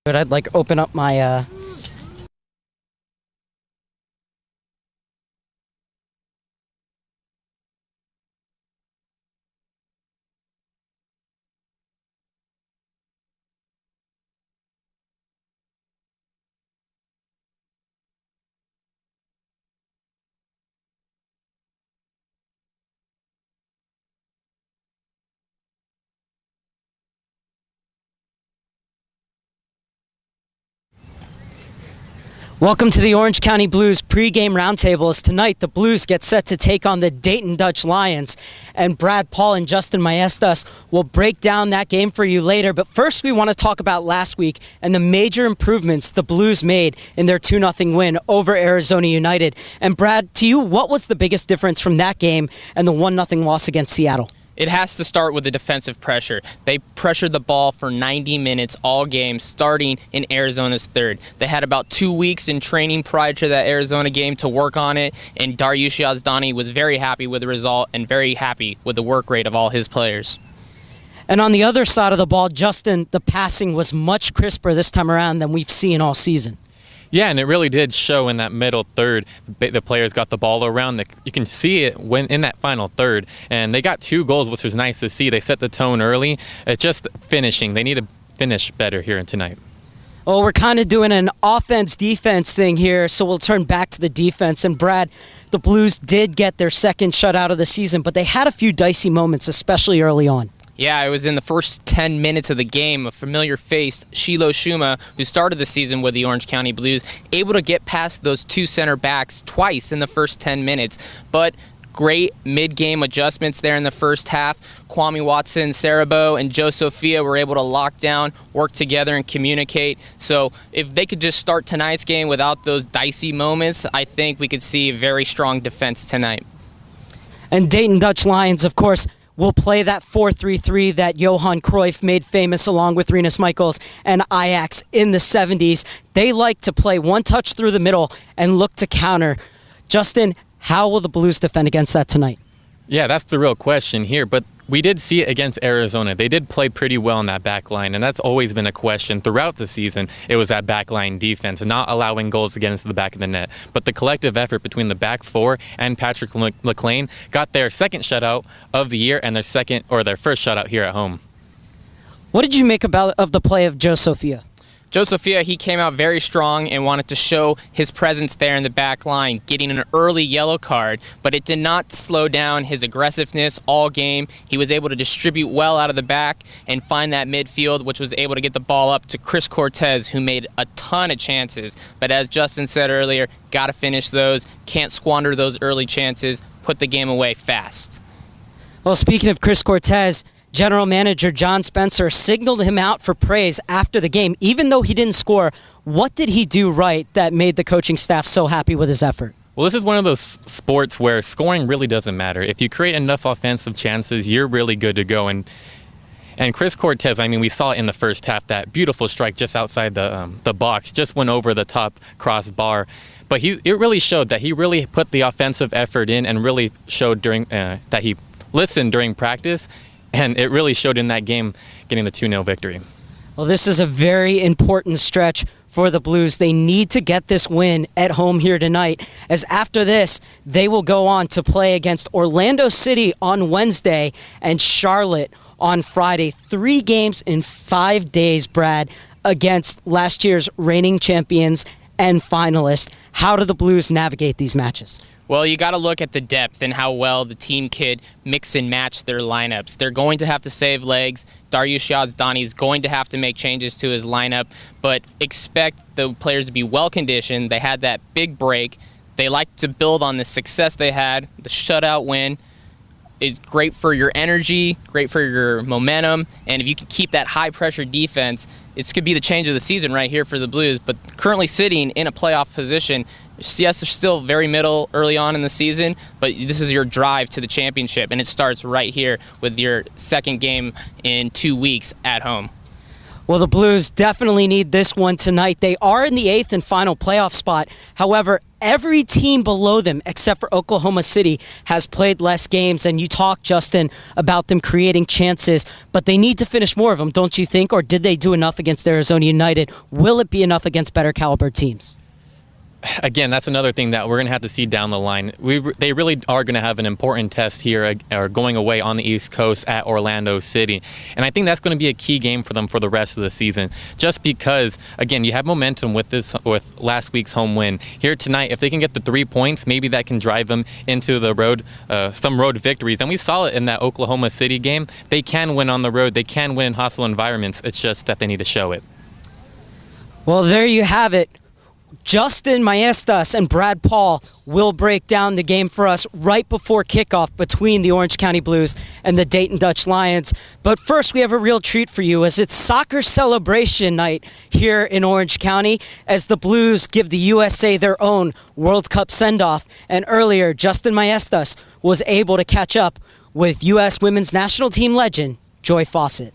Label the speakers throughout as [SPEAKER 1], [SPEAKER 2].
[SPEAKER 1] But I'd like open up my Welcome to the Orange County Blues pregame roundtable. As tonight, the Blues get set to take on the Dayton Dutch Lions. And Brad, Paul, and Justin Maestas will break down that game for you later. But first, we want to talk about last week and the major improvements the Blues made in their 2-0 win over Arizona United. And Brad, to you, what was the biggest difference from that game and the 1-0 loss against Seattle?
[SPEAKER 2] It has to start with the defensive pressure. They pressured the ball for 90 minutes all game, starting in Arizona's third. They had about 2 weeks in training prior to that Arizona game to work on it, and Dariush Yazdani was very happy with the result and very happy with the work rate of all his players.
[SPEAKER 1] And on the other side of the ball, Justin, the passing was much crisper this time around than we've seen all season.
[SPEAKER 3] Yeah, and it really did show in that middle third. The players got the ball around. You can see it when in that final third. And they got 2 goals, which was nice to see. They set the tone early. It's just finishing. They need to finish better here tonight.
[SPEAKER 1] Well, we're kind of doing an offense-defense thing here, so we'll turn back to the defense. And Brad, the Blues did get their second shutout of the season, but they had a few dicey moments, especially early on.
[SPEAKER 2] Yeah, it was in the first 10 minutes of the game, a familiar face, Shiloh Shuma, who started the season with the Orange County Blues, able to get past those 2 center backs twice in the first 10 minutes. But great mid-game adjustments there in the first half. Kwame Watson, Sarabo, and Joe Sophia were able to lock down, work together, and communicate. So if they could just start tonight's game without those dicey moments, I think we could see a very strong defense tonight.
[SPEAKER 1] And Dayton Dutch Lions, of course, will play that 4-3-3 that Johan Cruyff made famous along with Rinus Michels and Ajax in the 70s. They like to play one touch through the middle and look to counter. Justin, how will the Blues defend against that tonight?
[SPEAKER 3] Yeah, that's the real question here, but we did see it against Arizona. They did play pretty well in that back line, and that's always been a question throughout the season. It was that back line defense and not allowing goals to get into the back of the net. But the collective effort between the back four and Patrick McLean got their second shutout of the year and their first shutout here at home.
[SPEAKER 1] What did you make of the play of Joe Sophia?
[SPEAKER 2] Joe Sophia, he came out very strong and wanted to show his presence there in the back line, getting an early yellow card, but it did not slow down his aggressiveness all game. He was able to distribute well out of the back and find that midfield, which was able to get the ball up to Chris Cortez, who made a ton of chances. But as Justin said earlier, got to finish those, can't squander those early chances, put the game away fast.
[SPEAKER 1] Well, speaking of Chris Cortez, General Manager John Spencer signaled him out for praise after the game. Even though he didn't score, what did he do right that made the coaching staff so happy with his effort?
[SPEAKER 3] Well, this is one of those sports where scoring really doesn't matter. If you create enough offensive chances, you're really good to go. And Chris Cortez, I mean, we saw it in the first half, that beautiful strike just outside the box, just went over the top crossbar. But it really showed that he really put the offensive effort in and really showed that he listened during practice. And it really showed in that game, getting the 2-0 victory.
[SPEAKER 1] Well, this is a very important stretch for the Blues. They need to get this win at home here tonight, as after this, they will go on to play against Orlando City on Wednesday and Charlotte on Friday. 3 games in 5 days, Brad, against last year's reigning champions and finalists. How do the Blues navigate these matches?
[SPEAKER 2] Well, you got to look at the depth and how well the team could mix and match their lineups. They're going to have to save legs. Dariush Yazdani is going to have to make changes to his lineup, but expect the players to be well-conditioned. They had that big break. They like to build on the success they had. The shutout win is great for your energy, great for your momentum, and if you can keep that high-pressure defense, it could be the change of the season right here for the Blues. But currently sitting in a playoff position, yes, they're still very middle early on in the season, but this is your drive to the championship, and it starts right here with your second game in 2 weeks at home.
[SPEAKER 1] Well, the Blues definitely need this one tonight. They are in the eighth and final playoff spot. However, every team below them, except for Oklahoma City, has played less games. And you talked, Justin, about them creating chances, but they need to finish more of them, don't you think? Or did they do enough against Arizona United? Will it be enough against better caliber teams?
[SPEAKER 3] Again, that's another thing that we're going to have to see down the line. They really are going to have an important test here, or going away on the East Coast at Orlando City. And I think that's going to be a key game for them for the rest of the season. Just because, again, you have momentum with last week's home win. Here tonight, if they can get the 3 points, maybe that can drive them into the road, some road victories. And we saw it in that Oklahoma City game. They can win on the road. They can win in hostile environments. It's just that they need to show it.
[SPEAKER 1] Well, there you have it. Justin Maestas and Brad Paul will break down the game for us right before kickoff between the Orange County Blues and the Dayton Dutch Lions. But first, we have a real treat for you as it's soccer celebration night here in Orange County as the Blues give the USA their own World Cup send-off. And earlier, Justin Maestas was able to catch up with U.S. women's national team legend Joy Fawcett.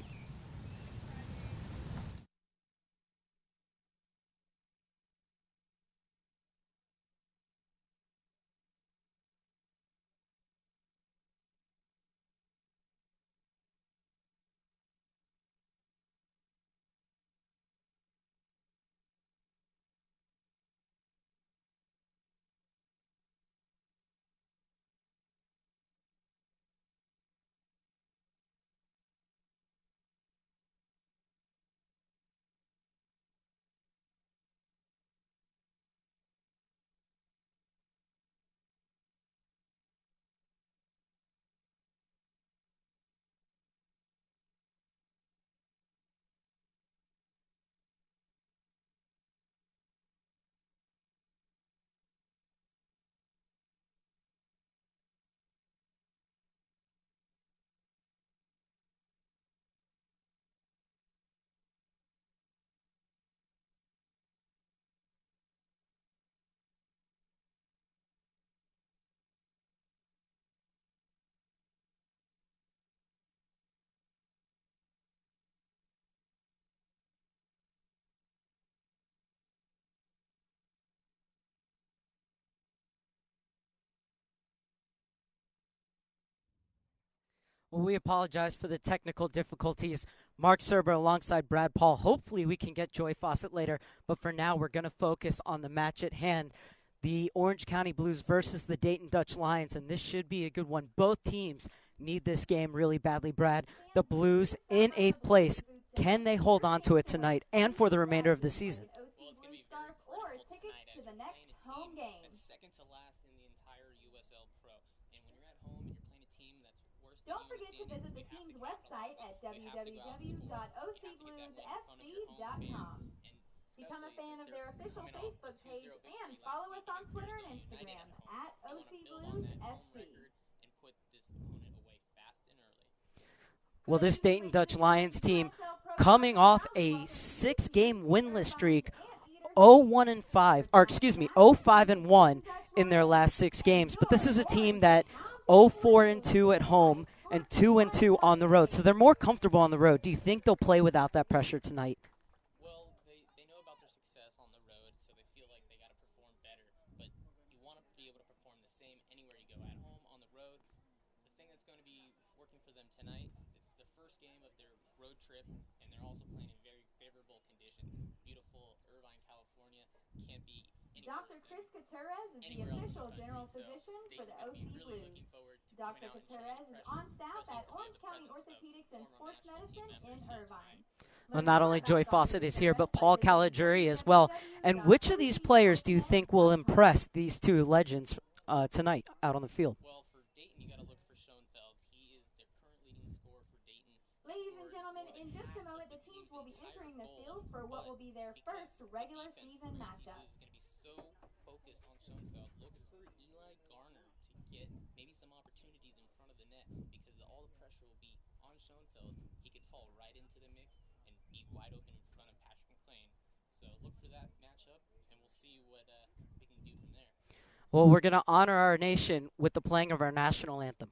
[SPEAKER 1] Well, we apologize for the technical difficulties. Mark Serber alongside Brad Paul. Hopefully we can get Joy Fawcett later, but for now we're going to focus on the match at hand. The Orange County Blues versus the Dayton Dutch Lions, and this should be a good one. Both teams need this game really badly, Brad. The Blues in 8th place. Can they hold on to it tonight and for the remainder of the season?
[SPEAKER 4] Don't forget to visit the team's website at www.ocbluesfc.com. Become a fan of their official Facebook page and follow us on Twitter and Instagram at OCBluesFC.
[SPEAKER 1] Well, this Dayton Dutch Lions team coming off a 6-game winless streak, 0-5-1 in their last 6 games. But this is a team that 0-4-2 at home and 2-2 on the road. So they're more comfortable on the road. Do you think they'll play without that pressure tonight?
[SPEAKER 2] Well, they know about their success on the road, so they feel like they got to perform better. But you want to be able to perform the same anywhere you go, at home, on the road. The thing that's going to be working for them tonight is the first game of their road trip, and they're also playing in very favorable conditions. Beautiful Irvine, California. Can't be
[SPEAKER 4] Dr. Chris Gutierrez is the official general physician for the OC Blues. Dr. Gutierrez is on staff at Orange County Orthopedics and Sports Medicine in Irvine.
[SPEAKER 1] Well, not only Joy Fawcett is here, but Paul Caligiuri as well. And which of these players do you think will impress these two legends tonight out on the field?
[SPEAKER 2] Well, for Dayton, you got to look for Schoenfeld. He is their current leading scorer for Dayton.
[SPEAKER 4] Ladies and gentlemen, in just a moment, the teams will be entering the field for what will be their first regular season matchup.
[SPEAKER 2] So focused on Schoenfeld. Look for Eli Garner to get maybe some opportunities in front of the net because all the pressure will be on Schoenfeld. He could fall right into the mix and be wide open in front of Patrick McLean. So look for that matchup, and we'll see what we can do from there.
[SPEAKER 1] Well, we're going to honor our nation with the playing of our national anthem.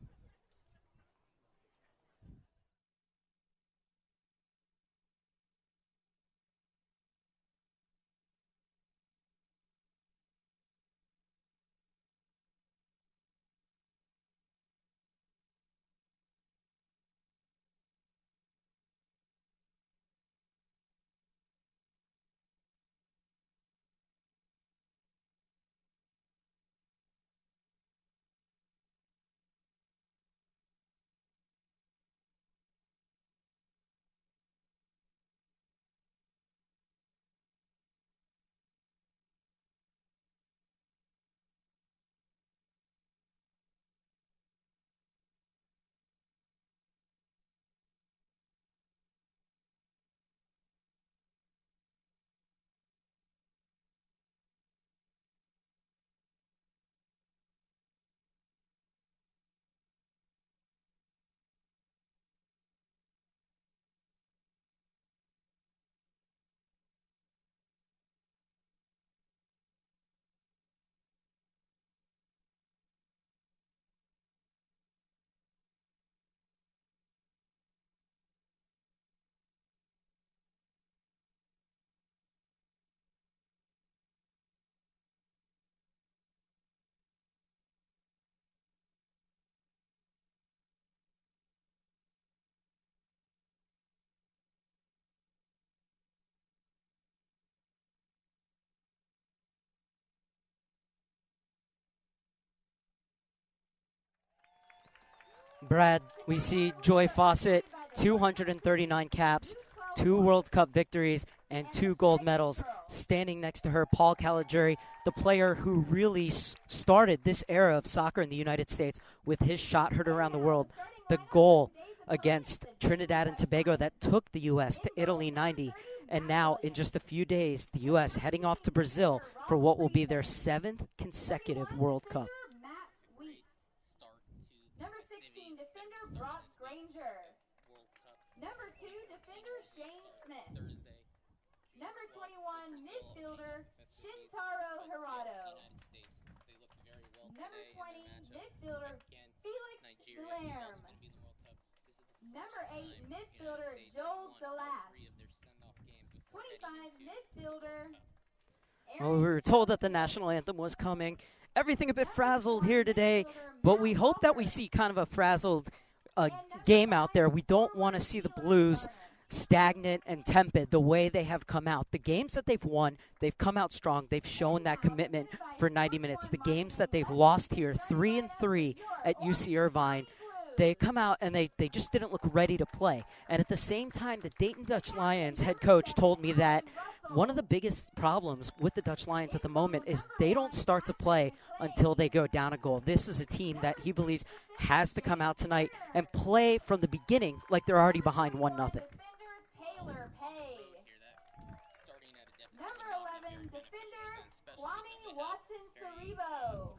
[SPEAKER 1] Brad, we see Joy Fawcett, 239 caps, 2 World Cup victories, and 2 gold medals. Standing next to her, Paul Caligiuri, the player who really started this era of soccer in the United States with his shot heard around the world. The goal against Trinidad and Tobago that took the U.S. to Italy 90. And now, in just a few days, the U.S. heading off to Brazil for what will be their 7th consecutive World Cup.
[SPEAKER 4] Number 16 defender Brock Granger. Number 2 defender Shane Smith. Number 21 midfielder Shintaro Hirado. Number 20 midfielder Felix Guilherme. Number 8 midfielder Joel Delas. 25 midfielder
[SPEAKER 1] Well, we were told that the national anthem was coming. Everything a bit frazzled here today, but we hope that we see kind of a frazzled game out there. We don't want to see the Blues stagnant and tepid the way they have come out. The games that they've won, they've come out strong. They've shown that commitment for 90 minutes. The games that they've lost here, 3-3 at UC Irvine, they come out and they just didn't look ready to play. And at the same time, the Dayton Dutch Lions head coach told me that one of the biggest problems with the Dutch Lions at the moment is they don't start to play until they go down a goal. This is a team that he believes has to come out tonight and play from the beginning like they're already behind 1-0.
[SPEAKER 4] Taylor Pay. Number 11 defender Kwame Watson Cerebo.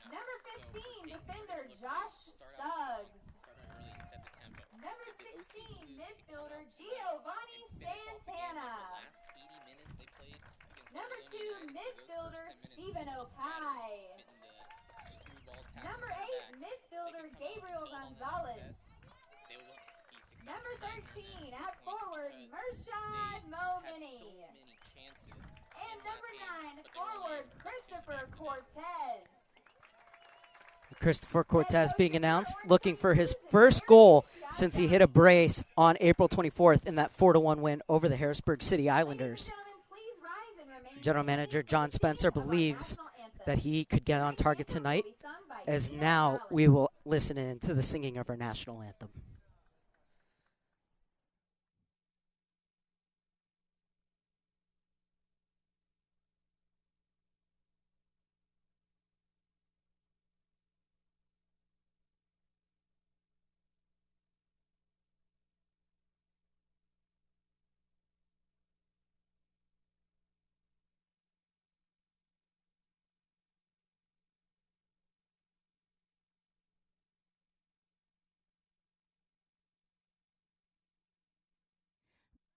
[SPEAKER 4] Number 15 defender Josh Suggs. Number 16 midfielder Giovanni Santana. Number 2 midfielder Stephen Okai. Number 8 midfielder Gabriel Gonzalez. Number 13 at forward Mershad Momini. And number 9 forward Christopher Cortez.
[SPEAKER 1] Christopher Cortez being announced, looking for his first goal since he hit a brace on April 24th in that 4-1 win over the Harrisburg City Islanders. General Manager John Spencer believes that he could get on target tonight, as now we will listen in to the singing of our national anthem.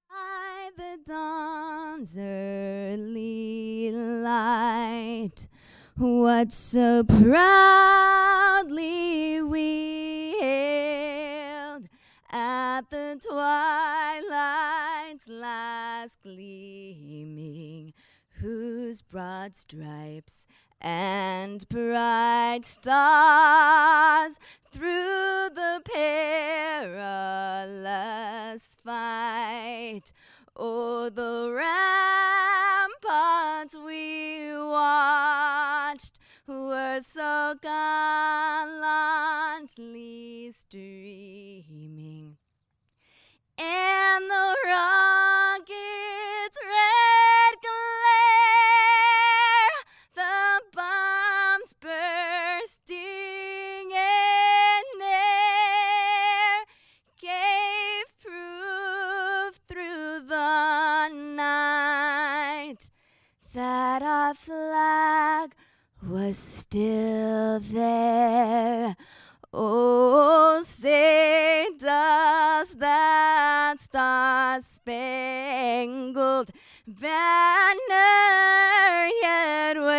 [SPEAKER 5] By the dawn's early light, what so proudly we hailed at the twilight's last gleaming, whose broad stripes and bright stars through the perilous fight o'er the ramparts we watched were so gallantly streaming, and the rocket's red glare, the bombs bursting in air, gave proof through the night that our flag was still there. Oh, say does that star-spangled banner yet wave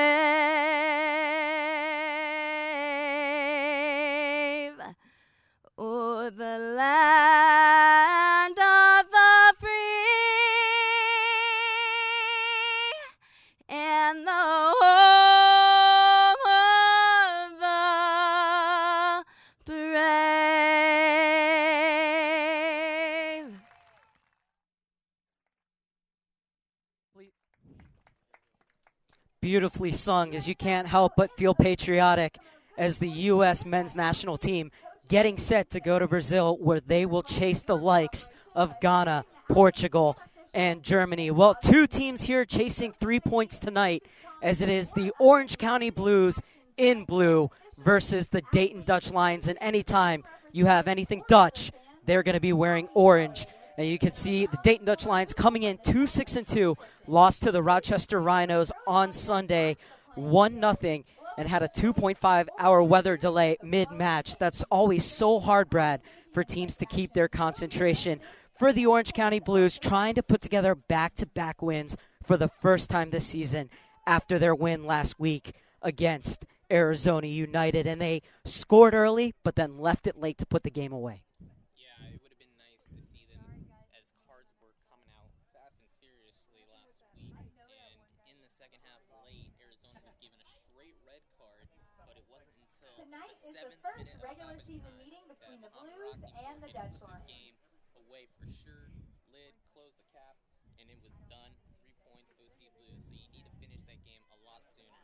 [SPEAKER 5] o'er the land of the free and the home of the brave.
[SPEAKER 1] Beautifully sung, as you can't help but feel patriotic as the U.S. men's national team getting set to go to Brazil, where they will chase the likes of Ghana, Portugal, and Germany. Well, two teams here chasing 3 points tonight, as it is the Orange County Blues in blue versus the Dayton Dutch Lions. And anytime you have anything Dutch, they're going to be wearing orange. And you can see the Dayton Dutch Lions coming in 2-6-2, lost to the Rochester Rhinos on Sunday 1-0, and had a 2.5-hour weather delay mid-match. That's always so hard, Brad, for teams to keep their concentration. For the Orange County Blues, trying to put together back-to-back wins for the first time this season after their win last week against Arizona United. And they scored early, but then left it late to put the game away.
[SPEAKER 2] Yeah, it would have been nice to see them as cards were coming out fast and furiously last week. And in the second half late, Arizona was given a straight red card, but it wasn't until
[SPEAKER 4] Tonight
[SPEAKER 2] the
[SPEAKER 4] is the
[SPEAKER 2] 7th
[SPEAKER 4] first
[SPEAKER 2] minute of
[SPEAKER 4] regular
[SPEAKER 2] stoppage
[SPEAKER 4] season
[SPEAKER 2] time
[SPEAKER 4] meeting between the
[SPEAKER 2] that
[SPEAKER 4] Blues
[SPEAKER 2] Amarante
[SPEAKER 4] and the
[SPEAKER 2] could
[SPEAKER 4] Dutch
[SPEAKER 2] put
[SPEAKER 4] Lions.
[SPEAKER 2] this game away for sure. Lid, closed the cap, and it was done. 3 points, OC Blues. So you need to finish that game a lot sooner.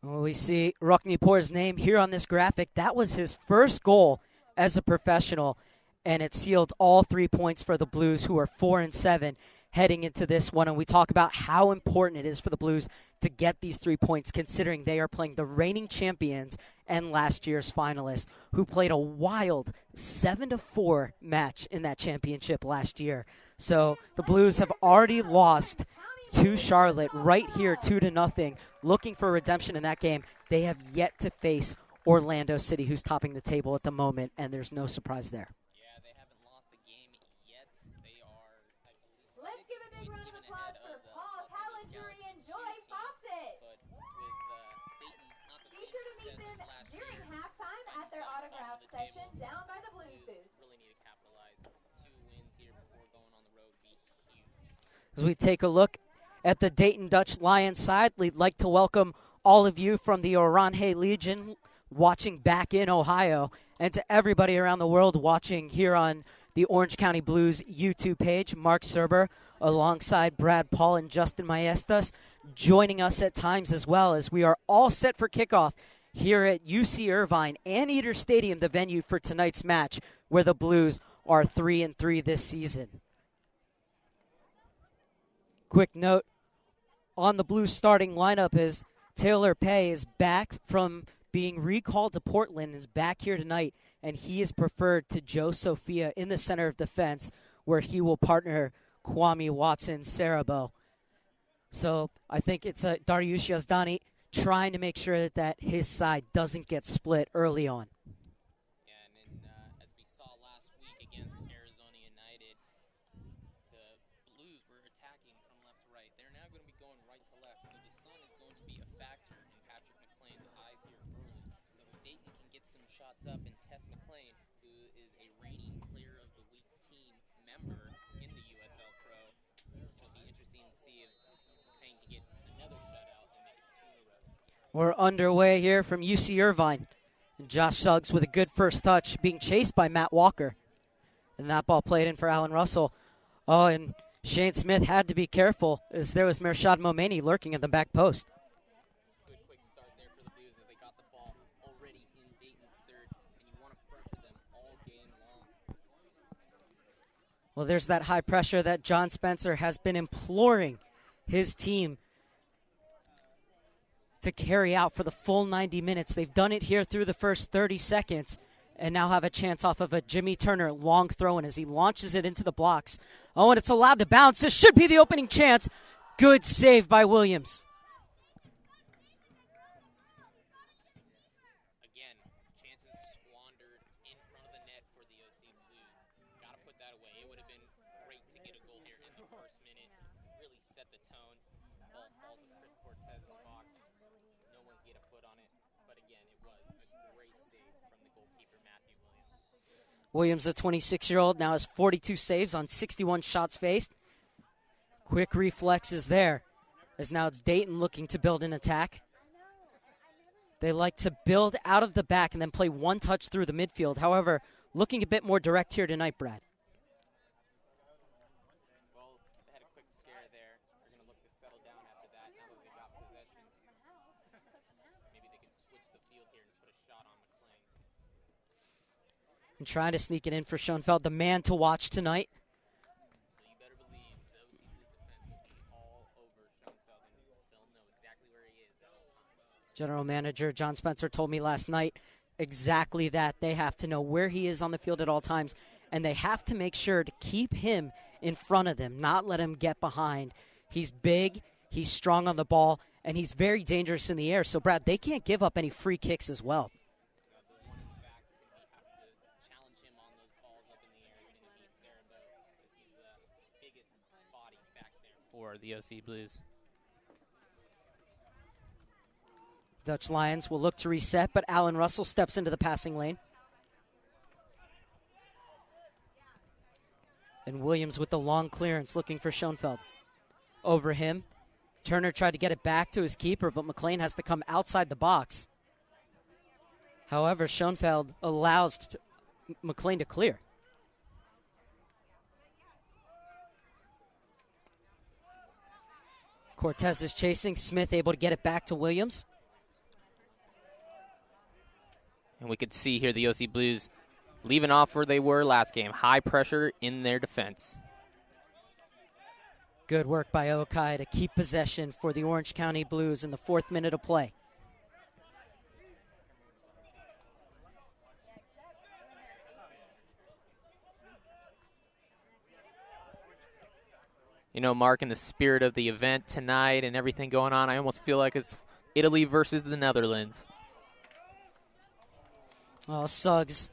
[SPEAKER 1] Well, we see Ruknipor's name here on this graphic. That was his first goal as a professional, and it sealed all 3 points for the Blues, who are 4-7 heading into this one. And we talk about how important it is for the Blues to get these 3 points, considering they are playing the reigning champions and last year's finalists, who played a wild 7-4 match in that championship last year. So the Blues have already lost to Charlotte right here, 2-0, looking for redemption in that game. They have yet to face Orlando City, who's topping the table at the moment, and there's no surprise there.
[SPEAKER 2] Yeah, they haven't lost a game yet. They are, I believe,
[SPEAKER 4] Let's give a big round of applause for Paul Caligiuri and Joy Fawcett.
[SPEAKER 2] But with Dayton not the
[SPEAKER 4] Be
[SPEAKER 2] same
[SPEAKER 4] sure to meet
[SPEAKER 2] success
[SPEAKER 4] them
[SPEAKER 2] as last
[SPEAKER 4] during
[SPEAKER 2] year,
[SPEAKER 4] halftime at their autograph session down by the Blues booth.
[SPEAKER 2] really need to capitalize. 2 wins here before going on the road would be huge.
[SPEAKER 1] As we take a look at the Dayton Dutch Lions side, we'd like to welcome all of you from the Orange Legion watching back in Ohio, and to everybody around the world watching here on the Orange County Blues YouTube page. Mark Serber alongside Brad Paul and Justin Maestas joining us at times as well, as we are all set for kickoff here at UC Irvine, Anteater Stadium, the venue for tonight's match, where the Blues are 3-3 this season. Quick note on the Blues starting lineup is Taylor Pay is back from being recalled to Portland, is back here tonight, and he is preferred to Joe Sophia in the center of defense, where he will partner Kwame Watson-Sarabo. So I think it's Dariush Yazdani trying to make sure that his side doesn't get split early on.
[SPEAKER 2] Yeah, and then as we saw last week against Arizona United, the Blues were attacking from left to right. They're now going to be going right to left, so the sun is going to be a factor in Patrick McLean's eyes here early. So if Dayton can get some shots up, and Tess McLean, who is a reigning Player of the Week team member in the USL Pro, it'll be interesting to see if McLean can get another shutout and make it 2 in a row.
[SPEAKER 1] We're underway here from UC Irvine. And Josh Suggs with a good first touch, being chased by Matt Walker. And that ball played in for Alan Russell. Oh, and Shane Smith had to be careful, as there was Mershad Momeni lurking at the back post.
[SPEAKER 2] Good quick start there for the Blues, as they got the ball already in Dayton's third, and you want to pressure them all game long.
[SPEAKER 1] Well, there's that high pressure that John Spencer has been imploring his team to carry out for the full 90 minutes. They've done it here through the first 30 seconds, and now have a chance off of a Jimmy Turner long throw-in as he launches it into the blocks. Oh, and it's allowed to bounce. This should be the opening chance. Good save by Williams.
[SPEAKER 2] Again, chances squandered in front of the net for the OC Blues. Got to put that away. It would have been great to get a goal here in the first minute. Really set the tone. Ball falls to Chris Cortez in the box. No one can get a foot on it. But again, it was a great save from the goalkeeper, Matthew Williams.
[SPEAKER 1] Williams, a 26-year-old, now has 42 saves on 61 shots faced. Quick reflexes there, as now it's Dayton looking to build an attack. They like to build out of the back and then play one touch through the midfield. However, looking a bit more direct here tonight, Brad.
[SPEAKER 2] Well, they had a quick scare there. They're going to look to settle down after that. Now that they got possession, maybe they can switch the field here and put a shot on McLean.
[SPEAKER 1] And trying to sneak it in for Schoenfeld, the man to watch tonight. General Manager John Spencer told me last night exactly that. They have to know where he is on the field at all times, and they have to make sure to keep him in front of them, not let him get behind. He's big, he's strong on the ball, and he's very dangerous in the air. So, Brad, they can't give up any free kicks as well.
[SPEAKER 2] For the OC Blues.
[SPEAKER 1] Dutch Lions will look to reset, but Allen Russell steps into the passing lane. And Williams with the long clearance looking for Schoenfeld. Over him. Turner tried to get it back to his keeper, but McLean has to come outside the box. However, Schoenfeld allows McLean to clear. Cortez is chasing. Smith able to get it back to Williams.
[SPEAKER 2] And we could see here the OC Blues leaving off where they were last game. High pressure in their defense.
[SPEAKER 1] Good work by Okai to keep possession for the Orange County Blues in the 4th minute of play.
[SPEAKER 2] You know, Mark, in the spirit of the event tonight and everything going on, I almost feel like it's Italy versus the Netherlands.
[SPEAKER 1] Oh, Suggs,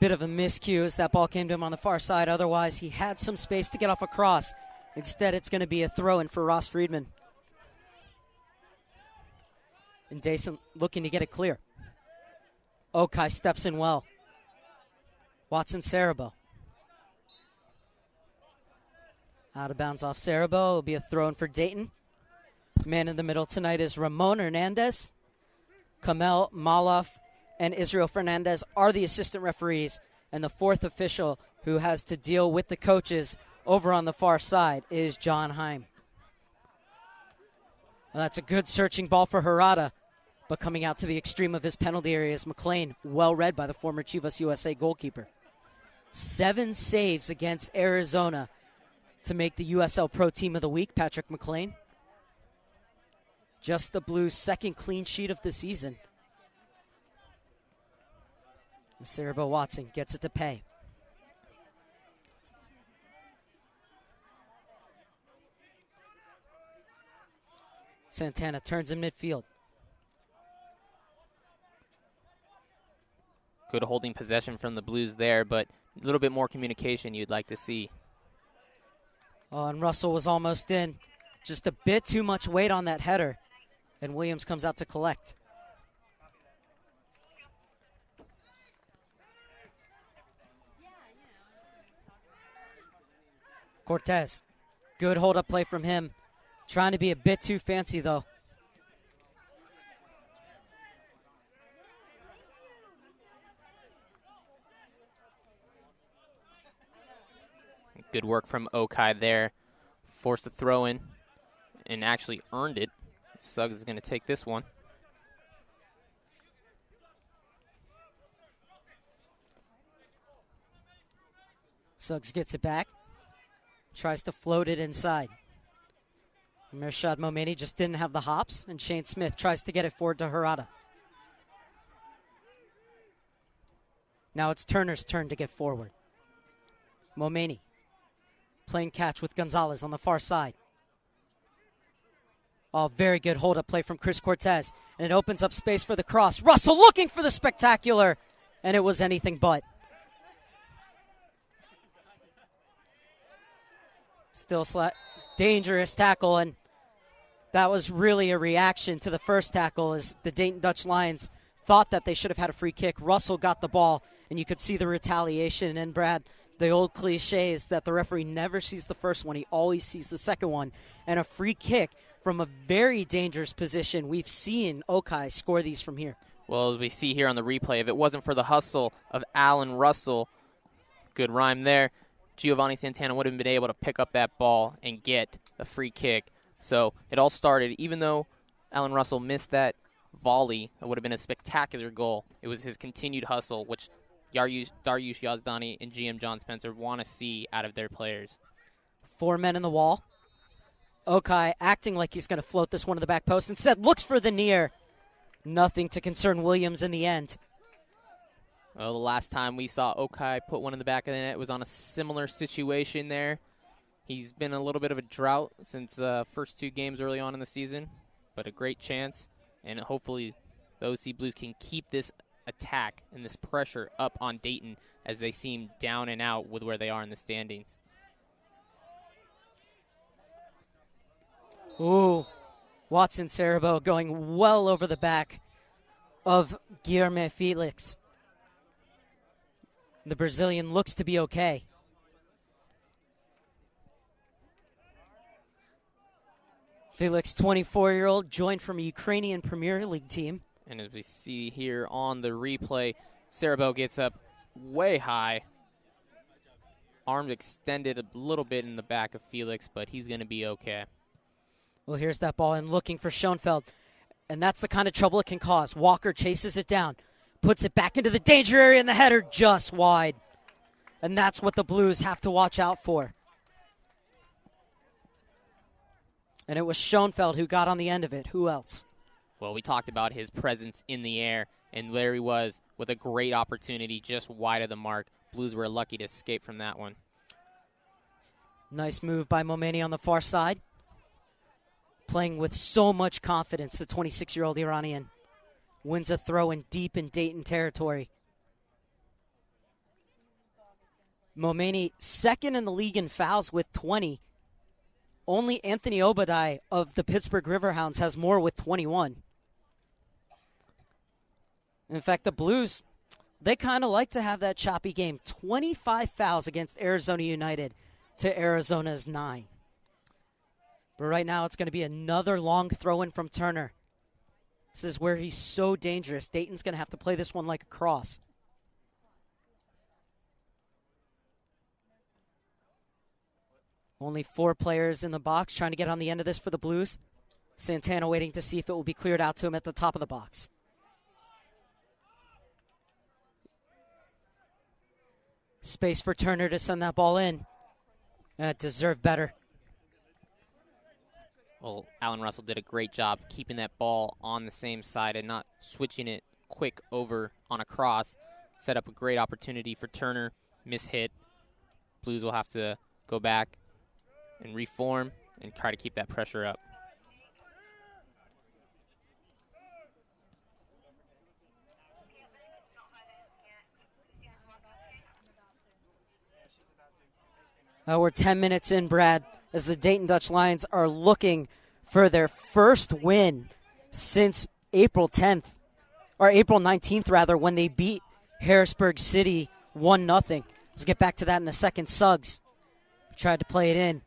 [SPEAKER 1] bit of a miscue as that ball came to him on the far side. Otherwise, he had some space to get off a cross. Instead, it's going to be a throw-in for Ross Friedman. And Dayson looking to get it clear. Okai steps in well. Watson Sarabo. Out of bounds off Sarabo. It'll be a throw-in for Dayton. Man in the middle tonight is Ramon Hernandez. Kamel Maloff and Israel Fernandez are the assistant referees. And the 4th official who has to deal with the coaches over on the far side is John Heim. Well, that's a good searching ball for Harada. But coming out to the extreme of his penalty area is McLean, well read by the former Chivas USA goalkeeper. 7 saves against Arizona to make the USL Pro Team of the Week, Patrick McLean. Just the Blues' 2nd clean sheet of the season. And Sarabo Watson gets it to pay. Santana turns in midfield.
[SPEAKER 2] Good holding possession from the Blues there, but a little bit more communication you'd like to see.
[SPEAKER 1] Oh, and Russell was almost in. Just a bit too much weight on that header. And Williams comes out to collect. Cortez. Good hold-up play from him. Trying to be a bit too fancy, though.
[SPEAKER 2] Good work from Okai there. Forced a throw in and actually earned it. Suggs is going to take this one.
[SPEAKER 1] Suggs gets it back. Tries to float it inside. Mirshad Momeni just didn't have the hops, and Shane Smith tries to get it forward to Harada. Now it's Turner's turn to get forward. Momeni playing catch with Gonzalez on the far side. Oh, very good hold-up play from Chris Cortez, and it opens up space for the cross. Russell looking for the spectacular, and it was anything but. Still dangerous tackle, and that was really a reaction to the first tackle as the Dayton Dutch Lions thought that they should have had a free kick. Russell got the ball, and you could see the retaliation. And Brad, the old cliche is that the referee never sees the first one. He always sees the second one. And a free kick from a very dangerous position. We've seen Okai score these from here.
[SPEAKER 2] Well, as we see here on the replay, if it wasn't for the hustle of Allen Russell, good rhyme there, Giovanni Santana would have been able to pick up that ball and get a free kick. So it all started, even though Allen Russell missed that volley, it would have been a spectacular goal. It was his continued hustle, which Dariush Yazdani and GM John Spencer want to see out of their players.
[SPEAKER 1] 4 men in the wall. Okai acting like he's going to float this one to the back post. Instead, looks for the near. Nothing to concern Williams in the end.
[SPEAKER 2] Well, the last time we saw Okai put one in the back of the net was on a similar situation there. He's been a little bit of a drought since first 2 games early on in the season, but a great chance. And hopefully the OC Blues can keep this attack and this pressure up on Dayton as they seem down and out with where they are in the standings.
[SPEAKER 1] Ooh, Watson Cerebo going well over the back of Guilherme Felix. The Brazilian looks to be okay. Felix, 24-year-old, joined from a Ukrainian Premier League team.
[SPEAKER 2] And as we see here on the replay, Cerebo gets up way high. Arms extended a little bit in the back of Felix, but he's going to be okay.
[SPEAKER 1] Well, here's that ball and looking for Schoenfeld. And that's the kind of trouble it can cause. Walker chases it down, puts it back into the danger area, and the header just wide. And that's what the Blues have to watch out for. And it was Schoenfeld who got on the end of it. Who else?
[SPEAKER 2] Well, we talked about his presence in the air, and there he was with a great opportunity just wide of the mark. Blues were lucky to escape from that one.
[SPEAKER 1] Nice move by Momeni on the far side. Playing with so much confidence, the 26-year-old Iranian wins a throw in deep in Dayton territory. Momeni second in the league in fouls with 20. Only Anthony Obadai of the Pittsburgh Riverhounds has more with 21. In fact, the Blues, they kind of like to have that choppy game. 25 fouls against Arizona United to Arizona's 9. But right now it's going to be another long throw-in from Turner. This is where he's so dangerous. Dayton's going to have to play this one like a cross. Only 4 players in the box trying to get on the end of this for the Blues. Santana waiting to see if it will be cleared out to him at the top of the box. Space for Turner to send that ball in. Deserved better.
[SPEAKER 2] Well, Alan Russell did a great job keeping that ball on the same side and not switching it quick over on a cross. Set up a great opportunity for Turner. Mishit. Blues will have to go back and reform and try to keep that pressure up.
[SPEAKER 1] We're 10 minutes in, Brad, as the Dayton Dutch Lions are looking for their first win since April 10th, or April 19th, rather, when they beat Harrisburg City 1-0. Let's get back to that in a second. Suggs tried to play it in.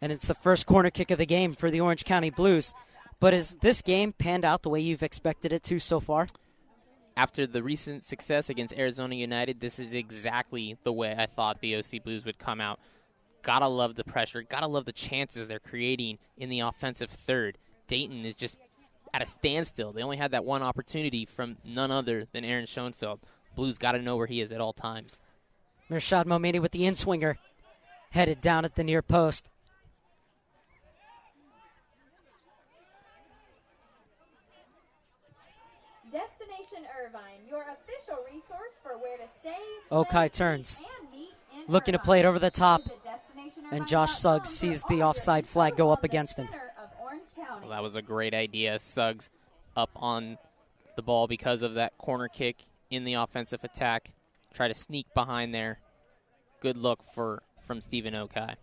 [SPEAKER 1] And it's the first corner kick of the game for the Orange County Blues. But has this game panned out the way you've expected it to so far?
[SPEAKER 2] After the recent success against Arizona United, this is exactly the way I thought the OC Blues would come out. Gotta love the pressure. Gotta love the chances they're creating in the offensive third. Dayton is just at a standstill. They only had that one opportunity from none other than Aaron Schoenfeld. Blues gotta know where he is at all times.
[SPEAKER 1] Mirshad Momeni with the in-swinger. Headed down at the near post.
[SPEAKER 4] Destination Irvine, your official resource for where to stay,
[SPEAKER 1] Okai
[SPEAKER 4] play,
[SPEAKER 1] turns.
[SPEAKER 4] and meet in
[SPEAKER 1] Looking to
[SPEAKER 4] Irvine.
[SPEAKER 1] play it over the top.
[SPEAKER 4] Visit destinationirvine.com
[SPEAKER 1] And Josh Suggs
[SPEAKER 4] for
[SPEAKER 1] sees
[SPEAKER 4] all
[SPEAKER 1] the
[SPEAKER 4] your
[SPEAKER 1] offside
[SPEAKER 4] info
[SPEAKER 1] flag go
[SPEAKER 4] on
[SPEAKER 1] up
[SPEAKER 4] the
[SPEAKER 1] against him.
[SPEAKER 4] center of Orange County.
[SPEAKER 2] Well, that was a great idea. Suggs up on the ball because of that corner kick in the offensive attack. Try to sneak behind there. Good look from Stephen Okai.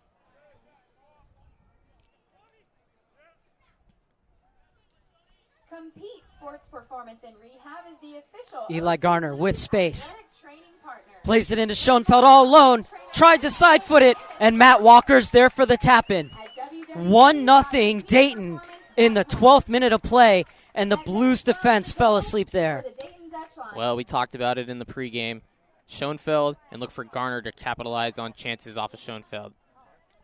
[SPEAKER 4] Compete Sports Performance and Rehab is the official
[SPEAKER 1] Eli
[SPEAKER 4] OC
[SPEAKER 1] Garner
[SPEAKER 4] Blues
[SPEAKER 1] with space.
[SPEAKER 4] athletic training partner.
[SPEAKER 1] Plays it into Schoenfeld all alone. Tried to side foot it, and Matt Walker's there for the tap-in.
[SPEAKER 4] At
[SPEAKER 1] 1-0 Dayton in the 12th minute of play, and the Blues defense fell asleep there.
[SPEAKER 4] for the Dayton Dutch Lions.
[SPEAKER 2] Well, we talked about it in the pregame. Schoenfeld, and look for Garner to capitalize on chances off of Schoenfeld.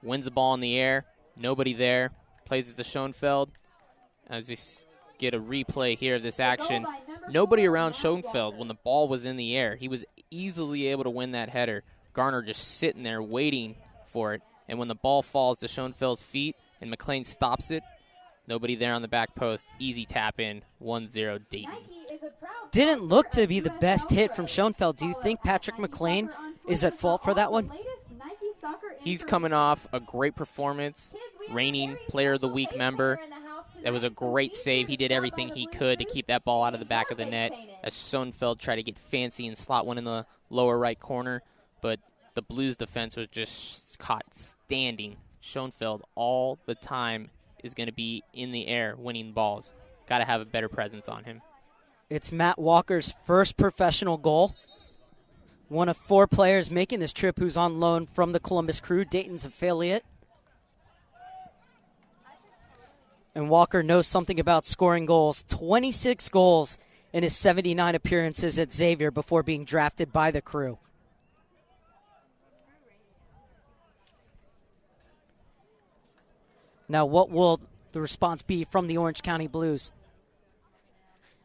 [SPEAKER 2] Wins the ball in the air. Nobody there. Plays it to Schoenfeld. As we get a replay here of this action. Nobody around Schoenfeld when the ball was in the air. He was easily able to win that header. Garner just sitting there waiting for it. And when the ball falls to Schoenfeld's feet and McLean stops it, nobody there on the back post. Easy tap in, 1-0 Dayton.
[SPEAKER 1] Didn't look to be the best hit from Schoenfeld. Do you think Patrick McLean is at fault for that one?
[SPEAKER 2] He's coming off a great performance, reigning Player of the Week member. That was a great save. He did everything he could to keep that ball out of the back of the net as Schoenfeld tried to get fancy and slot one in the lower right corner. But the Blues defense was just caught standing. Schoenfeld all the time is going to be in the air winning balls. Got to have a better presence on him.
[SPEAKER 1] It's Matt Walker's first professional goal. One of 4 players making this trip who's on loan from the Columbus Crew, Dayton's affiliate. And Walker knows something about scoring goals. 26 goals in his 79 appearances at Xavier before being drafted by the Crew. Now, what will the response be from the Orange County Blues?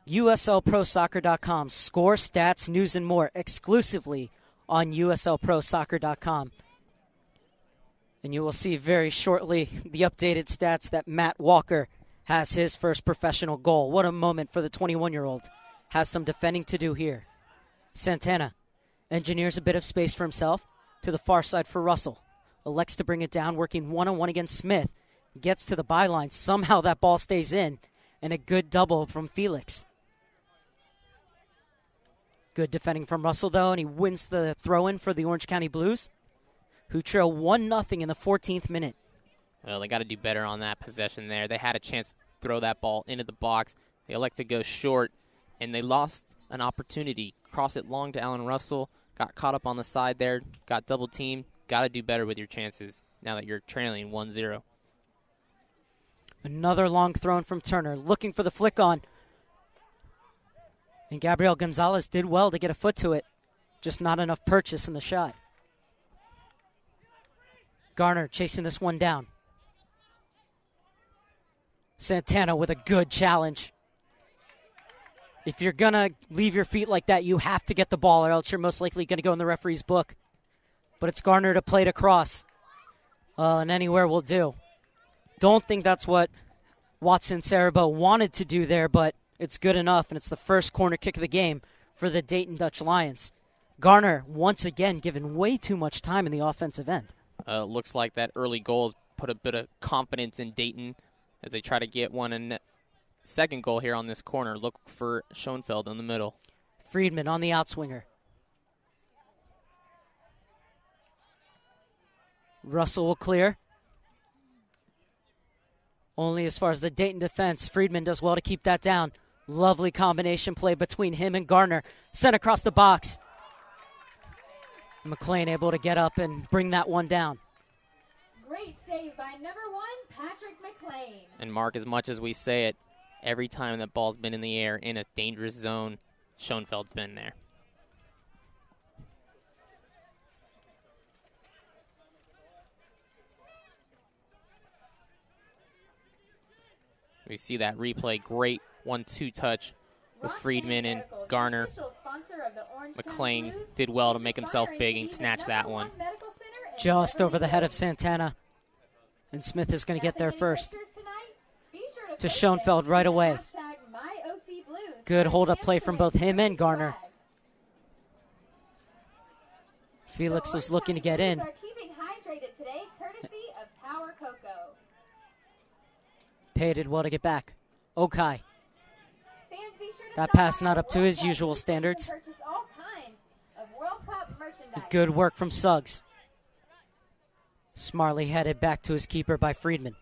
[SPEAKER 1] USLProSoccer.com. Score, stats, news, and more exclusively on USLProSoccer.com. And you will see very shortly the updated stats that Matt Walker has his first professional goal. What a moment for the 21-year-old. Has some defending to do here. Santana engineers a bit of space for himself to the far side for Russell. Elects to bring it down, working one-on-one against Smith. Gets to the byline. Somehow that ball stays in. And a good double from Felix. Good defending from Russell, though, and he wins the throw-in for the Orange County Blues, who trail 1-0 in the 14th minute.
[SPEAKER 2] Well, they got to do better on that possession there. They had a chance to throw that ball into the box. They elect to go short, and they lost an opportunity. Cross it long to Allen Russell. Got caught up on the side there. Got double-teamed. Got to do better with your chances now that you're trailing 1-0.
[SPEAKER 1] Another long thrown from Turner, looking for the flick on. And Gabriel Gonzalez did well to get a foot to it. Just not enough purchase in the shot. Garner chasing this one down. Santana with a good challenge. If you're going to leave your feet like that, you have to get the ball, or else you're most likely going to go in the referee's book. But it's Garner to play it across. And anywhere will do. Don't think that's what Watson Sarabo wanted to do there, but it's good enough, and it's the first corner kick of the game for the Dayton Dutch Lions. Garner, once again, given way too much time in the offensive end.
[SPEAKER 2] Looks like that early goal has put a bit of confidence in Dayton as they try to get one in second goal here on this corner. Look for Schoenfeld in the middle.
[SPEAKER 1] Friedman on the outswinger. Russell will clear. Only as far as the Dayton defense. Friedman does well to keep that down. Lovely combination play between him and Garner. Sent across the box. McLean able to get up and bring that one down.
[SPEAKER 4] Great save by number 1, Patrick McLean.
[SPEAKER 2] And Mark, as much as we say it, every time that ball's been in the air in a dangerous zone, Schoenfeld's been there. We see that replay, great 1-2 touch with Friedman and Garner. McLean did well to make himself big and snatch that one.
[SPEAKER 1] Just over the head of Santana. And Smith is going to get there first. To Schoenfeld right away. Good hold-up play from both him and Garner. Felix was looking to get in. Pay did well to get back. Okai. That pass not up to his usual standards. Good work from Suggs. Smartly headed back to his keeper by Friedman.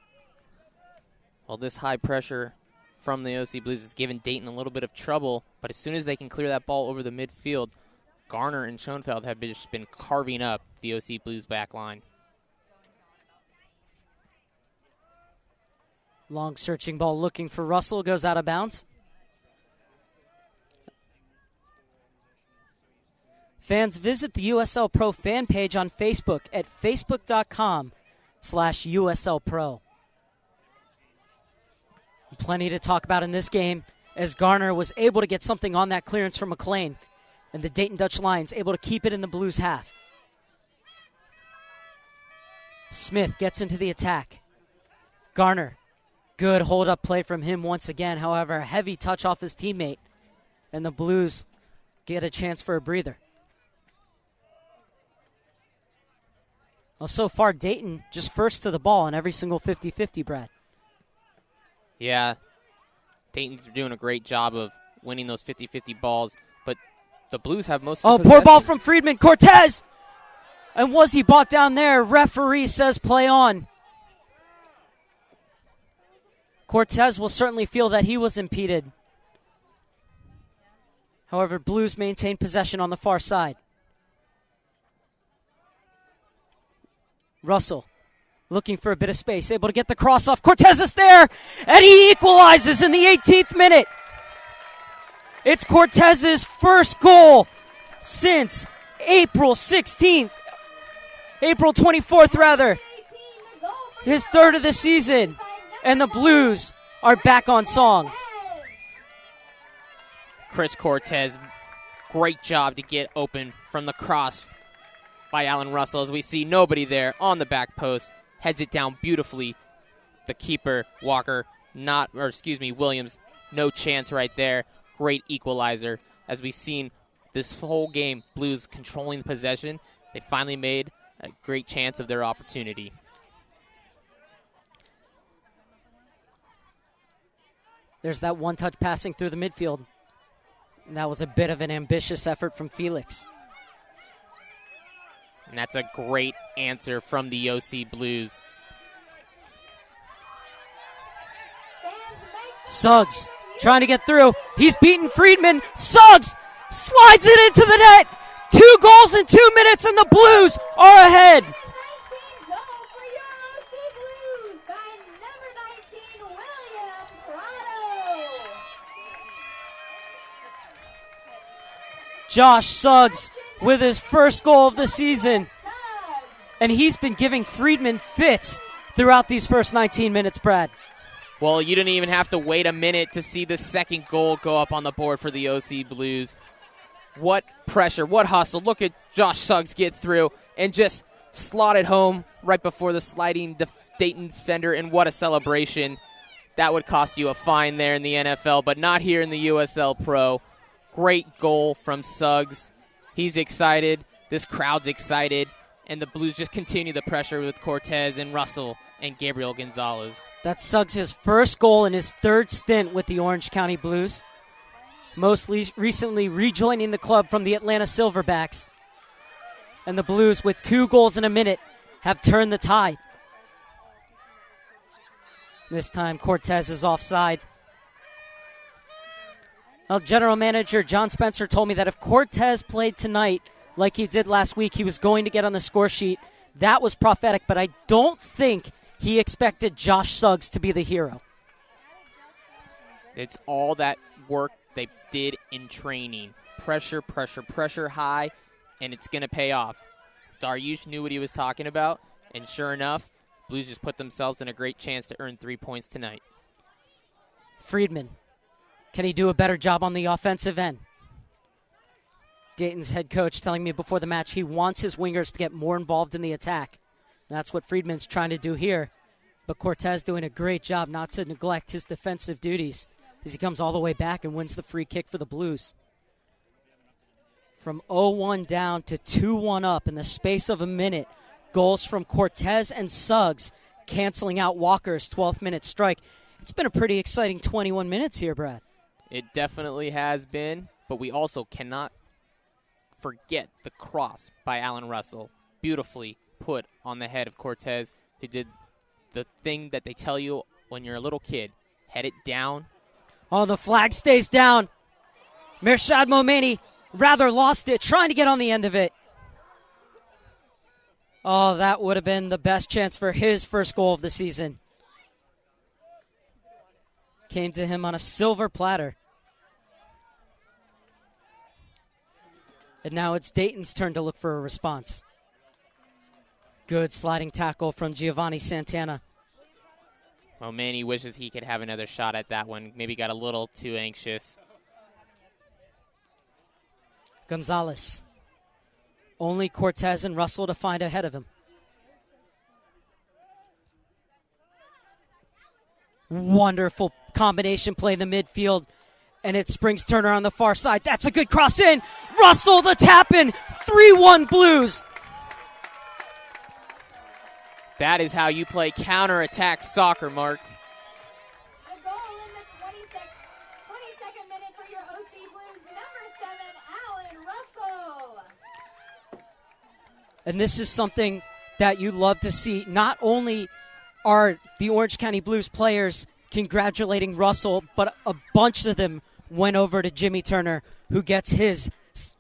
[SPEAKER 2] Well, this high pressure from the OC Blues has given Dayton a little bit of trouble, but as soon as they can clear that ball over the midfield, Garner and Schoenfeld have just been carving up the OC Blues back line.
[SPEAKER 1] Long searching ball looking for Russell. Goes out of bounds. Fans, visit the USL Pro fan page on Facebook at facebook.com/USL Pro. plenty to talk about in this game as Garner was able to get something on that clearance from McLean, and the Dayton Dutch Lions able to keep it in the Blues half. Smith gets into the attack. Garner, good hold-up play from him once again. However, a heavy touch off his teammate, and the Blues get a chance for a breather. Well, so far, Dayton just first to the ball on every single 50-50, Brad.
[SPEAKER 2] Yeah, Dayton's doing a great job of winning those 50-50 balls, but the Blues have most of the
[SPEAKER 1] poor ball
[SPEAKER 2] possession.
[SPEAKER 1] from Friedman. Cortez! And was he bought down there? Referee says play on. Cortez will certainly feel that he was impeded. However, Blues maintain possession on the far side. Russell looking for a bit of space, able to get the cross off. Cortez is there, and he equalizes in the 18th minute. It's Cortez's first goal since April 24th, rather. His third of the season, and the Blues are back on song.
[SPEAKER 2] Chris Cortez, great job to get open from the cross by Alan Russell as we see nobody there on the back post. Heads it down beautifully. The keeper, Williams, no chance right there. Great equalizer. As we've seen this whole game, Blues controlling the possession. They finally made a great chance of their opportunity.
[SPEAKER 1] There's that one-touch passing through the midfield. And that was a bit of an ambitious effort from Felix.
[SPEAKER 2] And that's a great answer from the OC Blues.
[SPEAKER 1] Suggs trying to get through. He's beaten Friedman. Suggs slides it into the net. 2 goals in 2 minutes, and the Blues are ahead.
[SPEAKER 4] 19 goal for your OC Blues by number 19, William Prado.
[SPEAKER 1] Josh Suggs with his first goal of the season. And he's been giving Friedman fits throughout these first 19 minutes, Brad.
[SPEAKER 2] Well, you didn't even have to wait a minute to see the second goal go up on the board for the OC Blues. What pressure, what hustle. Look at Josh Suggs get through and just slot it home right before the sliding Dayton defender, and what a celebration. That would cost you a fine there in the NFL, but not here in the USL Pro. Great goal from Suggs. He's excited. This crowd's excited. And the Blues just continue the pressure with Cortez and Russell and Gabriel Gonzalez.
[SPEAKER 1] That's Suggs' first goal in his third stint with the Orange County Blues. Most recently rejoining the club from the Atlanta Silverbacks. And the Blues, with 2 goals in a minute, have turned the tide. This time Cortez is offside. Well, General Manager John Spencer told me that if Cortez played tonight like he did last week, he was going to get on the score sheet. That was prophetic, but I don't think he expected Josh Suggs to be the hero.
[SPEAKER 2] It's all that work they did in training. Pressure, pressure, pressure high, and it's going to pay off. Dariush knew what he was talking about, and sure enough, Blues just put themselves in a great chance to earn 3 points tonight.
[SPEAKER 1] Friedman, can he do a better job on the offensive end? Dayton's head coach telling me before the match he wants his wingers to get more involved in the attack. And that's what Friedman's trying to do here. But Cortez doing a great job not to neglect his defensive duties as he comes all the way back and wins the free kick for the Blues. From 0-1 down to 2-1 up in the space of a minute. Goals from Cortez and Suggs canceling out Walker's 12th minute strike. It's been a pretty exciting 21 minutes here, Brad.
[SPEAKER 2] It definitely has been, but we also cannot forget the cross by Alan Russell. Beautifully put on the head of Cortez, who did the thing that they tell you when you're a little kid. Head it down.
[SPEAKER 1] Oh, the flag stays down. Mirshad Momeni rather lost it, trying to get on the end of it. Oh, that would have been the best chance for his first goal of the season. Came to him on a silver platter. And now it's Dayton's turn to look for a response. Good sliding tackle from Giovanni Santana.
[SPEAKER 2] Manny wishes he could have another shot at that one. Maybe got a little too anxious.
[SPEAKER 1] Gonzalez. Only Cortez and Russell to find ahead of him. Wonderful combination play in the midfield. And it springs Turner on the far side. That's a good cross in. Russell the tap in. 3-1 Blues.
[SPEAKER 2] That is how you play counterattack soccer, Mark.
[SPEAKER 4] The goal in the 22nd minute for your OC Blues, number 7, Alan Russell.
[SPEAKER 1] And this is something that you love to see. Not only are the Orange County Blues players congratulating Russell, but a bunch of them went over to Jimmy Turner, who gets his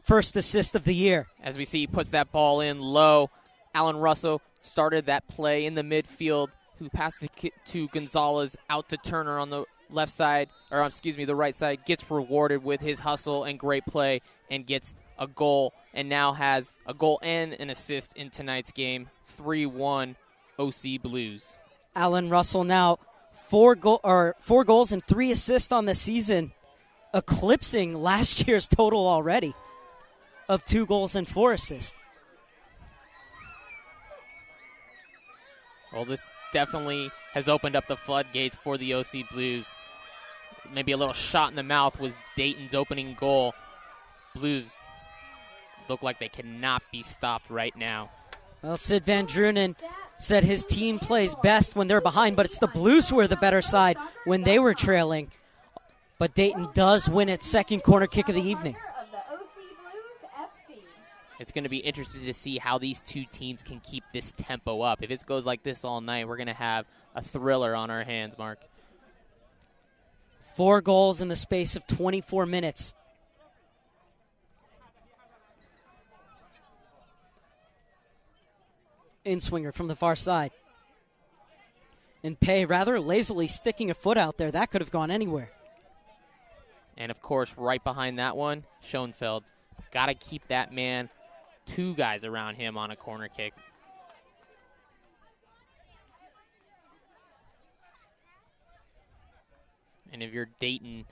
[SPEAKER 1] first assist of the year.
[SPEAKER 2] As we see, he puts that ball in low. Alan Russell started that play in the midfield, who passed it to Gonzalez, out to Turner on the left side, or excuse me, the right side, gets rewarded with his hustle and great play and gets a goal, and now has a goal and an assist in tonight's game. 3-1 OC Blues.
[SPEAKER 1] Alan Russell now 4 goals and 3 assists on the season, eclipsing last year's total already of 2 goals and 4 assists.
[SPEAKER 2] Well, this definitely has opened up the floodgates for the OC Blues. Maybe a little shot in the mouth with Dayton's opening goal. Blues look like they cannot be stopped right now.
[SPEAKER 1] Well, Sid Van Drunen said his team plays best when they're behind, but it's the Blues who are the better side when they were trailing. But Dayton does win its second corner kick of the evening.
[SPEAKER 2] It's going to be interesting to see how these two teams can keep this tempo up. If it goes like this all night, we're going to have a thriller on our hands, Mark.
[SPEAKER 1] 4 goals in the space of 24 minutes. In-swinger from the far side. And Pay rather lazily sticking a foot out there. That could have gone anywhere.
[SPEAKER 2] And, of course, right behind that one, Schoenfeld. Got to keep that man, 2 guys around him on a corner kick. And if you're Dayton's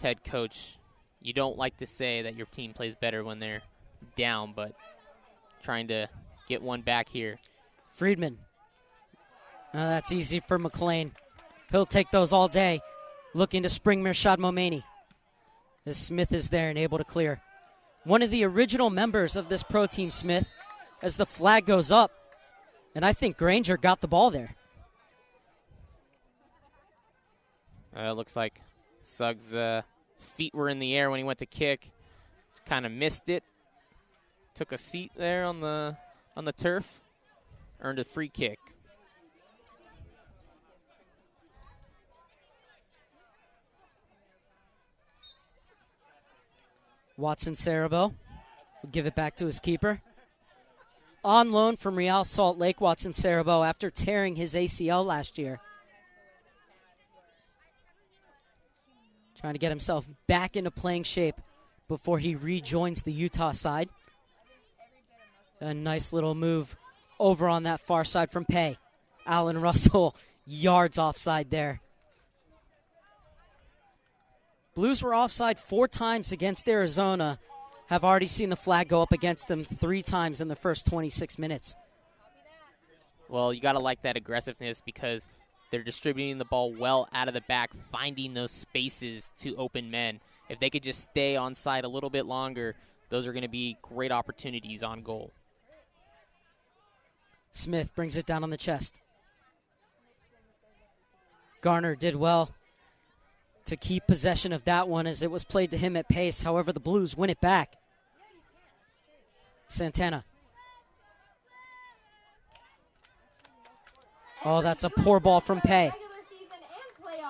[SPEAKER 2] head coach, you don't like to say that your team plays better when they're down, but trying to get one back here.
[SPEAKER 1] Friedman. Oh, that's easy for McLean. He'll take those all day. Looking to spring Mirshad Momeni. As Smith is there and able to clear. One of the original members of this pro team, Smith, as the flag goes up. And I think Granger got the ball there.
[SPEAKER 2] Looks like Suggs' feet were in the air when he went to kick. Kind of missed it. Took a seat there on the turf. Earned a free kick.
[SPEAKER 1] Watson Sarabo will give it back to his keeper. On loan from Real Salt Lake, Watson Sarabo, after tearing his ACL last year. Trying to get himself back into playing shape before he rejoins the Utah side. A nice little move over on that far side from Pay. Alan Russell, yards offside there. Blues were offside 4 times against Arizona. Have already seen the flag go up against them 3 times in the first 26 minutes.
[SPEAKER 2] Well, you got to like that aggressiveness because they're distributing the ball well out of the back, finding those spaces to open men. If they could just stay on side a little bit longer, those are going to be great opportunities on goal.
[SPEAKER 1] Smith brings it down on the chest. Garner did well to keep possession of that one as it was played to him at pace. However, the Blues win it back. Santana. Oh, that's a poor ball from Pay.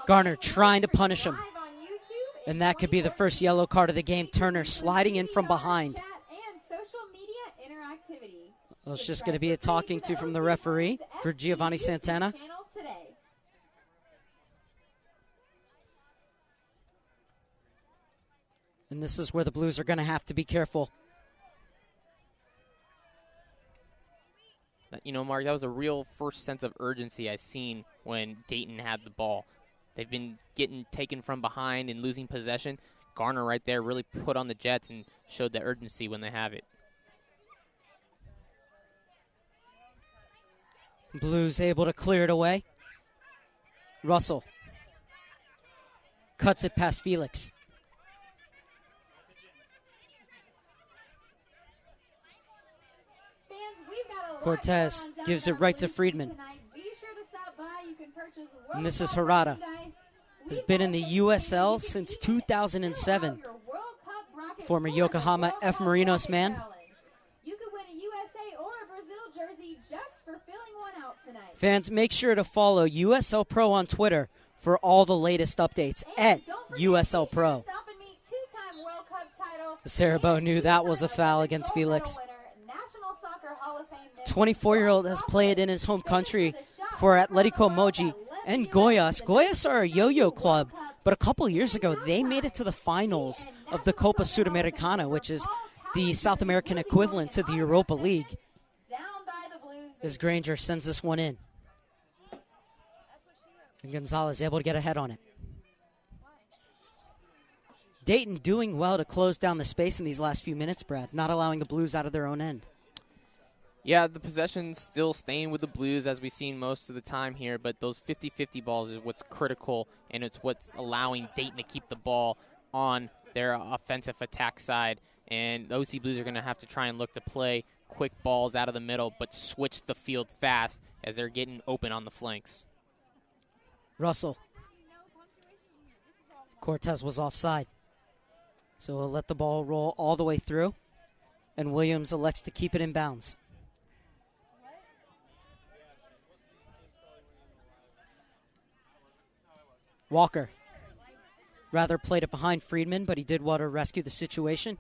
[SPEAKER 1] Garner trying to punish him. And that could be the first yellow card of the game. Turner sliding in from behind. Well, it's just going to be a talking to from the referee for Giovanni Santana. And this is where the Blues are going to have to be careful.
[SPEAKER 2] Mark, that was a real first sense of urgency I seen when Dayton had the ball. They've been getting taken from behind and losing possession. Garner right there really put on the Jets and showed the urgency when they have it.
[SPEAKER 1] Blues able to clear it away. Russell cuts it past Felix.
[SPEAKER 4] Fans, we've got a lot
[SPEAKER 1] Cortez
[SPEAKER 4] going on
[SPEAKER 1] gives
[SPEAKER 4] down
[SPEAKER 1] it
[SPEAKER 4] at
[SPEAKER 1] right
[SPEAKER 4] the
[SPEAKER 1] to
[SPEAKER 4] Blues
[SPEAKER 1] Friedman.
[SPEAKER 4] tonight. Be sure to stop by. You can purchase World
[SPEAKER 1] And this is
[SPEAKER 4] Cup
[SPEAKER 1] Harada.
[SPEAKER 4] merchandise.
[SPEAKER 1] Has
[SPEAKER 4] We've
[SPEAKER 1] been
[SPEAKER 4] got
[SPEAKER 1] in the
[SPEAKER 4] tickets made.
[SPEAKER 1] USL
[SPEAKER 4] You can
[SPEAKER 1] since
[SPEAKER 4] even
[SPEAKER 1] 2007.
[SPEAKER 4] fill out your World Cup bracket
[SPEAKER 1] Former
[SPEAKER 4] for the
[SPEAKER 1] Yokohama
[SPEAKER 4] World
[SPEAKER 1] F.
[SPEAKER 4] Cup
[SPEAKER 1] Marinos
[SPEAKER 4] bracket
[SPEAKER 1] man.
[SPEAKER 4] challenge. You could win a USA or a Brazil jersey just for filling one out tonight.
[SPEAKER 1] Fans, make sure to follow USL Pro on Twitter for all the latest updates
[SPEAKER 4] And
[SPEAKER 1] at
[SPEAKER 4] don't forget,
[SPEAKER 1] USL
[SPEAKER 4] be sure
[SPEAKER 1] Pro.
[SPEAKER 4] to stop and meet two-time World Cup title
[SPEAKER 1] Cerebo
[SPEAKER 4] and
[SPEAKER 1] knew that was a
[SPEAKER 4] two-time
[SPEAKER 1] foul
[SPEAKER 4] Olympic
[SPEAKER 1] against
[SPEAKER 4] gold medal
[SPEAKER 1] Felix.
[SPEAKER 4] winner, National Soccer Hall of Fame member
[SPEAKER 1] 24-year-old
[SPEAKER 4] Ross
[SPEAKER 1] has played in his home
[SPEAKER 4] Famous
[SPEAKER 1] country
[SPEAKER 4] for the shot
[SPEAKER 1] for
[SPEAKER 4] record
[SPEAKER 1] Atletico
[SPEAKER 4] of the world
[SPEAKER 1] Moji
[SPEAKER 4] that led
[SPEAKER 1] and
[SPEAKER 4] the US
[SPEAKER 1] Goiás.
[SPEAKER 4] to the
[SPEAKER 1] Goiás are a yo-yo
[SPEAKER 4] 1990
[SPEAKER 1] club,
[SPEAKER 4] World Cup.
[SPEAKER 1] but a couple years ago they made it to the finals of the Copa Sudamericana, which is the South American equivalent to the Europa League,
[SPEAKER 4] Down by the Blues.
[SPEAKER 1] as Granger sends this one in. And Gonzalez able to get ahead on it. Dayton doing well to close down the space in these last few minutes, Brad, not allowing the Blues out of their own end.
[SPEAKER 2] Yeah, the possession's still staying with the Blues as we've seen most of the time here, but those 50-50 balls is what's critical, and it's what's allowing Dayton to keep the ball on their offensive attack side. And the OC Blues are going to have to try and look to play quick balls out of the middle, but switch the field fast as they're getting open on the flanks.
[SPEAKER 1] Russell. Cortez was offside. So we'll let the ball roll all the way through, and Williams elects to keep it in bounds. Walker rather played it behind Friedman, but he did well to rescue the situation.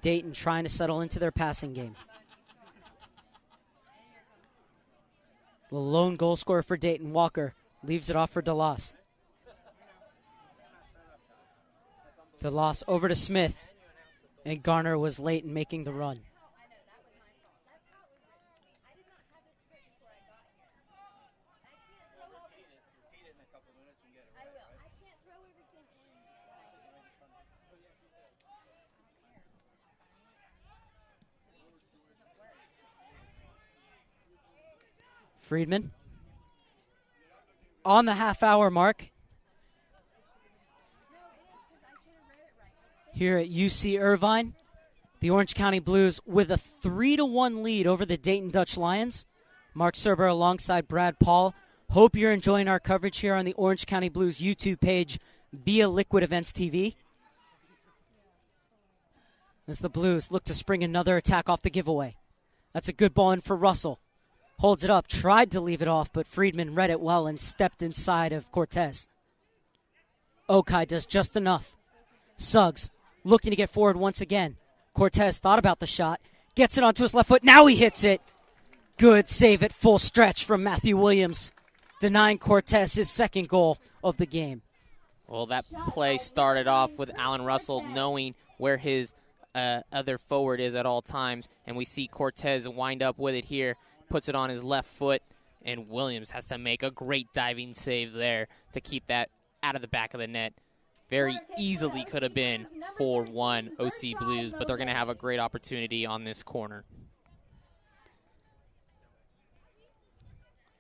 [SPEAKER 1] Dayton trying to settle into their passing game. The lone goal scorer for Dayton, Walker, leaves it off for DeLoss. DeLoss over to Smith, and Garner was late in making the run. Friedman on the half-hour mark here at UC Irvine. The Orange County Blues with a 3-1 lead over the Dayton Dutch Lions. Mark Serber alongside Brad Paul. Hope you're enjoying our coverage here on the Orange County Blues YouTube page via Liquid Events TV. As the Blues look to spring another attack off the giveaway. That's a good ball in for Russell. Holds it up, tried to leave it off, but Friedman read it well and stepped inside of Cortez. Okai does just enough. Suggs looking to get forward once again. Cortez thought about the shot, gets it onto his left foot, now he hits it. Good save at full stretch from Matthew Williams, denying Cortez his second goal of the game.
[SPEAKER 2] Well, that play started off with Alan Russell knowing where his other forward is at all times, and we see Cortez wind up with it here. Puts it on his left foot, and Williams has to make a great diving save there to keep that out of the back of the net. Very easily could have been 4-1 OC Blues, but they're going to have a great opportunity on this corner.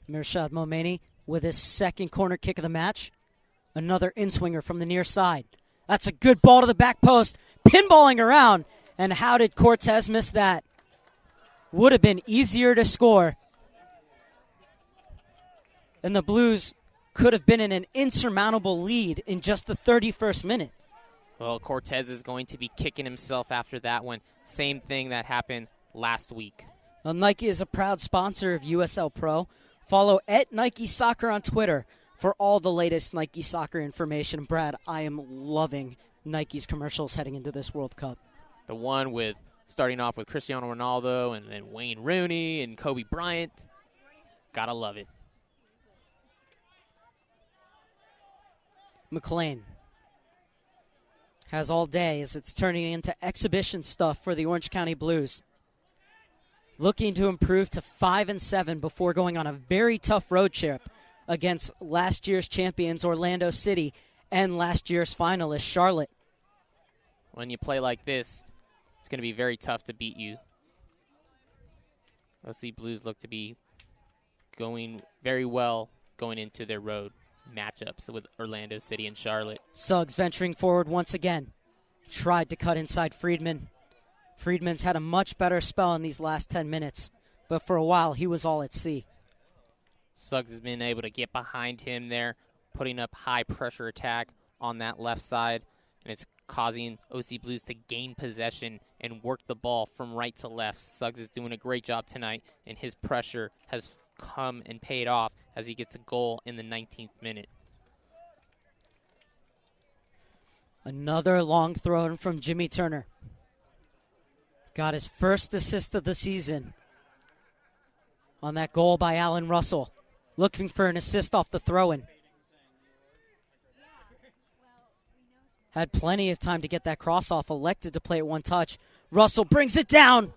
[SPEAKER 1] Mirshad Momeni with his second corner kick of the match. Another in-swinger from the near side. That's a good ball to the back post. Pinballing around. And how did Cortez miss that? Would have been easier to score. And the Blues could have been in an insurmountable lead in just the 31st minute.
[SPEAKER 2] Well, Cortez is going to be kicking himself after that one. Same thing that happened last week.
[SPEAKER 1] Well, Nike is a proud sponsor of USL Pro. Follow at Nike Soccer on Twitter for all the latest Nike Soccer information. Brad, I am loving Nike's commercials heading into this World Cup.
[SPEAKER 2] The one with starting off with Cristiano Ronaldo and then Wayne Rooney and Kobe Bryant. Gotta love it.
[SPEAKER 1] McLean has all day as it's turning into exhibition stuff for the Orange County Blues. looking to improve to 5-7 before going on a very tough road trip against last year's champions Orlando City and last year's finalist Charlotte.
[SPEAKER 2] When you play like this, it's going to be very tough to beat you. OC Blues look to be going very well going into their road matchups with Orlando City and Charlotte.
[SPEAKER 1] Suggs venturing forward once again. Tried to cut inside Friedman. Friedman's had a much better spell in these last 10 minutes, but for a while he was all at sea.
[SPEAKER 2] Suggs has been able to get behind him there, putting up high pressure attack on that left side, and it's causing OC Blues to gain possession and work the ball from right to left. Suggs is doing a great job tonight, and his pressure has come and paid off as he gets a goal in the 19th minute.
[SPEAKER 1] Another long throw in from Jimmy Turner. Got his first assist of the season on that goal by Alan Russell. Looking for an assist off the throw-in. Had plenty of time to get that cross off, elected to play it one touch. Russell brings it down.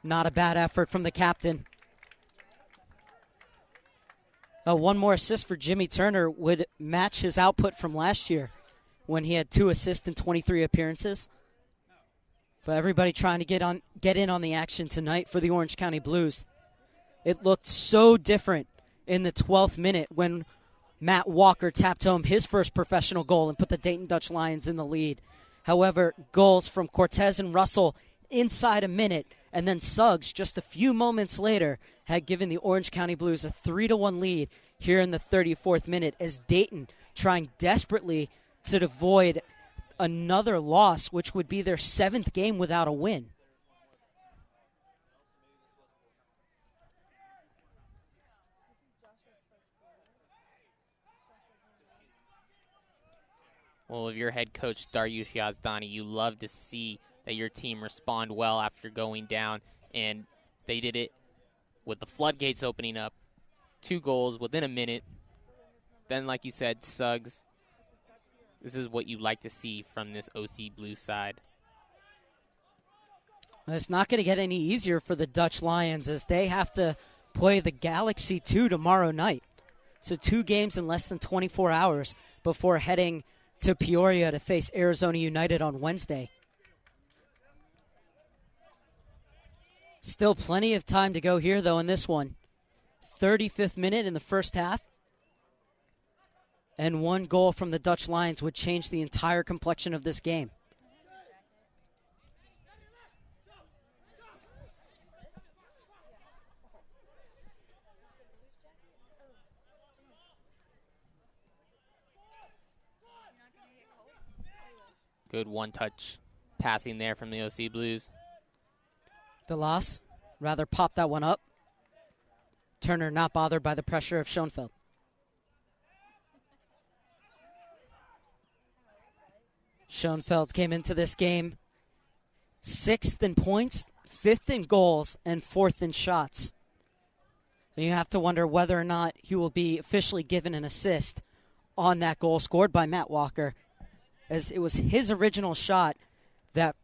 [SPEAKER 1] Not a bad effort from the captain. One more assist for Jimmy Turner would match his output from last year when he had 2 assists in 23 appearances. But everybody trying to get in on the action tonight for the Orange County Blues. It looked so different in the 12th minute when Matt Walker tapped home his first professional goal and put the Dayton Dutch Lions in the lead. However, goals from Cortez and Russell inside a minute, and then Suggs just a few moments later had given the Orange County Blues a 3-1 lead here in the 34th minute as Dayton trying desperately to avoid another loss, which would be their 7th game without a win.
[SPEAKER 2] Well, if you're head coach Dariush Yazdani, you love to see that your team respond well after going down, and they did it with the floodgates opening up. 2 goals within a minute. Then, like you said, Suggs, this is what you like to see from this OC Blues side.
[SPEAKER 1] It's not going to get any easier for the Dutch Lions as they have to play the Galaxy 2 tomorrow night. So 2 games in less than 24 hours before heading to Peoria to face Arizona United on Wednesday. Still plenty of time to go here, though, in this one. 35th minute in the first half. And 1 goal from the Dutch Lions would change the entire complexion of this game.
[SPEAKER 2] Good one-touch passing there from the OC Blues.
[SPEAKER 1] DeLoss rather pop that one up. Turner not bothered by the pressure of Schoenfeld. Schoenfeld came into this game 6th in points, 5th in goals, and 4th in shots. And you have to wonder whether or not he will be officially given an assist on that goal scored by Matt Walker, as it was his original shot that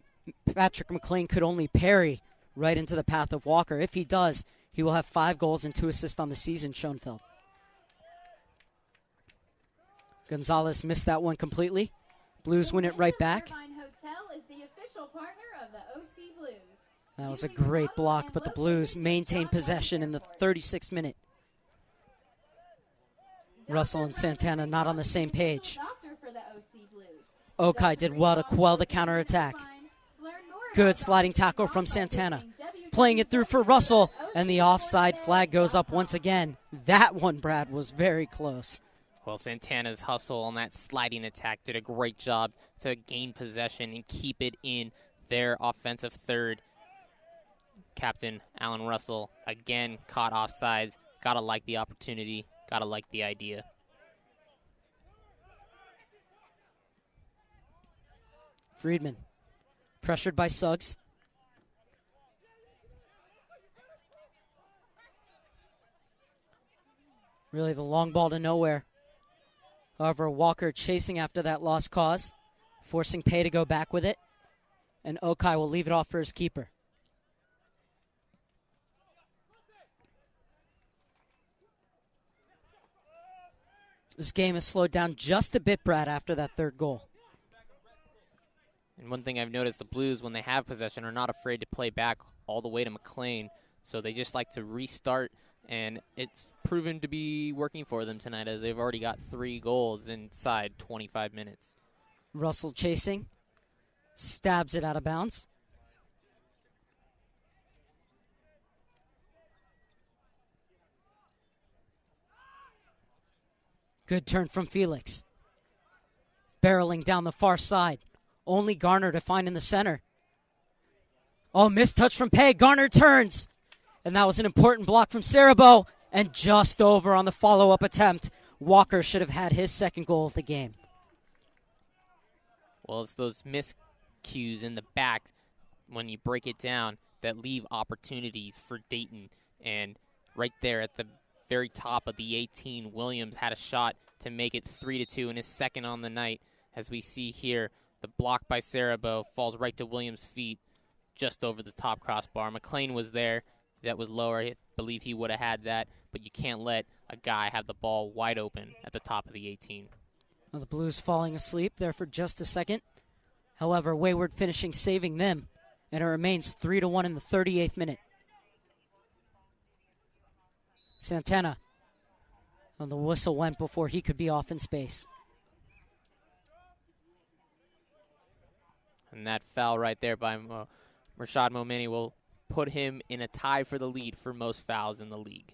[SPEAKER 1] Patrick McLean could only parry right into the path of Walker. If he does, he will have 5 goals and 2 assists on the season, Schoenfeld. Gonzalez missed that one completely. Blues win it right back.
[SPEAKER 4] Irvine Hotel is the official partner of the OC Blues.
[SPEAKER 1] That was a great block, but the Blues maintained possession in the 36th minute. Russell and Santana not on the same page. Okai did well to quell the counterattack. Good sliding tackle from Santana. Playing it through for Russell, and the offside flag goes up once again. That one, Brad, was very close.
[SPEAKER 2] Well, Santana's hustle on that sliding attack did a great job to gain possession and keep it in their offensive third. Captain Alan Russell, again, caught offsides. Gotta like the opportunity. Gotta like the idea.
[SPEAKER 1] Friedman, pressured by Suggs. Really the long ball to nowhere. However, Walker chasing after that lost cause, forcing Pay to go back with it, and Okai will leave it off for his keeper. This game has slowed down just a bit, Brad, after that third goal.
[SPEAKER 2] And one thing I've noticed, the Blues, when they have possession, are not afraid to play back all the way to McLean. So they just like to restart, and it's proven to be working for them tonight as they've already got 3 goals inside 25 minutes.
[SPEAKER 1] Russell chasing, stabs it out of bounds. Good turn from Felix. Barreling down the far side. Only Garner to find in the center. Oh, missed touch from Pay. Garner turns. And that was an important block from Cerebo. And just over on the follow-up attempt. Walker should have had his second goal of the game.
[SPEAKER 2] Well, it's those miscues in the back when you break it down that leave opportunities for Dayton. And right there at the very top of the 18, Williams had a shot to make it 3-2 in his second on the night. As we see here, the block by Cerebo falls right to Williams' feet just over the top crossbar. McLean was there. That was lower. I believe he would have had that, but you can't let a guy have the ball wide open at the top of the 18.
[SPEAKER 1] Well, the Blues falling asleep there for just a second. However, Wayward finishing saving them, and it remains 3-1 in the 38th minute. Santana. And the whistle went before he could be off in space.
[SPEAKER 2] And that foul right there by Rashad Momeni will put him in a tie for the lead for most fouls in the league.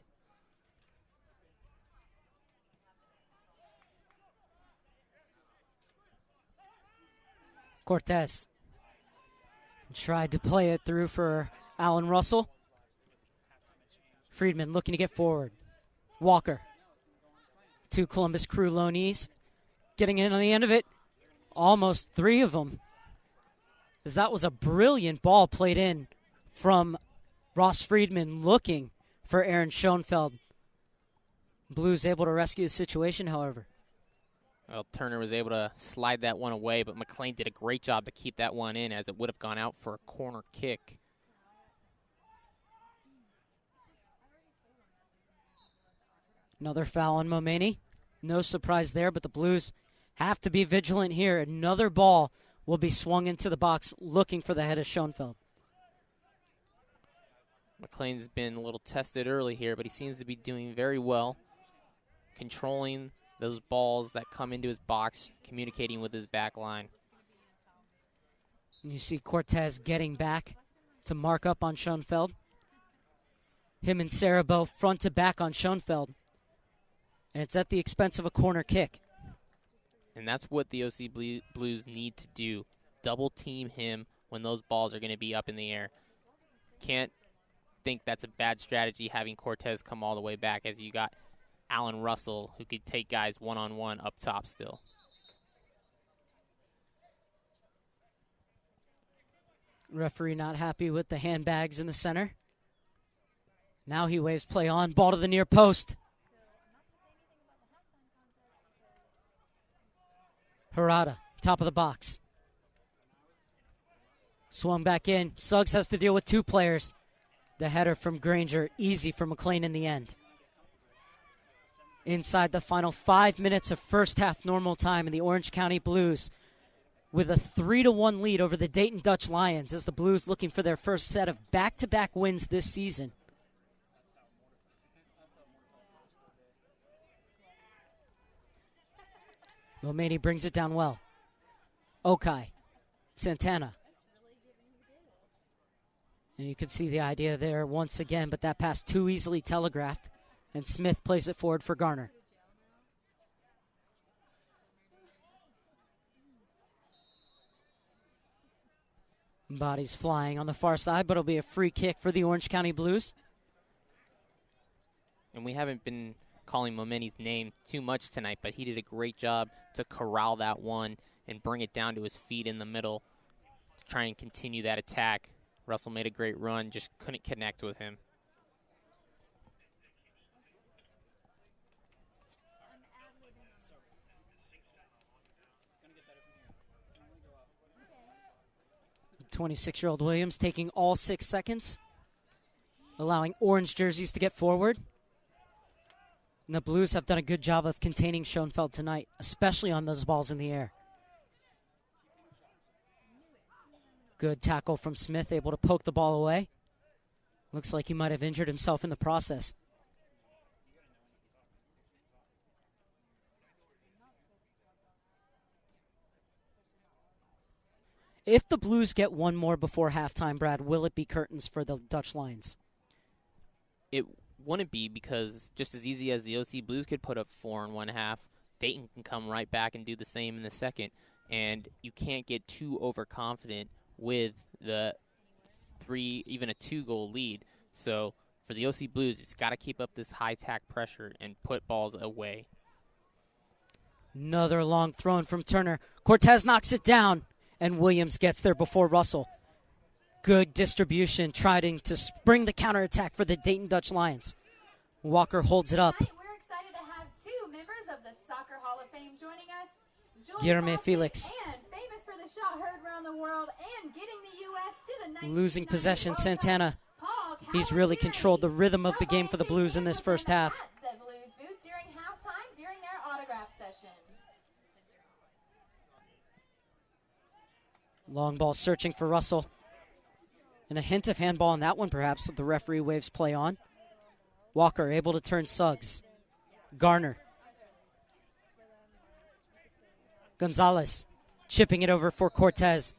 [SPEAKER 1] Cortez tried to play it through for Alan Russell. Friedman looking to get forward. Walker. 2 Columbus Crew loanees. Getting in on the end of it. Almost 3 of them. As that was a brilliant ball played in from Ross Friedman looking for Aaron Schoenfeld. Blues able to rescue the situation, however.
[SPEAKER 2] Well, Turner was able to slide that one away, but McLean did a great job to keep that one in as it would have gone out for a corner kick.
[SPEAKER 1] Another foul on Momeni. No surprise there, but the Blues have to be vigilant here. Another ball will be swung into the box looking for the head of Schoenfeld.
[SPEAKER 2] McLean's been a little tested early here, but he seems to be doing very well, controlling those balls that come into his box, communicating with his back line.
[SPEAKER 1] You see Cortez getting back to mark up on Schoenfeld. Him and Cerebo front to back on Schoenfeld. And it's at the expense of a corner kick.
[SPEAKER 2] And that's what the OC Blues need to do. Double team him when those balls are going to be up in the air. Can't think that's a bad strategy having Cortez come all the way back as you got Alan Russell who could take guys one-on-one up top still.
[SPEAKER 1] Referee not happy with the handbags in the center. Now he waves play on. Ball to the near post. Harada, top of the box. Swung back in. Suggs has to deal with 2 players. The header from Granger, easy for McLean in the end. Inside the final 5 minutes of first half normal time in the Orange County Blues with a 3-1 lead over the Dayton Dutch Lions as the Blues looking for their first set of back-to-back wins this season. Momeni brings it down well. Okai. Santana. And you can see the idea there once again, but that pass too easily telegraphed. And Smith plays it forward for Garner. Bodies flying on the far side, but it'll be a free kick for the Orange County Blues.
[SPEAKER 2] And we haven't been calling Momeni's name too much tonight, but he did a great job to corral that one and bring it down to his feet in the middle to try and continue that attack. Russell made a great run, just couldn't connect with him.
[SPEAKER 1] The 26-year-old Williams taking all 6 seconds, allowing orange jerseys to get forward. And the Blues have done a good job of containing Schoenfeld tonight, especially on those balls in the air. Good tackle from Smith, able to poke the ball away. Looks like he might have injured himself in the process. If the Blues get one more before halftime, Brad, will it be curtains for the Dutch Lions?
[SPEAKER 6] It wouldn't be, because just as easy as the OC Blues could put up 4 in one half, Dayton can come right back and do the same in the second. And you can't get too overconfident with the 3, even a 2-goal lead. So for the OC Blues, it's got to keep up this high-tack pressure and put balls away.
[SPEAKER 1] Another long throw in from Turner. Cortez knocks it down, and Williams gets there before Russell. Good distribution, trying to spring the counterattack for the Dayton Dutch Lions. Walker holds it up.
[SPEAKER 4] Tonight, we're excited to have 2 members of the Soccer Hall of Fame joining us.
[SPEAKER 1] Guilherme Felix.
[SPEAKER 4] And famous for the shot heard around the world and getting the U.S. to the
[SPEAKER 1] Losing
[SPEAKER 4] 1990
[SPEAKER 1] possession,
[SPEAKER 4] World Cup.
[SPEAKER 1] Santana.
[SPEAKER 4] Paul
[SPEAKER 1] He's really
[SPEAKER 4] Calabrini.
[SPEAKER 1] controlled the rhythm of the game for the Blues in this first half.
[SPEAKER 4] At the Blues booth during halftime during their autograph session.
[SPEAKER 1] Long ball searching for Russell. And a hint of handball on that one, perhaps, with the referee waves play on. Walker able to turn Suggs. Garner. Gonzalez chipping it over for Cortez.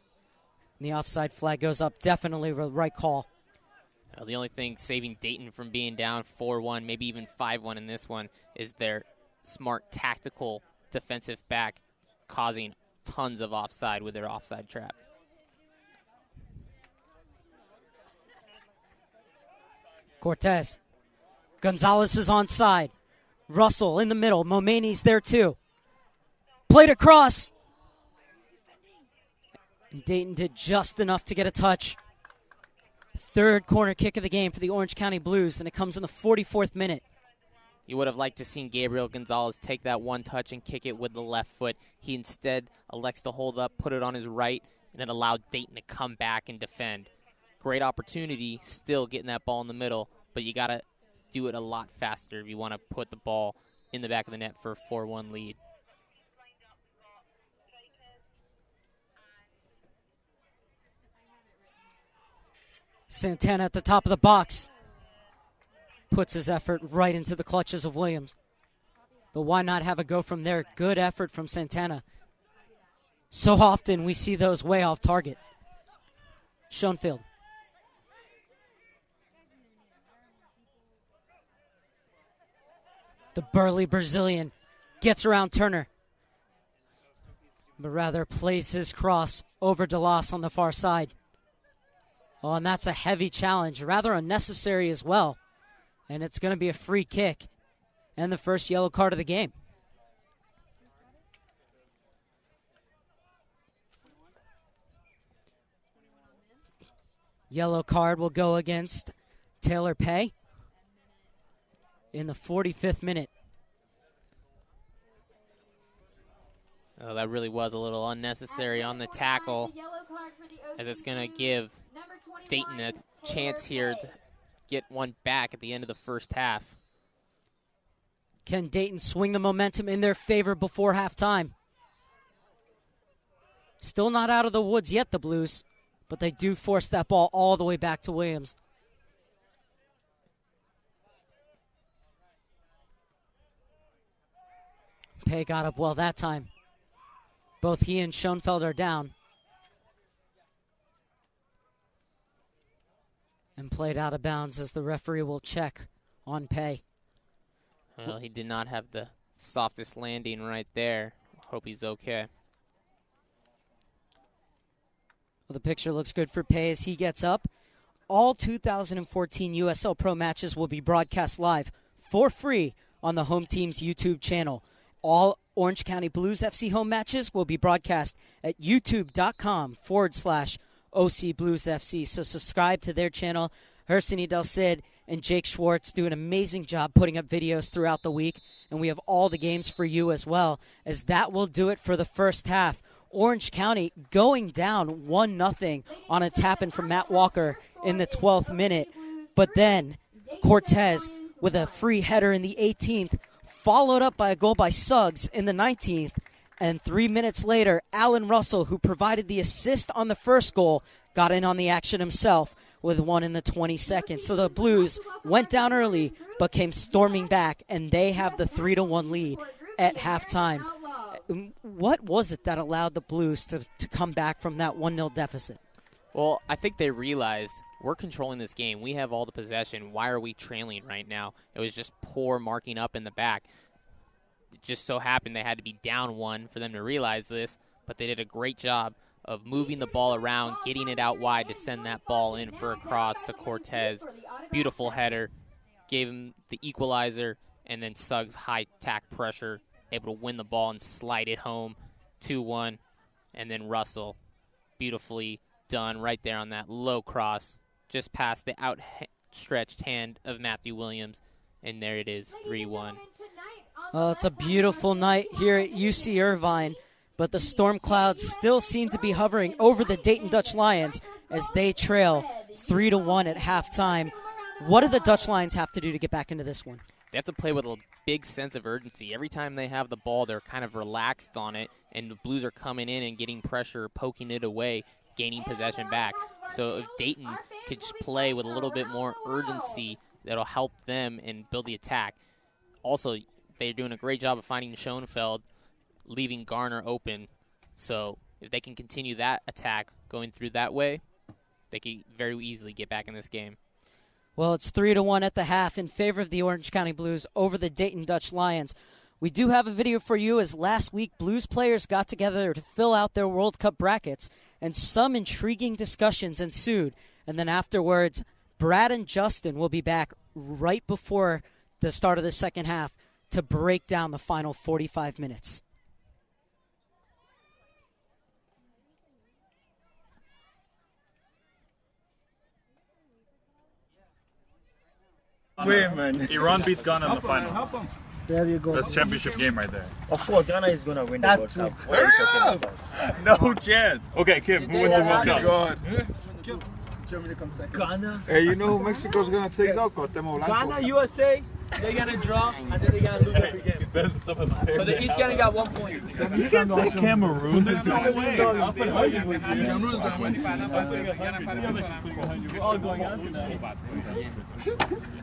[SPEAKER 1] And the offside flag goes up. Definitely the right call.
[SPEAKER 6] Well, the only thing saving Dayton from being down 4-1, maybe even 5-1 in this one, is their smart tactical defensive back causing tons of offside with their offside trap.
[SPEAKER 1] Cortez. Gonzalez is onside. Russell in the middle. Momani's there too. Played across. And Dayton did just enough to get a touch. Third corner kick of the game for the Orange County Blues, and it comes in the 44th minute.
[SPEAKER 6] You would have liked to seen Gabriel Gonzalez take that one touch and kick it with the left foot. He instead elects to hold up, put it on his right, and it allowed Dayton to come back and defend. Great opportunity, still getting that ball in the middle, but you got to do it a lot faster if you want to put the ball in the back of the net for a 4-1 lead.
[SPEAKER 1] Santana at the top of the box. Puts his effort right into the clutches of Williams. But why not have a go from there? Good effort from Santana. So often we see those way off target. Schoenfeld. The burly Brazilian gets around Turner, but rather plays his cross over DeLoss on the far side. Oh, and that's a heavy challenge, rather unnecessary as well. And it's going to be a free kick and the first yellow card of the game. Yellow card will go against Taylor Pay in the 45th minute.
[SPEAKER 6] Oh, that really was a little unnecessary on the tackle, as it's going to give Dayton a chance here to get one back at the end of the first half.
[SPEAKER 1] Can Dayton swing the momentum in their favor before halftime? Still not out of the woods yet, the Blues, but they do force that ball all the way back to Williams. Pay got up well that time. Both he and Schoenfeld are down. And played out of bounds as the referee will check on Pay.
[SPEAKER 6] Well, he did not have the softest landing right there. Hope he's okay.
[SPEAKER 1] Well, the picture looks good for Pay as he gets up. All 2014 USL Pro matches will be broadcast live for free on the home team's YouTube channel. All Orange County Blues FC home matches will be broadcast at youtube.com/OC Blues FC. So subscribe to their channel. Hersini Del Cid and Jake Schwartz do an amazing job putting up videos throughout the week. And we have all the games for you as well, as that will do it for the first half. Orange County going down 1-0 on a tap-in from Matt Walker in the 12th minute. But then Cortez with a free header in the 18th followed up by a goal by Suggs in the 19th. And 3 minutes later, Allen Russell, who provided the assist on the first goal, got in on the action himself with one in the 22nd. So the Blues went down early but came storming back, and they have the 3-1 lead at halftime. What was it that allowed the Blues to come back from that 1-0 deficit?
[SPEAKER 6] Well, I think they realized we're controlling this game. We have all the possession. Why are we trailing right now? It was just poor marking up in the back. It just so happened they had to be down one for them to realize this, but they did a great job of moving the ball around, getting it out wide to send that ball in for a cross to Cortez. Beautiful header. Gave him the equalizer, and then Suggs high tack pressure, able to win the ball and slide it home 2-1. And then Russell, beautifully done right there on that low cross, just past the outstretched hand of Matthew Williams. And there it is, 3-1.
[SPEAKER 1] Well, it's a beautiful night here at UC Irvine, but the storm clouds still seem to be hovering over the Dayton Dutch Lions as they trail 3-1 at halftime. What do the Dutch Lions have to do to get back into this one?
[SPEAKER 6] They have to play with a big sense of urgency. Every time they have the ball, they're kind of relaxed on it, and the Blues are coming in and getting pressure, poking it away, gaining possession back. So if Dayton could just play with a little bit more urgency, that'll help them and build the attack. Also, they're doing a great job of finding Schoenfeld, leaving Garner open. So if they can continue that attack going through that way, they can very easily get back in this game.
[SPEAKER 1] Well, it's 3-1 at the half in favor of the Orange County Blues over the Dayton Dutch Lions. We do have a video for you, as last week Blues players got together to fill out their World Cup brackets, and some intriguing discussions ensued. And then afterwards, Brad and Justin will be back right before the start of the second half to break down the final 45 minutes.
[SPEAKER 7] Wait, man. Iran beats Ghana in the final.
[SPEAKER 8] There you go.
[SPEAKER 7] That's championship game right there.
[SPEAKER 8] Of course, Ghana is going to win the World Cup. What are you talking about?
[SPEAKER 7] No chance. Okay, Kim, who wins the World Cup?
[SPEAKER 9] God.
[SPEAKER 8] Germany comes second.
[SPEAKER 9] Ghana. Hey, you know Mexico's gonna take that
[SPEAKER 8] Ghana, USA, they're going to draw, and then they're going to lose every game. So the East Ghana got 1 point.
[SPEAKER 7] You can't say Cameroon. There's no way.
[SPEAKER 8] I'll put 100 with you.
[SPEAKER 9] Cameroon's gonna win.
[SPEAKER 8] We're all going on tonight.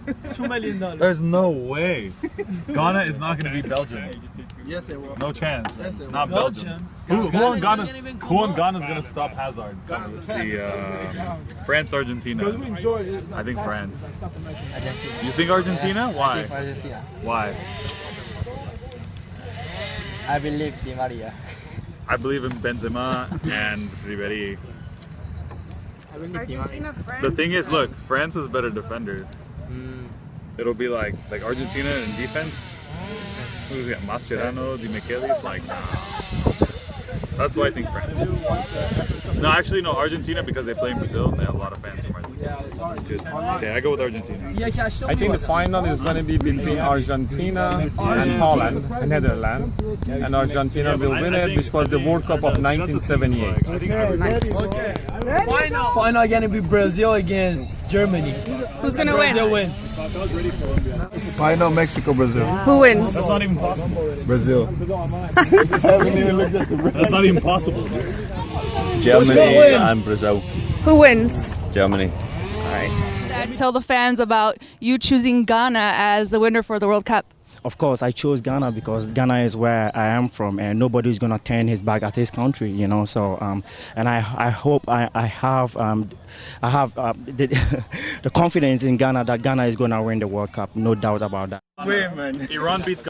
[SPEAKER 8] $2 million.
[SPEAKER 7] There's no way. Ghana is not going to beat Belgium.
[SPEAKER 9] Yes, they will.
[SPEAKER 7] No chance.
[SPEAKER 9] Yes, they will.
[SPEAKER 7] Not Belgium. Who on Ghana's going to stop Hazard? Let's see. France, Argentina. I think France. You think Argentina? Why?
[SPEAKER 10] Argentina.
[SPEAKER 7] Why?
[SPEAKER 10] I believe Di Maria.
[SPEAKER 7] I believe in Benzema and Ribéry.
[SPEAKER 10] Argentina, France.
[SPEAKER 7] The thing is, look, France is better defenders. It'll be like Argentina in defense. Who's got Mascherano, Di Michelis? Like, nah. That's why I think France. No, actually, no, Argentina, because they play in Brazil and they have a lot of fans from Argentina. That's good. Okay, I go with Argentina.
[SPEAKER 11] I think the final is going to be between Argentina and Holland, and Netherlands. And Argentina will win it, which was the World Cup of 1978.
[SPEAKER 8] Final going to be Brazil against Germany.
[SPEAKER 5] Who's going to win?
[SPEAKER 8] Brazil wins.
[SPEAKER 9] Final Mexico, Brazil.
[SPEAKER 5] Who wins?
[SPEAKER 7] That's not even possible.
[SPEAKER 9] Brazil.
[SPEAKER 7] That's not even possible.
[SPEAKER 12] Germany and Brazil.
[SPEAKER 5] Who wins?
[SPEAKER 12] Germany.
[SPEAKER 5] Tell the fans about you choosing Ghana as the winner for the World Cup.
[SPEAKER 10] Of course, I chose Ghana because Ghana is where I am from, and nobody's gonna turn his back at his country, you know. So, and I hope I have the confidence in Ghana that Ghana is gonna win the World Cup. No doubt about that.
[SPEAKER 7] Wait, man. Iran beats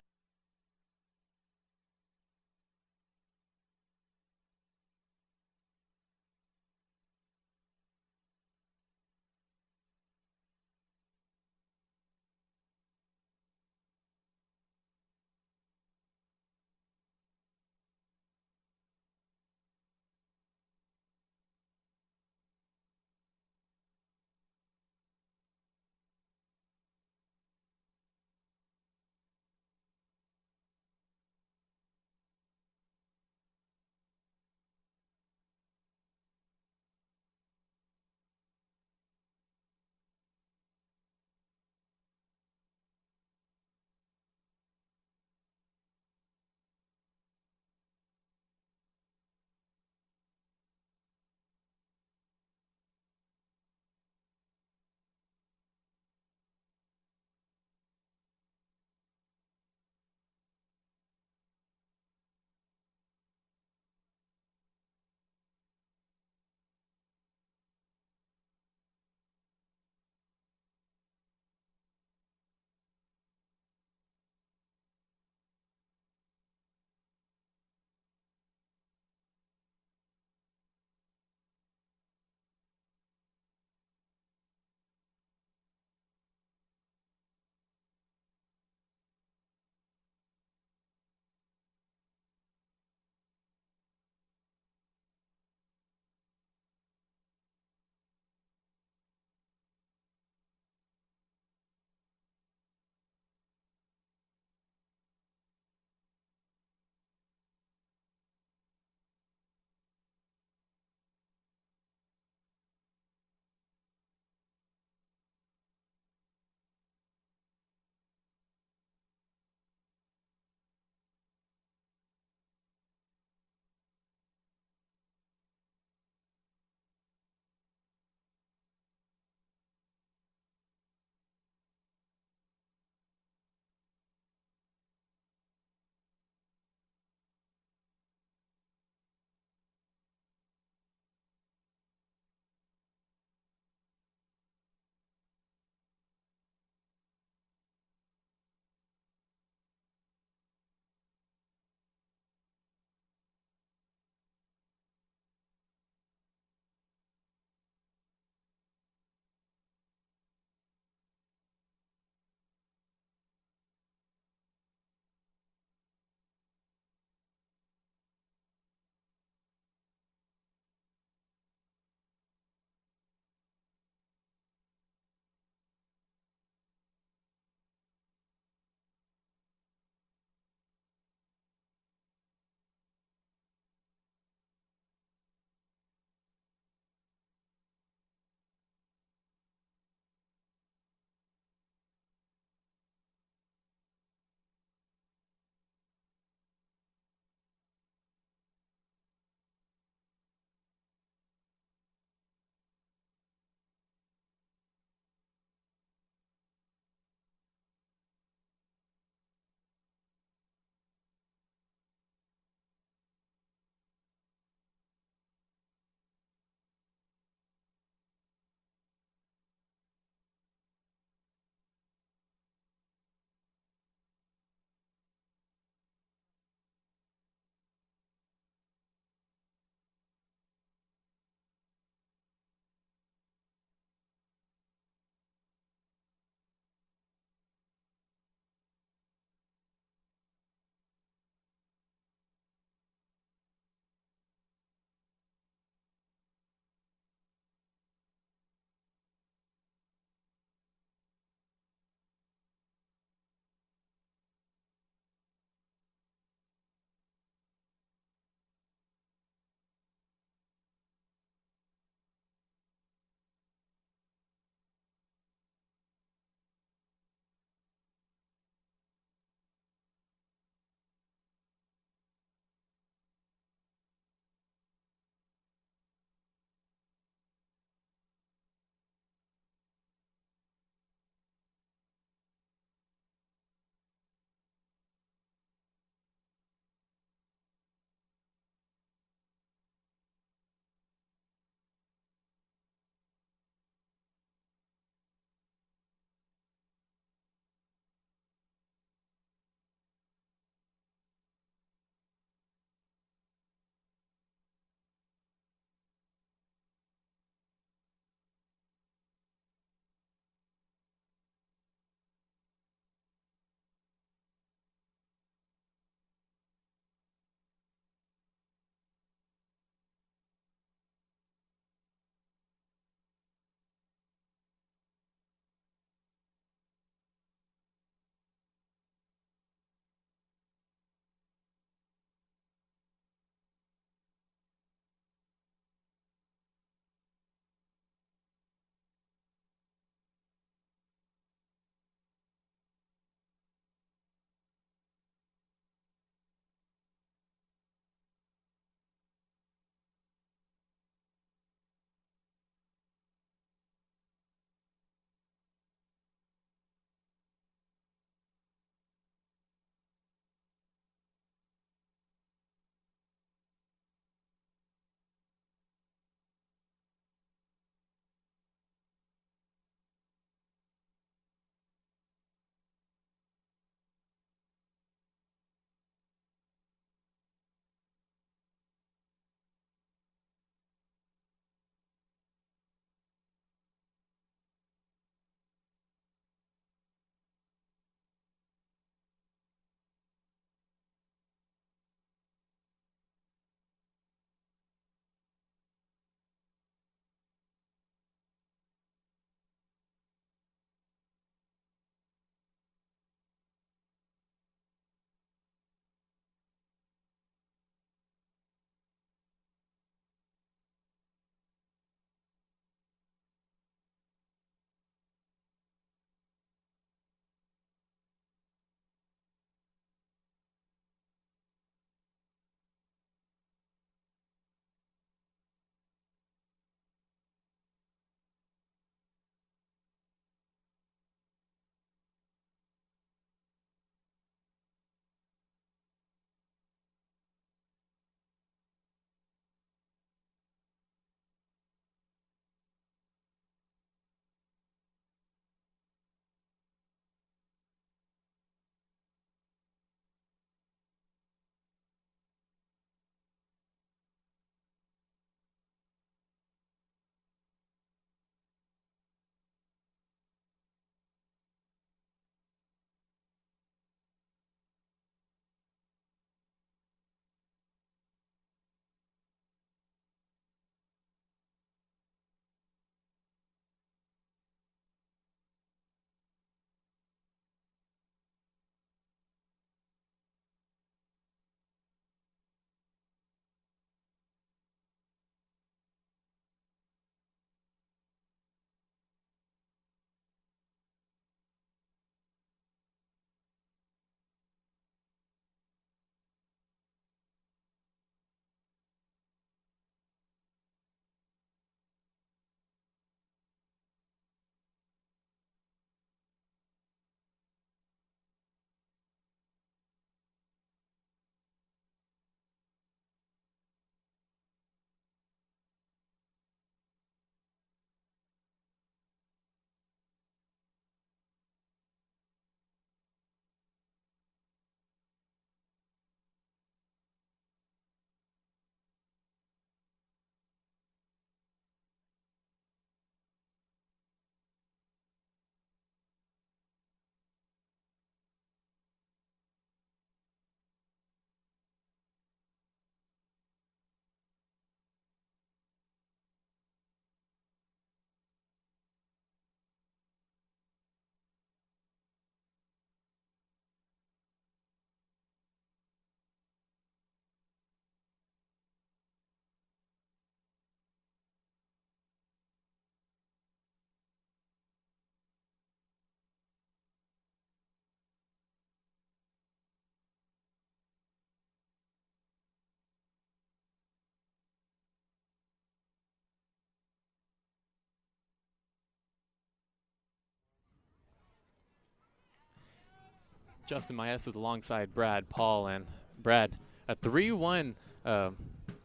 [SPEAKER 3] Justin Maestas alongside Brad, Paul, and Brad. A 3-1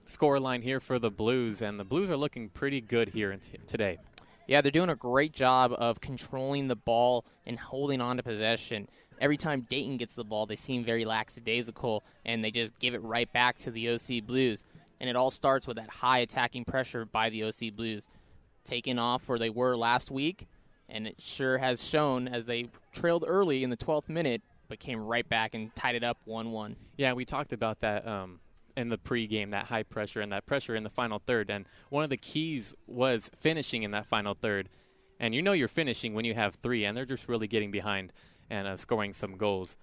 [SPEAKER 3] score line here for the Blues, and the Blues are looking pretty good here today.
[SPEAKER 6] Yeah, they're doing a great job of controlling the ball and holding on to possession. Every time Dayton gets the ball, they seem very lackadaisical, and they just give it right back to the OC Blues. And it all starts with that high attacking pressure by the OC Blues. Taking off where they were last week, and it sure has shown as they trailed early in the 12th minute, but came right back and tied it up 1-1.
[SPEAKER 3] Yeah, we talked about that in the pregame, that high pressure and that pressure in the final third. And one of the keys was finishing in that final third. And you know you're finishing when you have 3, and they're just really getting behind and scoring some goals.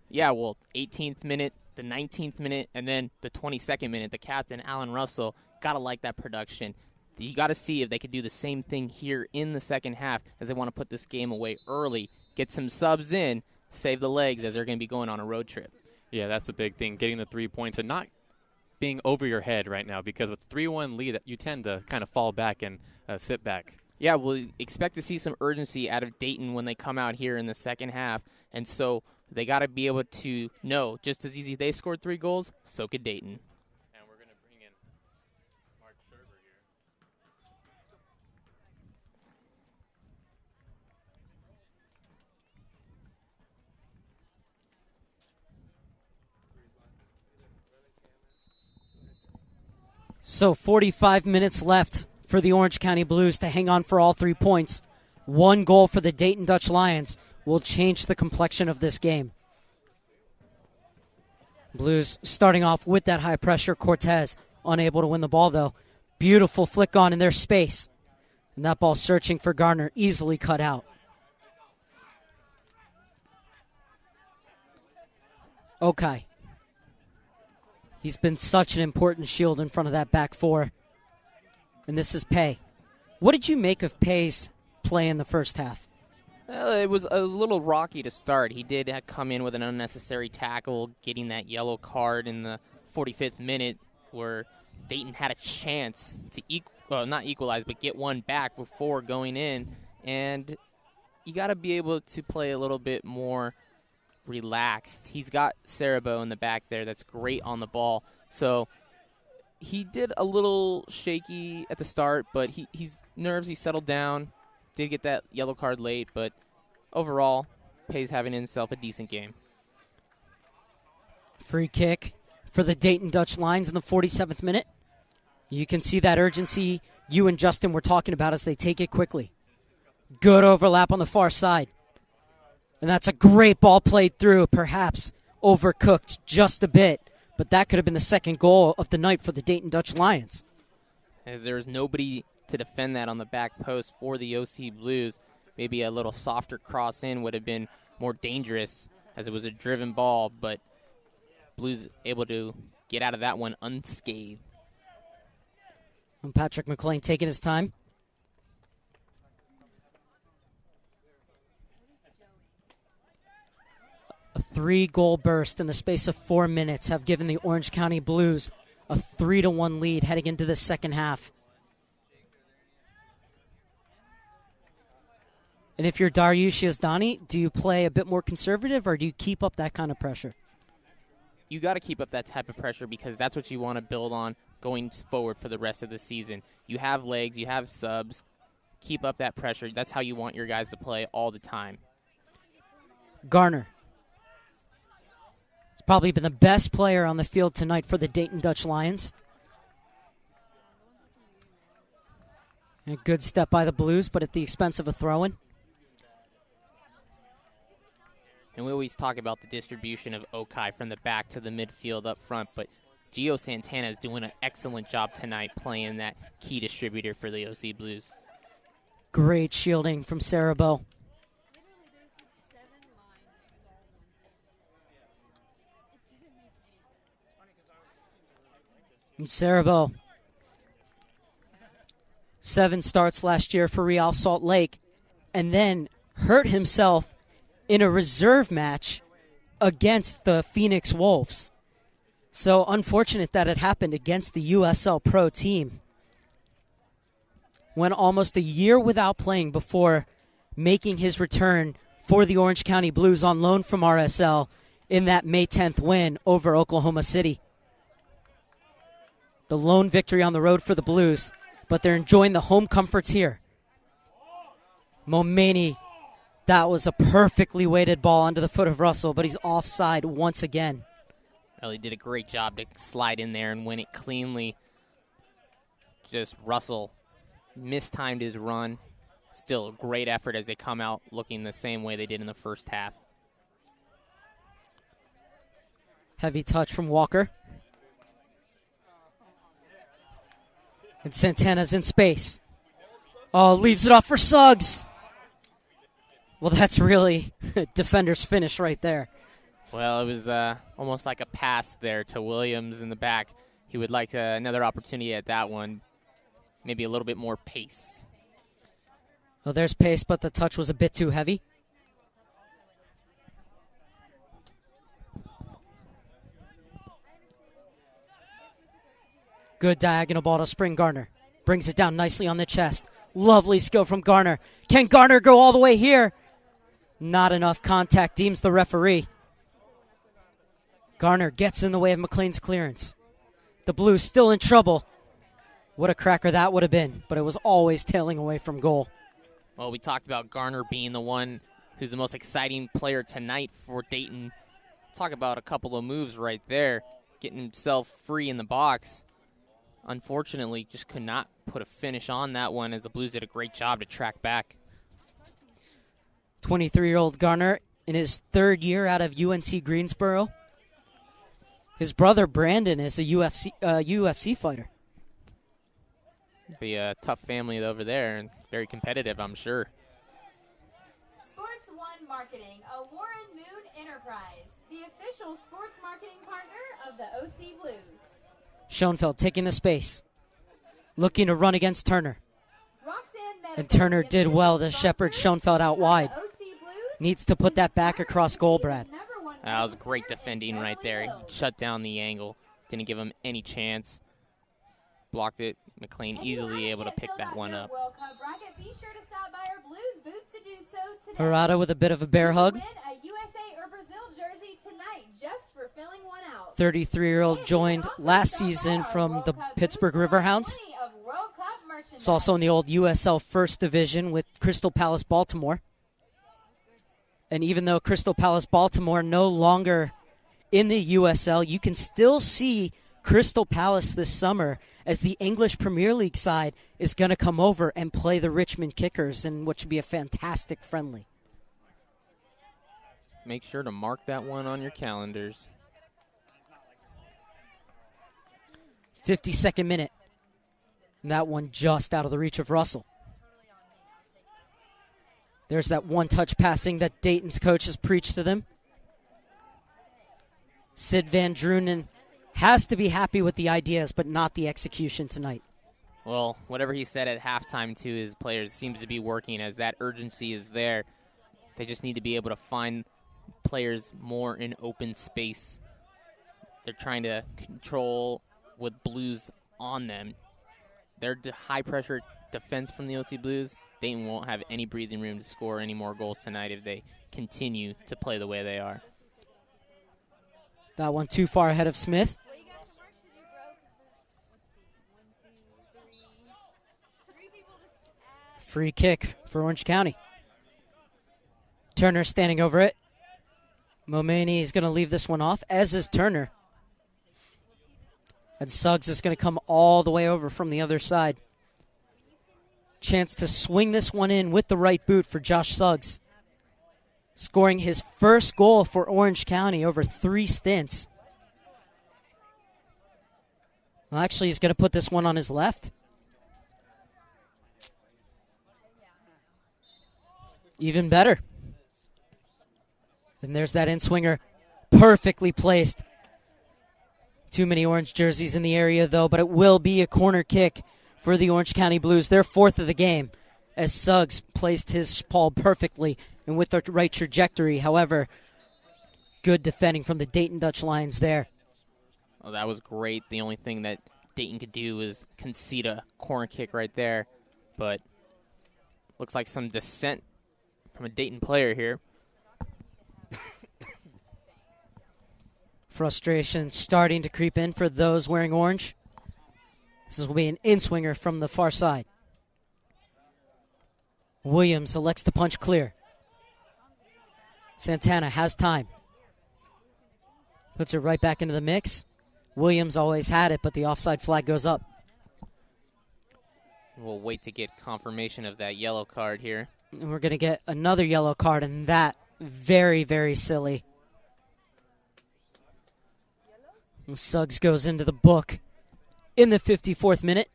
[SPEAKER 6] Yeah, well, 18th minute, the 19th minute, and then the 22nd minute, the captain, Alan Russell, got to like that production. You got to see if they could do the same thing here in the second half as they want to put this game away early, get some subs in, save the legs as they're going to be going on a road trip.
[SPEAKER 3] Yeah, that's the big thing, getting the 3 points and not being over your head right now, because with 3-1 lead, you tend to kind of fall back and sit back.
[SPEAKER 6] Yeah, we'll expect to see some urgency out of Dayton when they come out here in the second half, and so they got to be able to know just as easy they scored 3 goals, so could Dayton.
[SPEAKER 3] And we're going to bring in Mark Scherber here.
[SPEAKER 1] So 45 minutes left for the Orange County Blues to hang on for all 3 points. 1 goal for the Dayton Dutch Lions will change the complexion of this game. Blues starting off with that high pressure. Cortez unable to win the ball, though. Beautiful flick on in their space. And that ball searching for Gardner, easily cut out. Okay. He's been such an important shield in front of that back 4. And this is Pay. What did you make of Pay's play in the first half?
[SPEAKER 6] Well, it was a little rocky to start. He did come in with an unnecessary tackle, getting that yellow card in the 45th minute where Dayton had a chance to not equalize, but get one back before going in. And you got to be able to play a little bit more relaxed. He's got Cerebo in the back there that's great on the ball. So he did a little shaky at the start, but he's nerves. He settled down. Did get that yellow card late, but overall, Pay's having himself a decent game.
[SPEAKER 1] Free kick for the Dayton Dutch Lions in the 47th minute. You can see that urgency you and Justin were talking about as they take it quickly. Good overlap on the far side. And that's a great ball played through, perhaps overcooked just a bit, but that could have been the second goal of the night for the Dayton Dutch Lions.
[SPEAKER 6] As there's nobody to defend that on the back post for the OC Blues, maybe a little softer cross in would have been more dangerous as it was a driven ball, but Blues able to get out of that one unscathed.
[SPEAKER 1] And Patrick McLean taking his time. A 3-goal burst in the space of 4 minutes have given the Orange County Blues a 3-1 lead heading into the second half. And if you're Dariush Yazdani, do you play a bit more conservative or do you keep up that kind of pressure?
[SPEAKER 6] You got to keep up that type of pressure because that's what you want to build on going forward for the rest of the season. You have legs, you have subs. Keep up that pressure. That's how you want your guys to play all the time.
[SPEAKER 1] Garner. He's probably been the best player on the field tonight for the Dayton Dutch Lions. A good step by the Blues, but at the expense of a throw-in.
[SPEAKER 6] And we always talk about the distribution of Okai from the back to the midfield up front, but Gio Santana is doing an excellent job tonight playing that key distributor for the OC Blues.
[SPEAKER 1] Great shielding from Cerebo. And Cerebo, 7 starts last year for Real Salt Lake, and then hurt himself in a reserve match against the Phoenix Wolves. So unfortunate that it happened against the USL Pro team. Went almost a year without playing before making his return for the Orange County Blues on loan from RSL in that May 10th win over Oklahoma City. The lone victory on the road for the Blues, but they're enjoying the home comforts here. Momeni, that was a perfectly weighted ball onto the foot of Russell, but he's offside once again.
[SPEAKER 6] Well, he did a great job to slide in there and win it cleanly. Just Russell mistimed his run. Still a great effort as they come out looking the same way they did in the first half.
[SPEAKER 1] Heavy touch from Walker. And Santana's in space. Oh, leaves it off for Suggs. Well, that's really defender's finish right there.
[SPEAKER 6] Well, it was almost like a pass there to Williams in the back. He would like another opportunity at that one. Maybe a little bit more pace.
[SPEAKER 1] Well, there's pace, but the touch was a bit too heavy. Good diagonal ball to Spring Garner. Brings it down nicely on the chest. Lovely skill from Garner. Can Garner go all the way here? Not enough contact, deems the referee. Garner gets in the way of McLean's clearance. The Blues still in trouble. What a cracker that would have been, but it was always tailing away from goal.
[SPEAKER 6] Well, we talked about Garner being the one who's the most exciting player tonight for Dayton. Talk about a couple of moves right there, getting himself free in the box. Unfortunately, just could not put a finish on that one as the Blues did a great job to track back.
[SPEAKER 1] 23-year-old Garner in his third year out of UNC Greensboro. His brother Brandon is a UFC fighter.
[SPEAKER 6] Be a tough family over there and very competitive, I'm sure.
[SPEAKER 4] Sports One Marketing, a Warren Moon enterprise, the official sports marketing partner of the OC Blues.
[SPEAKER 1] Schoenfeld taking the space, looking to run against Turner. And Turner did well to shepherd Schoenfeld out wide. Needs to put that back across goal, Brad.
[SPEAKER 6] That was great defending right there. He shut down the angle. Didn't give him any chance. Blocked it. McLean easily able to pick that one up.
[SPEAKER 1] Harada with a bit of a bear hug. 33-year-old joined last season from the Pittsburgh Riverhounds. It's also in the old USL First Division with Crystal Palace Baltimore. And even though Crystal Palace Baltimore no longer in the USL, you can still see Crystal Palace this summer as the English Premier League side is going to come over and play the Richmond Kickers in what should be a fantastic friendly.
[SPEAKER 6] Make sure to mark that one on your calendars.
[SPEAKER 1] 52nd minute. And that one just out of the reach of Russell. There's that one-touch passing that Dayton's coach has preached to them. Sid Van Drunen has to be happy with the ideas, but not the execution tonight.
[SPEAKER 6] Well, whatever he said at halftime to his players seems to be working as that urgency is there. They just need to be able to find players more in open space. They're trying to control with Blues on them. Their high-pressure defense from the OC Blues, Dayton won't have any breathing room to score any more goals tonight if they continue to play the way they are.
[SPEAKER 1] That one too far ahead of Smith. Free kick for Orange County. Turner standing over it. Momeni is going to leave this one off, as is Turner. And Suggs is going to come all the way over from the other side. Chance to swing this one in with the right boot for Josh Suggs. Scoring his first goal for Orange County over 3 stints. Well, actually, he's going to put this one on his left. Even better. And there's that in-swinger, perfectly placed. Too many orange jerseys in the area, though, but it will be a corner kick for the Orange County Blues. Their 4th of the game, as Suggs placed his ball perfectly and with the right trajectory. However, good defending from the Dayton Dutch Lions there.
[SPEAKER 6] Well, that was great. The only thing that Dayton could do was concede a corner kick right there. But looks like some dissent from a Dayton player here.
[SPEAKER 1] Frustration starting to creep in for those wearing orange. This will be an in-swinger from the far side. Williams elects to punch clear. Santana has time. Puts it right back into the mix. Williams always had it, but the offside flag goes up.
[SPEAKER 6] We'll wait to get confirmation of that yellow card here.
[SPEAKER 1] And we're going to get another yellow card, and that very, very silly. And Suggs goes into the book in the 54th minute.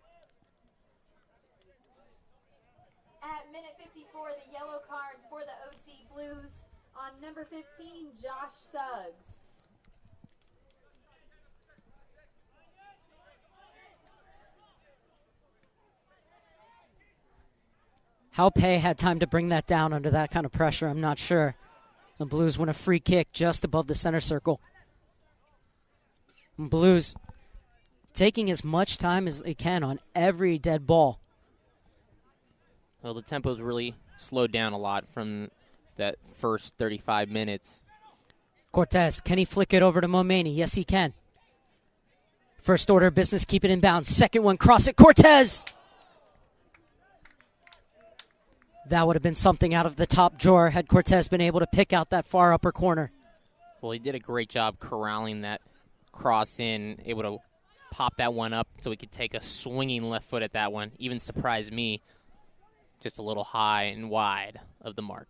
[SPEAKER 4] At minute 54, the yellow card for the OC Blues on number 15, Josh Suggs.
[SPEAKER 1] How Pei had time to bring that down under that kind of pressure, I'm not sure. The Blues win a free kick just above the center circle. Blues taking as much time as they can on every dead ball.
[SPEAKER 6] Well, the tempo's really slowed down a lot from that first 35 minutes.
[SPEAKER 1] Cortez, can he flick it over to Momeni? Yes, he can. First order of business, keep it in bounds. Second one, cross it, Cortez! That would have been something out of the top drawer had Cortez been able to pick out that far upper corner.
[SPEAKER 6] Well, he did a great job corralling that cross in, able to pop that one up so he could take a swinging left foot at that one. Even surprised me, just a little high and wide of the mark.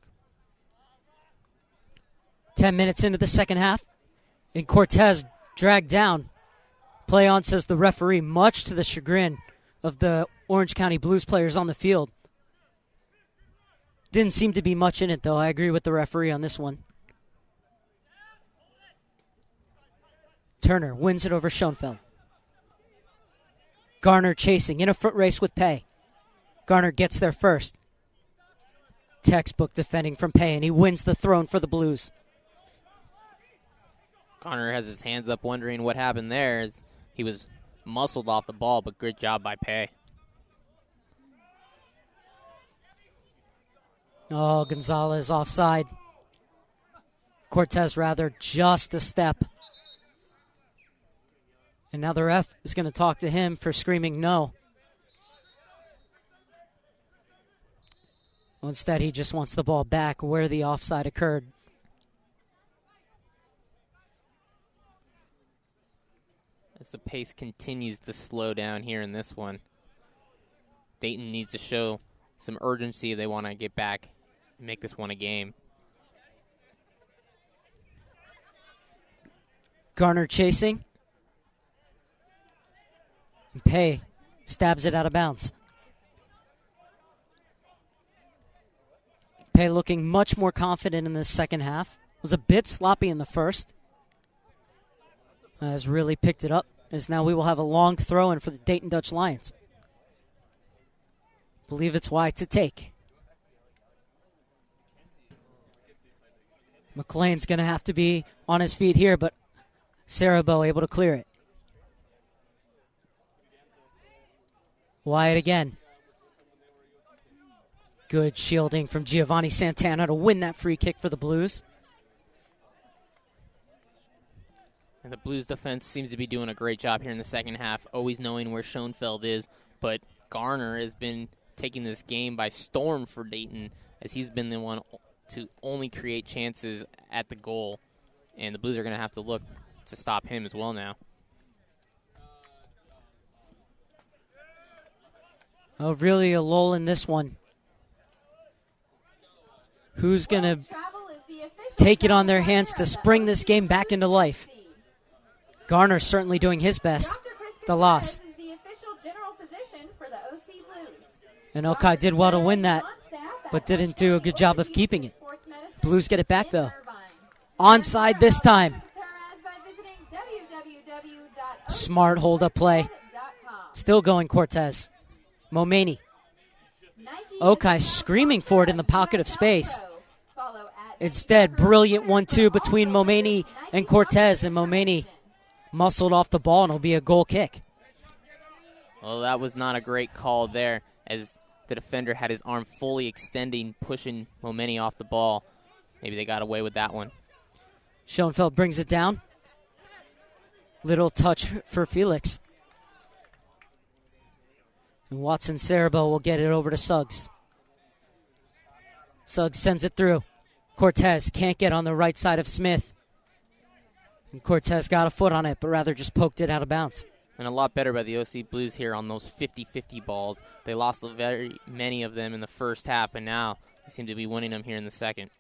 [SPEAKER 1] 10 minutes into the second half, and Cortez dragged down. Play on, says the referee, much to the chagrin of the Orange County Blues players on the field. Didn't seem to be much in it, though. I agree with the referee on this one. Turner wins it over Schoenfeld. Garner chasing in a foot race with Pei. Garner gets there first. Textbook defending from Pei, and he wins the throne for the Blues.
[SPEAKER 6] Garner has his hands up wondering what happened there as he was muscled off the ball, but good job by Pei.
[SPEAKER 1] Oh, Gonzalez offside. Cortez rather just a step. And now the ref is going to talk to him for screaming no. Well, instead, he just wants the ball back where the offside occurred.
[SPEAKER 6] As the pace continues to slow down here in this one, Dayton needs to show some urgency if they want to get back and make this one a game.
[SPEAKER 1] Garner chasing. And Pei stabs it out of bounds. Pei looking much more confident in the second half. Was a bit sloppy in the first. Has really picked it up, as now we will have a long throw-in for the Dayton Dutch Lions. Believe it's wide to take. McLean's going to have to be on his feet here, but Sarabo able to clear it. Wyatt again. Good shielding from Giovanni Santana to win that free kick for the Blues.
[SPEAKER 6] And the Blues defense seems to be doing a great job here in the second half, always knowing where Schoenfeld is, but Garner has been taking this game by storm for Dayton, as he's been the one to only create chances at the goal, and the Blues are going to have to look to stop him as well now.
[SPEAKER 1] Oh, really a lull in this one. Who's going to take it on their hands to spring this game back into life? Garner certainly doing his best. DeLoss. And Okai did well to win that, but didn't do a good job of keeping it. Blues get it back, though. Onside this time. Smart hold-up play. Still going Cortez. Momeni. Okai screaming for it in the pocket of space. Instead, brilliant 1-2 between Momeni and Cortez, and Momeni muscled off the ball, and it'll be a goal kick.
[SPEAKER 6] Well, that was not a great call there, as the defender had his arm fully extending, pushing Momeni off the ball. Maybe they got away with that one.
[SPEAKER 1] Schoenfeld brings it down. Little touch for Felix. And Watson Cerebel will get it over to Suggs. Suggs sends it through. Cortez can't get on the right side of Smith. And Cortez got a foot on it, but rather just poked it out of bounds.
[SPEAKER 6] And a lot better by the OC Blues here on those 50-50 balls. They lost very many of them in the first half, but now they seem to be winning them here in the second.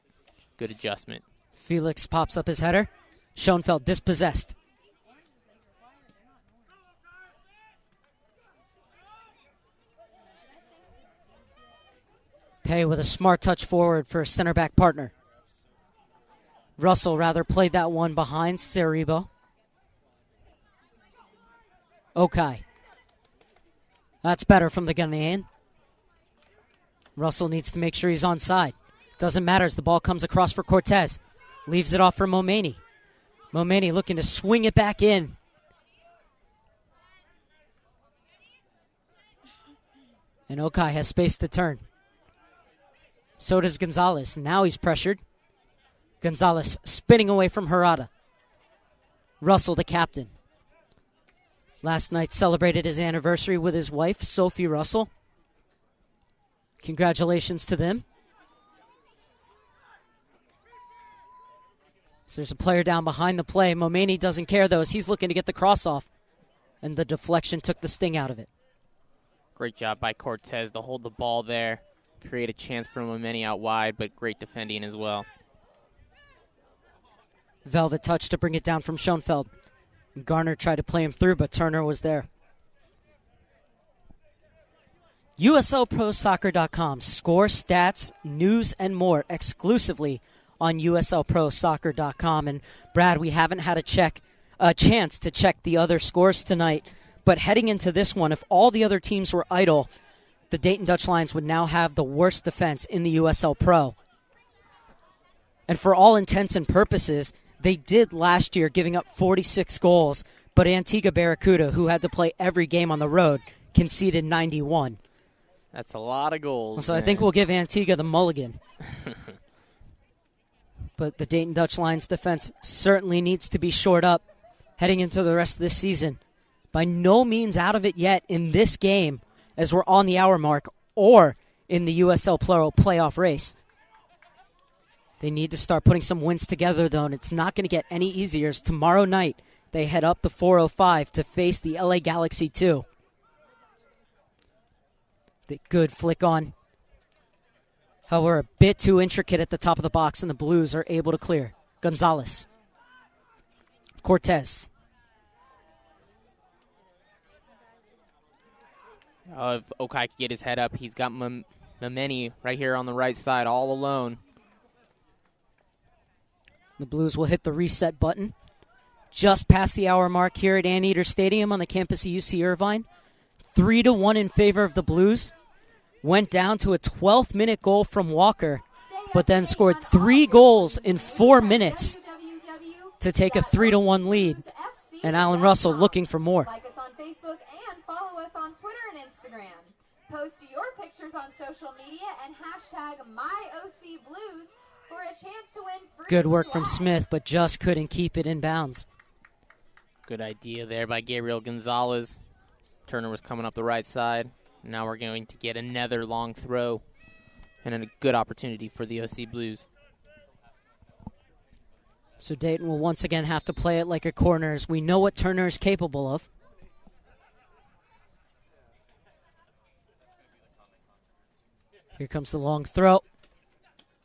[SPEAKER 6] Good adjustment.
[SPEAKER 1] Felix pops up his header. Schoenfeld dispossessed. Pay with a smart touch forward for a center back partner. Russell rather played that one behind Cerebo. Okai. That's better from the Ghanaian. Russell needs to make sure he's onside. Doesn't matter as the ball comes across for Cortez. Leaves it off for Momeni. Momeni looking to swing it back in. And Okai has space to turn. So does Gonzalez. Now he's pressured. Gonzalez spinning away from Harada. Russell, the captain. Last night celebrated his anniversary with his wife, Sophie Russell. Congratulations to them. So there's a player down behind the play. Momeni doesn't care, though, as he's looking to get the cross off. And the deflection took the sting out of it.
[SPEAKER 6] Great job by Cortez to hold the ball there. Create a chance for Momeni out wide, but great defending as well.
[SPEAKER 1] Velvet touch to bring it down from Schoenfeld. Garner tried to play him through, but Turner was there. USLProSoccer.com. Score, stats, news, and more exclusively on USLProSoccer.com. And Brad, we haven't had a chance to check the other scores tonight, but heading into this one, if all the other teams were idle, the Dayton Dutch Lions would now have the worst defense in the USL Pro. And for all intents and purposes, they did last year, giving up 46 goals, but Antigua Barracuda, who had to play every game on the road, conceded 91.
[SPEAKER 6] That's a lot of goals.
[SPEAKER 1] So man. I think we'll give Antigua the mulligan. But the Dayton Dutch Lions defense certainly needs to be shored up heading into the rest of this season. By no means out of it yet in this game, as we're on the hour mark, or in the USL Pro playoff race. They need to start putting some wins together, though, and it's not going to get any easier. As tomorrow night, they head up the 405 to face the LA Galaxy 2. The good flick on. However, a bit too intricate at the top of the box, and the Blues are able to clear. Gonzalez. Cortez.
[SPEAKER 6] If Okai could get his head up, he's got Momeni right here on the right side all alone.
[SPEAKER 1] The Blues will hit the reset button. Just past the hour mark here at Anteater Stadium on the campus of UC Irvine. 3-1 in favor of the Blues. Went down to a 12th minute goal from Walker, but then scored 3 goals in 4 minutes to take a 3-1 lead. And Alan Russell looking for more.
[SPEAKER 4] Like us on Facebook and follow us on Twitter and Instagram. Post your pictures on social media and hashtag MyOCBlues for a chance to win free
[SPEAKER 1] Good work from
[SPEAKER 4] swag.
[SPEAKER 1] Smith, but just couldn't keep it in bounds.
[SPEAKER 6] Good idea there by Gabriel Gonzalez. Turner was coming up the right side. Now we're going to get another long throw and a good opportunity for the OC Blues.
[SPEAKER 1] So Dayton will once again have to play it like a corner, as we know what Turner is capable of. Here comes the long throw.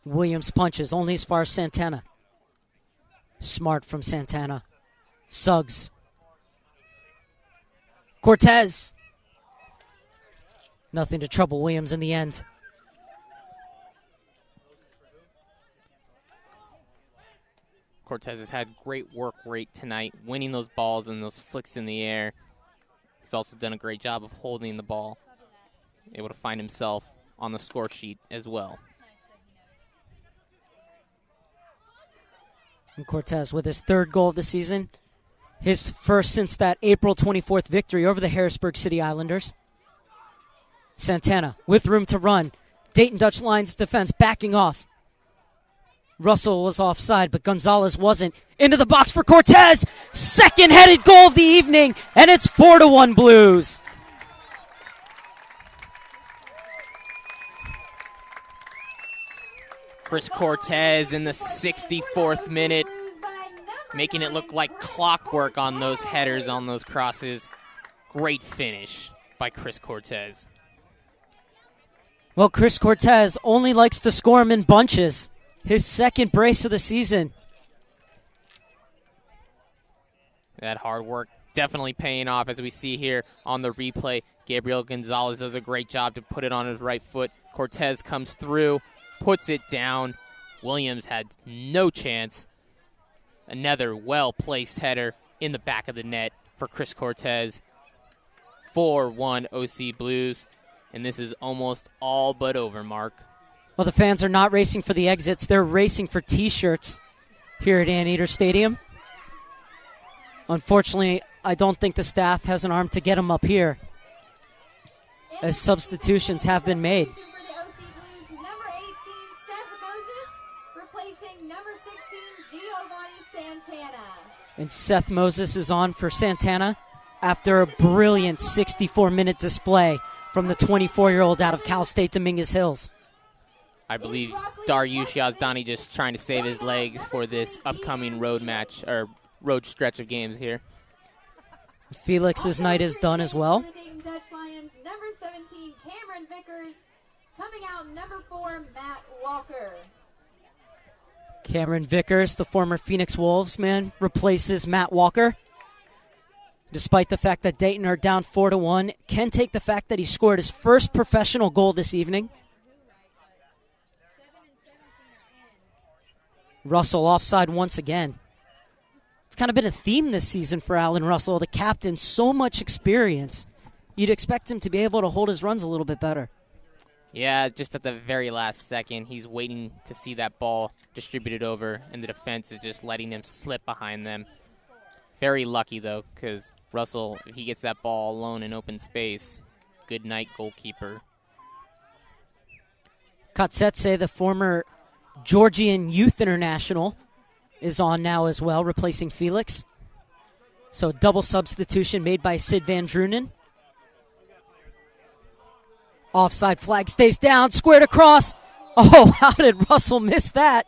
[SPEAKER 1] Williams punches only as far as Santana. Smart from Santana. Suggs. Cortez. Nothing to trouble Williams in the end.
[SPEAKER 6] Cortez has had great work rate tonight, winning those balls and those flicks in the air. He's also done a great job of holding the ball, able to find himself on the score sheet as well.
[SPEAKER 1] And Cortez with his 3rd goal of the season. His first since that April 24th victory over the Harrisburg City Islanders. Santana with room to run. Dayton Dutch Lions defense backing off. Russell was offside, but Gonzalez wasn't. Into the box for Cortez. Second headed goal of the evening, and it's 4-1 Blues.
[SPEAKER 6] Chris Cortez in the 64th minute, making it look like clockwork on those headers, on those crosses. Great finish by Chris Cortez.
[SPEAKER 1] Well, Chris Cortez only likes to score them in bunches. His second brace of the season.
[SPEAKER 6] That hard work definitely paying off, as we see here on the replay. Gabriel Gonzalez does a great job to put it on his right foot. Cortez comes through, puts it down. Williams had no chance. Another well-placed header in the back of the net for Chris Cortez. 4-1 OC Blues, and this is almost all but over, Mark.
[SPEAKER 1] Well, the fans are not racing for the exits. They're racing for T-shirts here at Anteater Stadium. Unfortunately, I don't think the staff has an arm to get them up here, as substitutions have been made.
[SPEAKER 4] For the OC Blues, number 18, Seth Moses, replacing number 16, Giovanni Santana.
[SPEAKER 1] And Seth Moses is on for Santana after a brilliant 64-minute display from the 24-year-old out of Cal State Dominguez Hills.
[SPEAKER 6] I believe Dariush Yazdani just trying to save his legs for this upcoming road match, or road stretch of games here.
[SPEAKER 1] Felix's night is done as well.
[SPEAKER 4] The Dayton Dutch Lions, number 17, Cameron Vickers. Coming out, number 4, Matt Walker.
[SPEAKER 1] Cameron Vickers, the former Phoenix Wolves man, replaces Matt Walker. Despite the fact that Dayton are down 4-1, can take the fact that he scored his first professional goal this evening. Russell offside once again. It's kind of been a theme this season for Alan Russell, the captain, so much experience. You'd expect him to be able to hold his runs a little bit better.
[SPEAKER 6] Yeah, just at the very last second, he's waiting to see that ball distributed over, and the defense is just letting him slip behind them. Very lucky, though, because Russell, if he gets that ball alone in open space, good night, goalkeeper.
[SPEAKER 1] Katsetse, the former Georgian Youth International, is on now as well, replacing Felix. So double substitution made by Sid Van Drunen. Offside flag stays down, squared across. Oh, how did Russell miss that?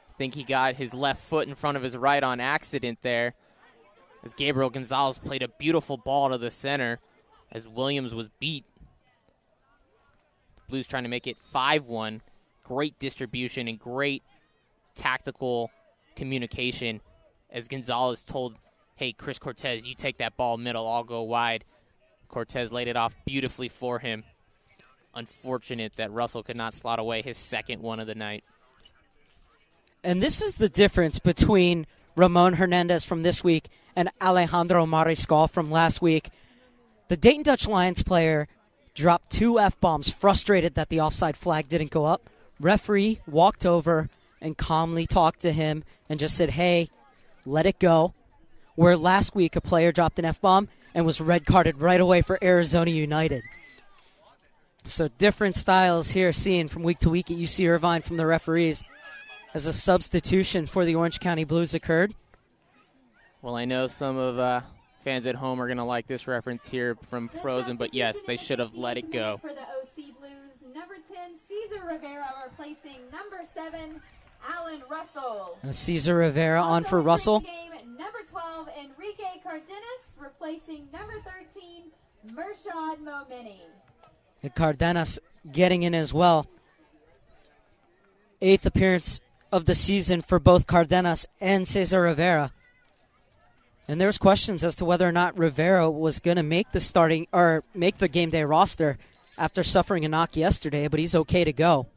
[SPEAKER 6] I think he got his left foot in front of his right on accident there, as Gabriel Gonzalez played a beautiful ball to the center as Williams was beat. The Blues trying to make it 5-1. Great distribution and great tactical communication as Gonzalez told, hey, Chris Cortez, you take that ball middle, I'll go wide. Cortez laid it off beautifully for him. Unfortunate that Russell could not slot away his second one of the night.
[SPEAKER 1] And this is the difference between Ramon Hernandez from this week and Alejandro Mariscal from last week. The Dayton Dutch Lions player dropped 2 F-bombs, frustrated that the offside flag didn't go up. Referee walked over and calmly talked to him and just said, hey, let it go. Where last week a player dropped an F-bomb and was red carded right away for Arizona United. So different styles here seen from week to week at UC Irvine from the referees as a substitution for the Orange County Blues occurred.
[SPEAKER 6] Well, I know some of fans at home are going to like this reference here from Frozen, but yes, they should have let it go.
[SPEAKER 4] For the OC Blues, number 10, Cesar Rivera, replacing number 7, Alan Russell.
[SPEAKER 1] Cesar Rivera on for Russell.
[SPEAKER 4] Game, number 12, Enrique Cardenas, replacing number 13, Mershad Momini.
[SPEAKER 1] And Cardenas getting in as well. 8th appearance of the season for both Cardenas and Cesar Rivera. And there's questions as to whether or not Rivera was going to make the starting or make the game day roster after suffering a knock yesterday, but he's okay to go.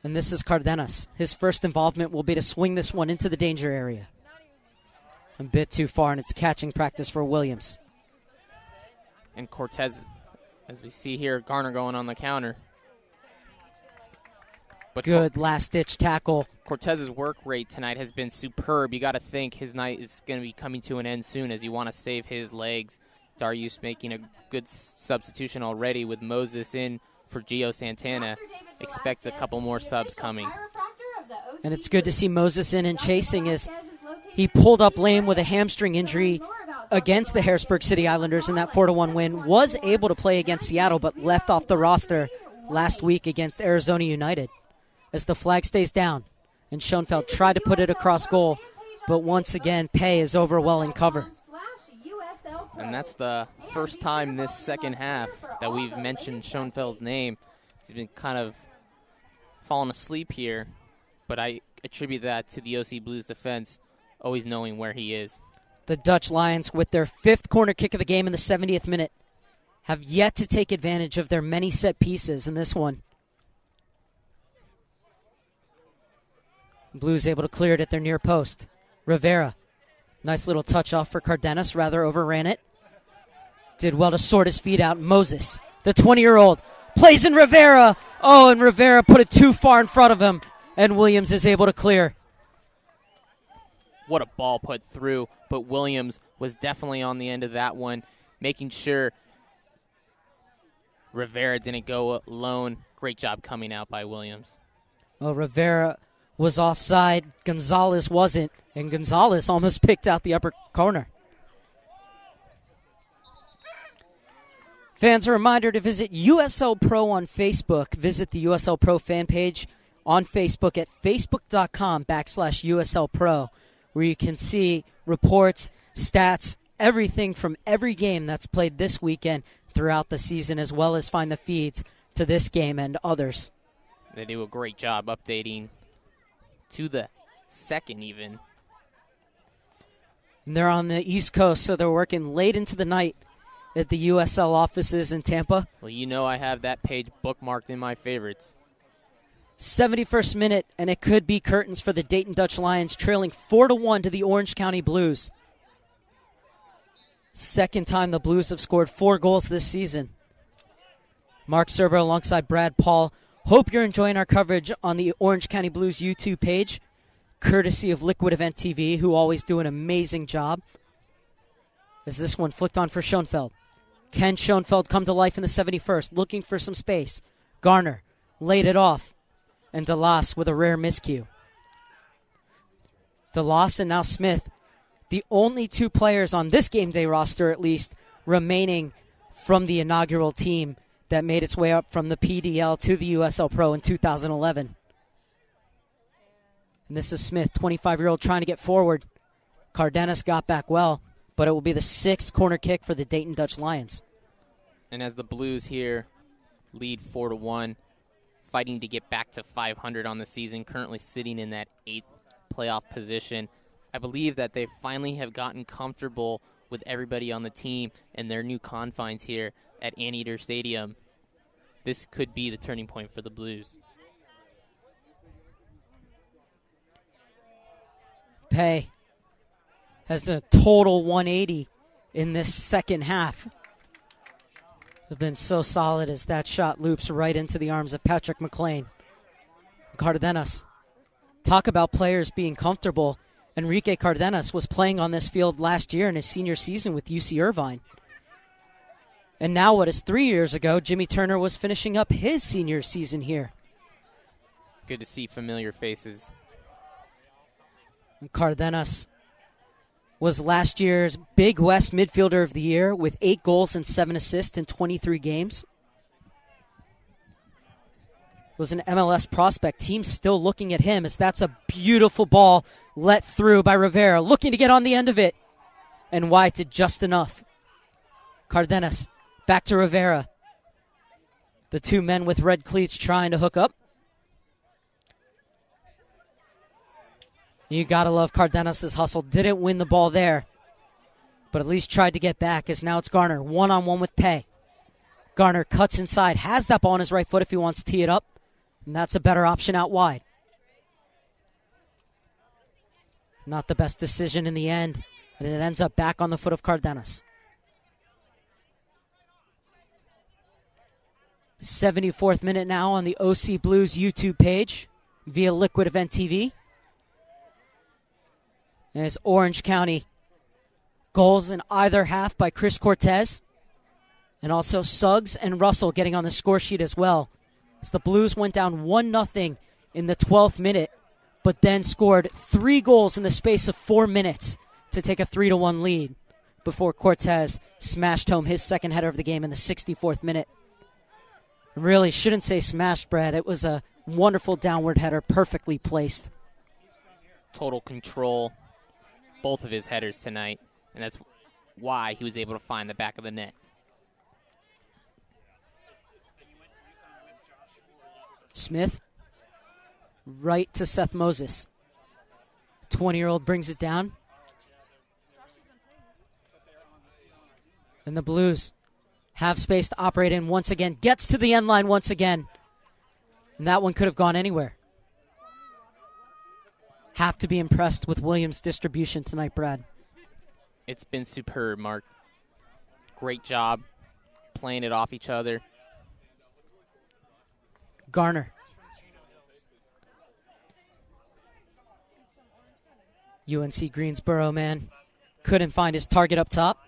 [SPEAKER 1] And this is Cardenas. His first involvement will be to swing this one into the danger area. A bit too far, and it's catching practice for Williams.
[SPEAKER 6] And Cortez, as we see here, Garner going on the counter. But
[SPEAKER 1] good last-ditch tackle.
[SPEAKER 6] Cortez's work rate tonight has been superb. You got to think his night is going to be coming to an end soon, as you want to save his legs Darius making a good substitution already with Moses in for Gio Santana. Expect a couple more subs coming.
[SPEAKER 1] And it's good to see Moses in and chasing as he pulled up lame with a hamstring injury against the Harrisburg City Islanders in that 4-1 win. Was able to play against Seattle, but left off the roster last week against Arizona United. As the flag stays down, and Schoenfeld tried to put it across goal, but once again, Pay is over well in cover.
[SPEAKER 6] And that's the first time this second half that we've mentioned Schoenfeld's name. He's been kind of falling asleep here, but I attribute that to the OC Blues defense always knowing where he is.
[SPEAKER 1] The Dutch Lions, with their 5th corner kick of the game in the 70th minute, have yet to take advantage of their many set pieces in this one. Blues able to clear it at their near post. Rivera, nice little touch off for Cardenas, rather overran it. Did well to sort his feet out. Moses, the 20-year-old, plays in Rivera. Oh, and Rivera put it too far in front of him, and Williams is able to clear.
[SPEAKER 6] What a ball put through, but Williams was definitely on the end of that one, making sure Rivera didn't go alone. Great job coming out by Williams.
[SPEAKER 1] Well, Rivera was offside. Gonzalez wasn't, and Gonzalez almost picked out the upper corner. Fans, a reminder to visit USL Pro on Facebook. Visit the USL Pro fan page on Facebook at facebook.com/USL Pro, where you can see reports, stats, everything from every game that's played this weekend throughout the season, as well as find the feeds to this game and others.
[SPEAKER 6] They do a great job updating to the second even.
[SPEAKER 1] And they're on the East Coast, so they're working late into the night at the USL offices in Tampa.
[SPEAKER 6] Well, you know I have that page bookmarked in my favorites.
[SPEAKER 1] 71st minute, and it could be curtains for the Dayton Dutch Lions, trailing 4-1 to the Orange County Blues. Second time the Blues have scored 4 goals this season. Mark Serber alongside Brad Paul. Hope you're enjoying our coverage on the Orange County Blues YouTube page, courtesy of Liquid Event TV, who always do an amazing job. As this one flicked on for Schoenfeld. Can Schoenfeld come to life in the 71st, looking for some space? Garner laid it off, and DeLas with a rare miscue. DeLas and now Smith, the only 2 players on this game day roster, at least, remaining from the inaugural team that made its way up from the PDL to the USL Pro in 2011. And this is Smith, 25-year-old, trying to get forward. Cardenas got back well, but it will be the 6th corner kick for the Dayton Dutch Lions.
[SPEAKER 6] And as the Blues here lead 4-1, fighting to get back to 500 on the season, currently sitting in that 8th playoff position, I believe that they finally have gotten comfortable with everybody on the team and their new confines here at Anteater Stadium. This could be the turning point for the Blues.
[SPEAKER 1] Pay has a total 180 in this second half. They've been so solid as that shot loops right into the arms of Patrick McLean. Cardenas. Talk about players being comfortable. Enrique Cardenas was playing on this field last year in his senior season with UC Irvine. And now, what is 3 years ago, Jimmy Turner was finishing up his senior season here.
[SPEAKER 6] Good to see familiar faces.
[SPEAKER 1] And Cardenas was last year's Big West Midfielder of the Year with 8 goals and 7 assists in 23 games. Was an MLS prospect. Team still looking at him as that's a beautiful ball let through by Rivera, looking to get on the end of it. And White did just enough. Cardenas back to Rivera. The 2 men with red cleats trying to hook up. You gotta love Cardenas' hustle. Didn't win the ball there, but at least tried to get back, as now it's Garner, one-on-one with Pay. Garner cuts inside, has that ball on his right foot if he wants to tee it up, and that's a better option out wide. Not the best decision in the end, and it ends up back on the foot of Cardenas. 74th minute now on the OC Blues YouTube page via Liquid Event TV. As Orange County Goals in either half by Chris Cortez. And also Suggs and Russell getting on the score sheet as well. As the Blues went down 1-0 in the 12th minute, but then scored 3 goals in the space of 4 minutes to take a 3-1 lead before Cortez smashed home his second header of the game in the 64th minute. Really shouldn't say smashed, Brad. It was a wonderful downward header, perfectly placed.
[SPEAKER 6] Total control, both of his headers tonight, and that's why he was able to find the back of the net.
[SPEAKER 1] Smith, right to Seth Moses. 20-year-old brings it down. And the Blues have space to operate in once again. Gets to the end line once again. And that one could have gone anywhere. Have to be impressed with Williams' distribution tonight, Brad.
[SPEAKER 6] It's been superb, Mark. Great job playing it off each other.
[SPEAKER 1] Garner. UNC Greensboro man couldn't find his target up top.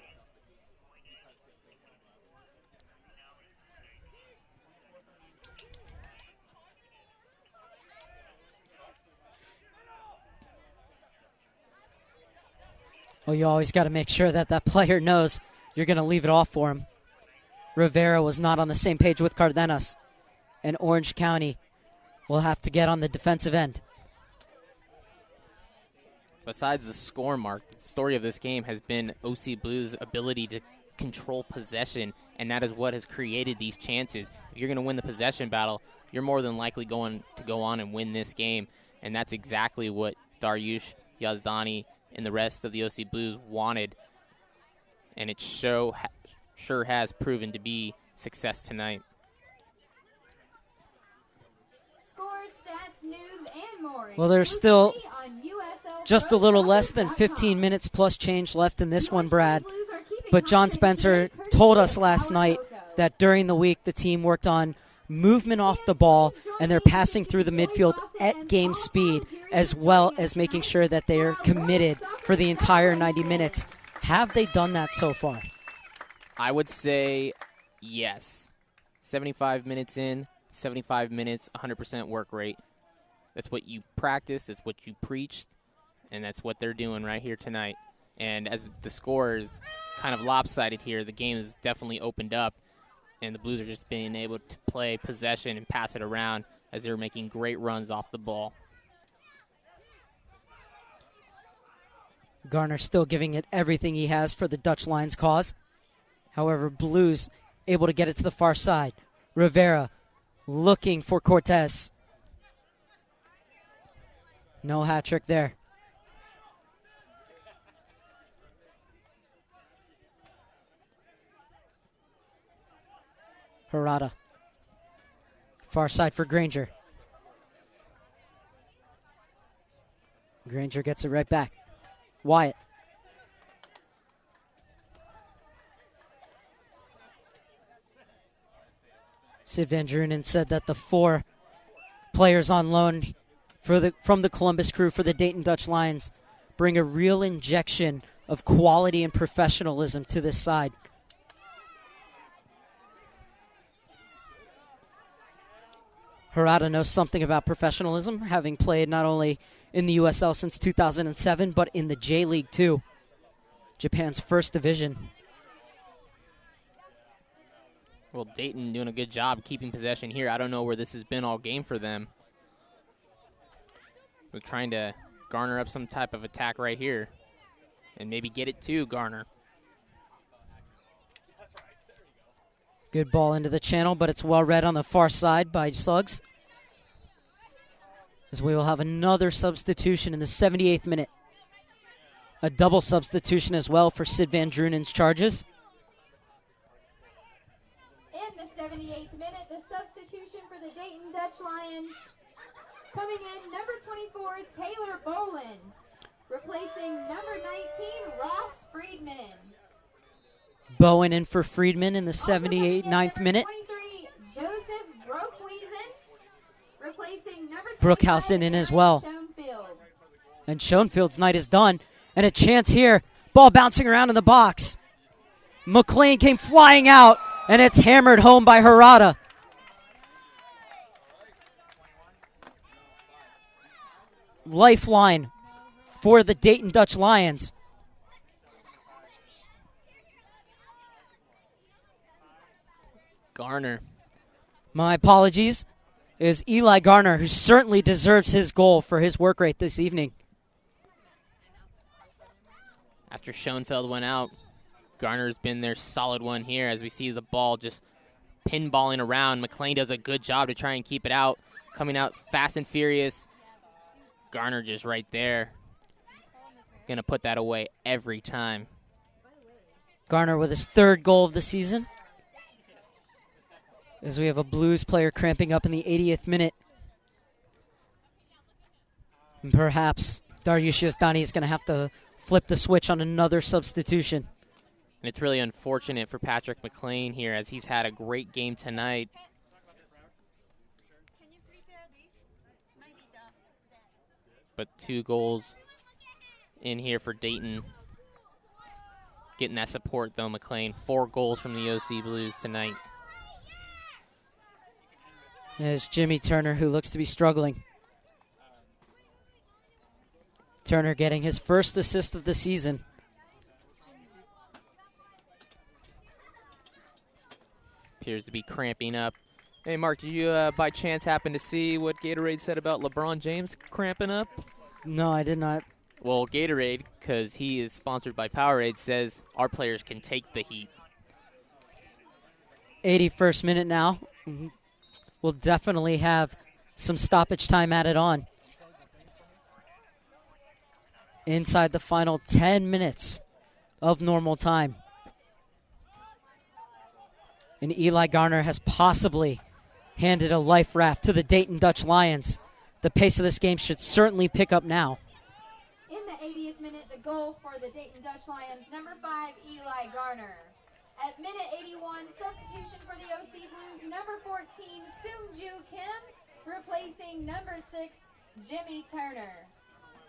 [SPEAKER 1] Well, you always got to make sure that that player knows you're going to leave it off for him. Rivera was not on the same page with Cardenas, and Orange County will have to get on the defensive end.
[SPEAKER 6] Besides the score, Mark, the story of this game has been OC Blues' ability to control possession, and that is what has created these chances. If you're going to win the possession battle, you're more than likely going to go on and win this game, and that's exactly what Dariush Yazdani and the rest of the OC Blues wanted, and it sure has proven to be success tonight.
[SPEAKER 4] Scores, stats, news, and more.
[SPEAKER 1] Well, there's still
[SPEAKER 4] on USL
[SPEAKER 1] just a little less than 15 minutes plus change left in this one, Brad. But John Spencer told us last night that during the week the team worked on movement off the ball and they're passing through the midfield at game speed, as well as making sure that they are committed for the entire 90 minutes. Have they done that so far?
[SPEAKER 6] I would say yes. 75 minutes in, 75 minutes, 100% work rate. That's what you practiced, that's what you preached, and that's what they're doing right here tonight. And as the score is kind of lopsided here, the game has definitely opened up, and the Blues are just being able to play possession and pass it around as they're making great runs off the ball.
[SPEAKER 1] Garner still giving it everything he has for the Dutch Lions cause. However, Blues able to get it to the far side. Rivera looking for Cortez. No hat trick there. Harada. Far side for Granger. Granger gets it right back. Wyatt. Sid Van Drunen said that the 4 players on loan from the Columbus Crew for the Dayton Dutch Lions bring a real injection of quality and professionalism to this side. Harada knows something about professionalism, having played not only in the USL since 2007, but in the J-League too, Japan's first division.
[SPEAKER 6] Well, Dayton doing a good job keeping possession here. I don't know where this has been all game for them. We're trying to garner up some type of attack right here and maybe get it to Garner.
[SPEAKER 1] Good ball into the channel, but it's well read on the far side by Suggs. As we will have another substitution in the 78th minute. A double substitution as well for Sid Van Drunen's charges.
[SPEAKER 4] In the 78th minute, the substitution for the Dayton Dutch Lions. Coming in, number 24, Taylor Bolin. Replacing number 19, Ross Friedman.
[SPEAKER 1] Bowen in for Friedman in the 9th minute.
[SPEAKER 4] 23, Joseph Broekhuizen. Replacing number 25,
[SPEAKER 1] Brookhausen in as well.
[SPEAKER 4] Schoenfield.
[SPEAKER 1] And Schoenfield's night is done. And a chance here, Ball bouncing around in the box. McLean came flying out, and it's hammered home by Harada. Lifeline for the Dayton Dutch Lions.
[SPEAKER 6] Garner.
[SPEAKER 1] My apologies. It is Eli Garner, who certainly deserves his goal for his work rate this evening.
[SPEAKER 6] After Schoenfeld went out, Garner's been their solid one here as we see the ball just pinballing around. McLean does a good job to try and keep it out, coming out fast and furious. Garner just right there. Gonna put that away every time.
[SPEAKER 1] Garner with his third goal of the season. As we have a Blues player cramping up in the 80th minute. And perhaps Dariush Yazdani is going to have to flip the switch on another substitution.
[SPEAKER 6] And it's really unfortunate for Patrick McLean here as he's had a great game tonight. But 2 goals in here for Dayton. Getting that support though, McLean. 4 goals from the OC Blues tonight.
[SPEAKER 1] There's Jimmy Turner, who looks to be struggling. Turner getting his first assist of the season.
[SPEAKER 6] Appears to be cramping up. Hey, Mark, did you by chance happen to see what Gatorade said about LeBron James cramping up?
[SPEAKER 1] No, I did not.
[SPEAKER 6] Well, Gatorade, because he is sponsored by Powerade, says our players can take the heat.
[SPEAKER 1] 81st minute now. We'll definitely have some stoppage time added on. Inside the final 10 minutes of normal time. And Eli Garner has possibly handed a life raft to the Dayton Dutch Lions. The pace of this game should certainly pick up now.
[SPEAKER 4] In the 80th minute, the goal for the Dayton Dutch Lions, number 5, Eli Garner. At minute 81, substitution for the OC Blues, number 14, Seung-Ju Kim, replacing number 6, Jimmy Turner.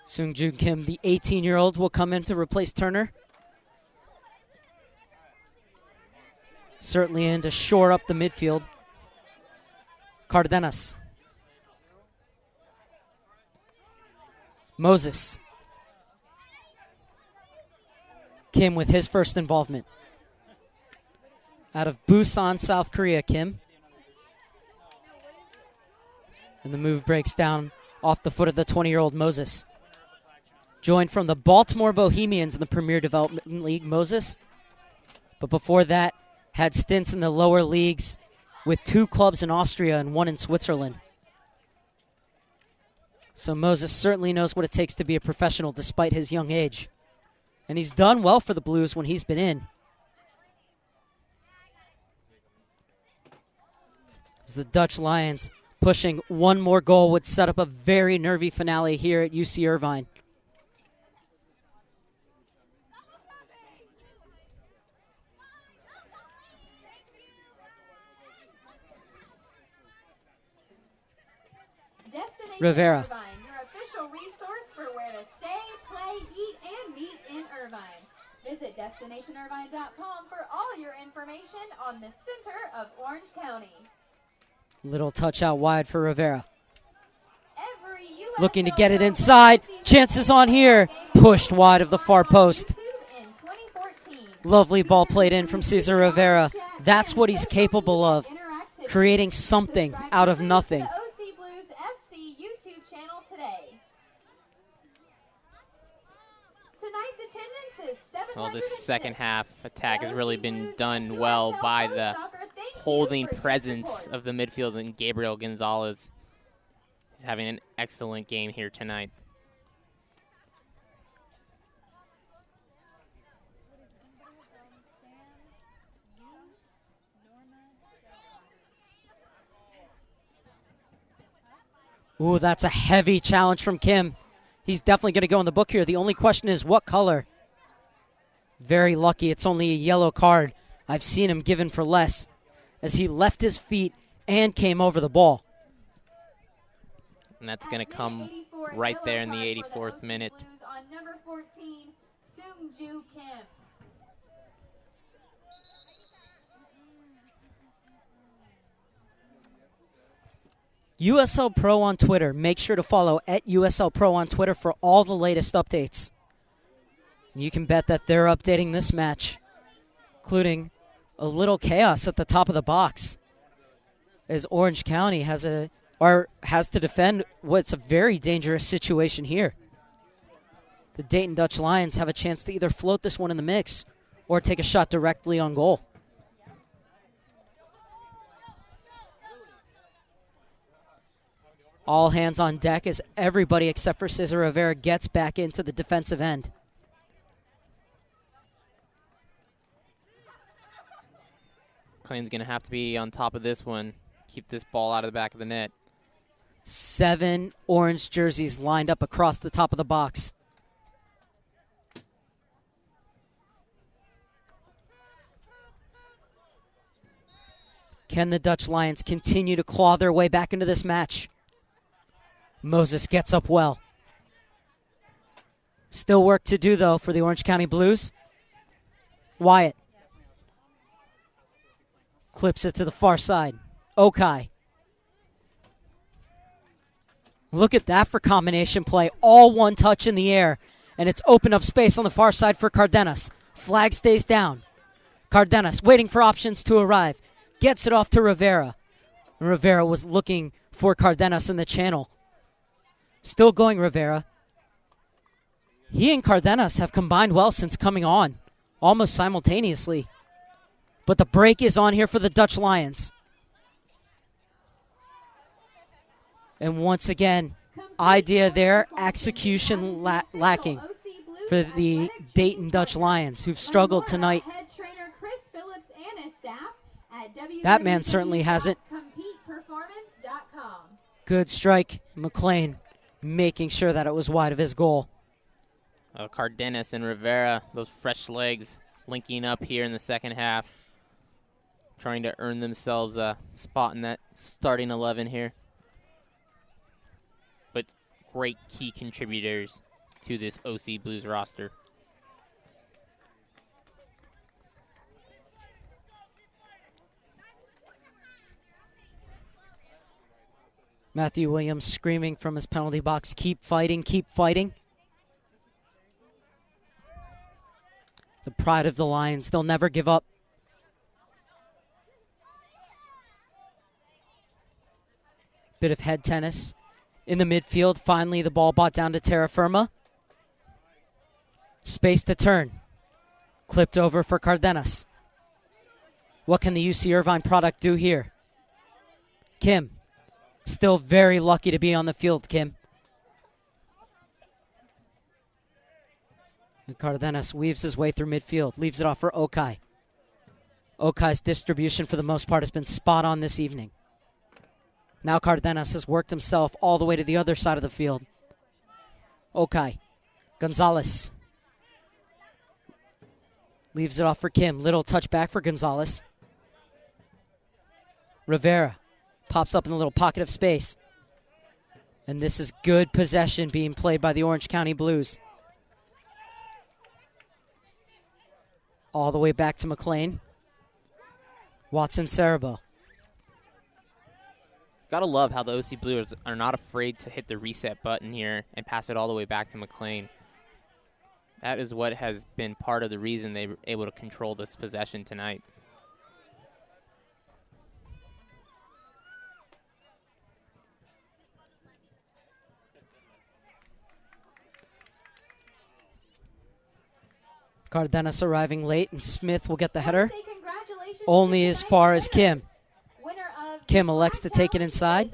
[SPEAKER 1] Seung-Ju Kim, the 18-year-old, will come in to replace Turner. Certainly in to shore up the midfield. Cardenas. Moses. Kim with his first involvement. Out of Busan, South Korea, Kim. And the move breaks down off the foot of the 20-year-old Moses. Joined from the Baltimore Bohemians in the Premier Development League, Moses. But before that, had stints in the lower leagues with 2 clubs in Austria and 1 in Switzerland. So Moses certainly knows what it takes to be a professional despite his young age. And he's done well for the Blues when he's been in. As the Dutch Lions pushing one more goal would set up a very nervy finale here at UC Irvine. Rivera.
[SPEAKER 4] Irvine, your official resource for where to stay, play, eat, and meet in Irvine. Visit DestinationIrvine.com for all your information on the center of Orange County.
[SPEAKER 1] Little touch out wide for Rivera. Looking to get it inside. Chances on here. Pushed wide of the far post. Lovely ball played in from Cesar Rivera. That's what he's capable of. Creating something out of nothing.
[SPEAKER 6] Well, this second half attack has really been done well by the holding presence of the midfield and Gabriel Gonzalez. He's having an excellent game here tonight.
[SPEAKER 1] Ooh, that's a heavy challenge from Kim. He's definitely going to go in the book here. The only question is what color? Very lucky it's only a yellow card. I've seen him given for less as he left his feet and came over the ball.
[SPEAKER 6] And that's going to come right there in the 84th minute.
[SPEAKER 4] Seungju Kim.
[SPEAKER 1] USL Pro on Twitter. Make sure to follow at USL Pro on Twitter for all the latest updates. You can bet that they're updating this match, including a little chaos at the top of the box, as Orange County has to defend what's a very dangerous situation here. The Dayton Dutch Lions have a chance to either float this one in the mix or take a shot directly on goal. All hands on deck as everybody except for Cesar Rivera gets back into the defensive end.
[SPEAKER 6] McLean's going to have to be on top of this one. Keep this ball out of the back of the net.
[SPEAKER 1] 7 orange jerseys lined up across the top of the box. Can the Dutch Lions continue to claw their way back into this match? Moses gets up well. Still work to do, though, for the Orange County Blues. Wyatt clips it to the far side. Okai. Look at that for combination play. All one touch in the air, and it's open up space on the far side for Cardenas. Flag stays down. Cardenas waiting for options to arrive. Gets it off to Rivera. And Rivera was looking for Cardenas in the channel. Still going Rivera. He and Cardenas have combined well since coming on, almost simultaneously. But the break is on here for the Dutch Lions. And once again, idea there, execution lacking for the Dayton Dutch Lions, who've struggled tonight. That man certainly hasn't. Good strike, McLean, making sure that it was wide of his goal.
[SPEAKER 6] Cardenas and Rivera, those fresh legs linking up here in the second half, trying to earn themselves a spot in that starting 11 here. But great key contributors to this OC Blues roster.
[SPEAKER 1] Matthew Williams screaming from his penalty box, keep fighting, keep fighting. The pride of the Lions, they'll never give up. Bit of head tennis in the midfield. Finally, the ball brought down to Terra Firma. Space to turn. Clipped over for Cardenas. What can the UC Irvine product do here? Kim. Still very lucky to be on the field, Kim. And Cardenas weaves his way through midfield, leaves it off for Okai. Okai's distribution for the most part has been spot on this evening. Now Cardenas has worked himself all the way to the other side of the field. Okai. Gonzalez. Leaves it off for Kim. Little touch back for Gonzalez. Rivera pops up in the little pocket of space. And this is good possession being played by the Orange County Blues. All the way back to McLean. Watson Sarabo.
[SPEAKER 6] Gotta love how the OC Blues are not afraid to hit the reset button here and pass it all the way back to McLean. That is what has been part of the reason they were able to control this possession tonight.
[SPEAKER 1] Cardenas arriving late, and Smith will get the header. Only as far as Kim. Kim elects to take it inside.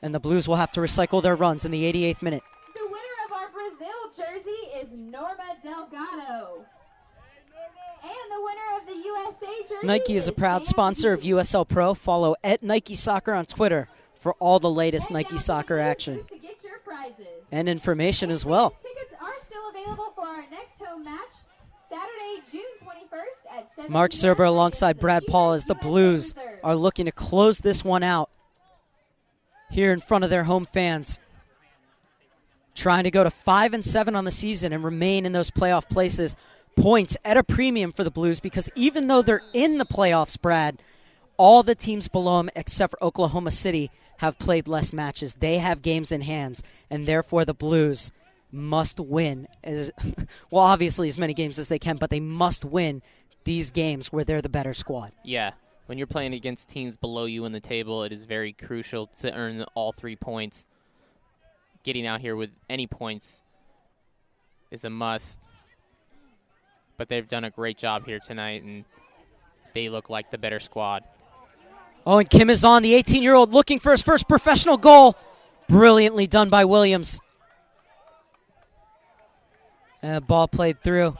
[SPEAKER 1] And the Blues will have to recycle their runs in the 88th minute.
[SPEAKER 4] The winner of our Brazil jersey is Norma Delgado. And the winner of the USA jersey
[SPEAKER 1] Nike is a proud sponsor of USL Pro. Follow at Nike Soccer on Twitter for all the latest Nike Soccer action and information as well.
[SPEAKER 4] Tickets are still available for our next home match, Saturday, June 21st at 7
[SPEAKER 1] Mark
[SPEAKER 4] p.m.
[SPEAKER 1] Serber alongside Brad Paul as the Blues are looking to close this one out here in front of their home fans. trying to go to 5-7 on the season and remain in those playoff places. Points at a premium for the Blues because even though they're in the playoffs, Brad, all the teams below them except for Oklahoma City have played less matches. They have games in hands, and therefore the Blues must win, well, obviously as many games as they can, but they must win these games where they're the better squad.
[SPEAKER 6] Yeah. When you're playing against teams below you in the table, it is very crucial to earn all 3 points. Getting out here with any points is a must. But they've done a great job here tonight, and they look like the better squad.
[SPEAKER 1] Oh, and Kim is on, the 18-year-old, looking for his first professional goal. Brilliantly done by Williams. And ball played through.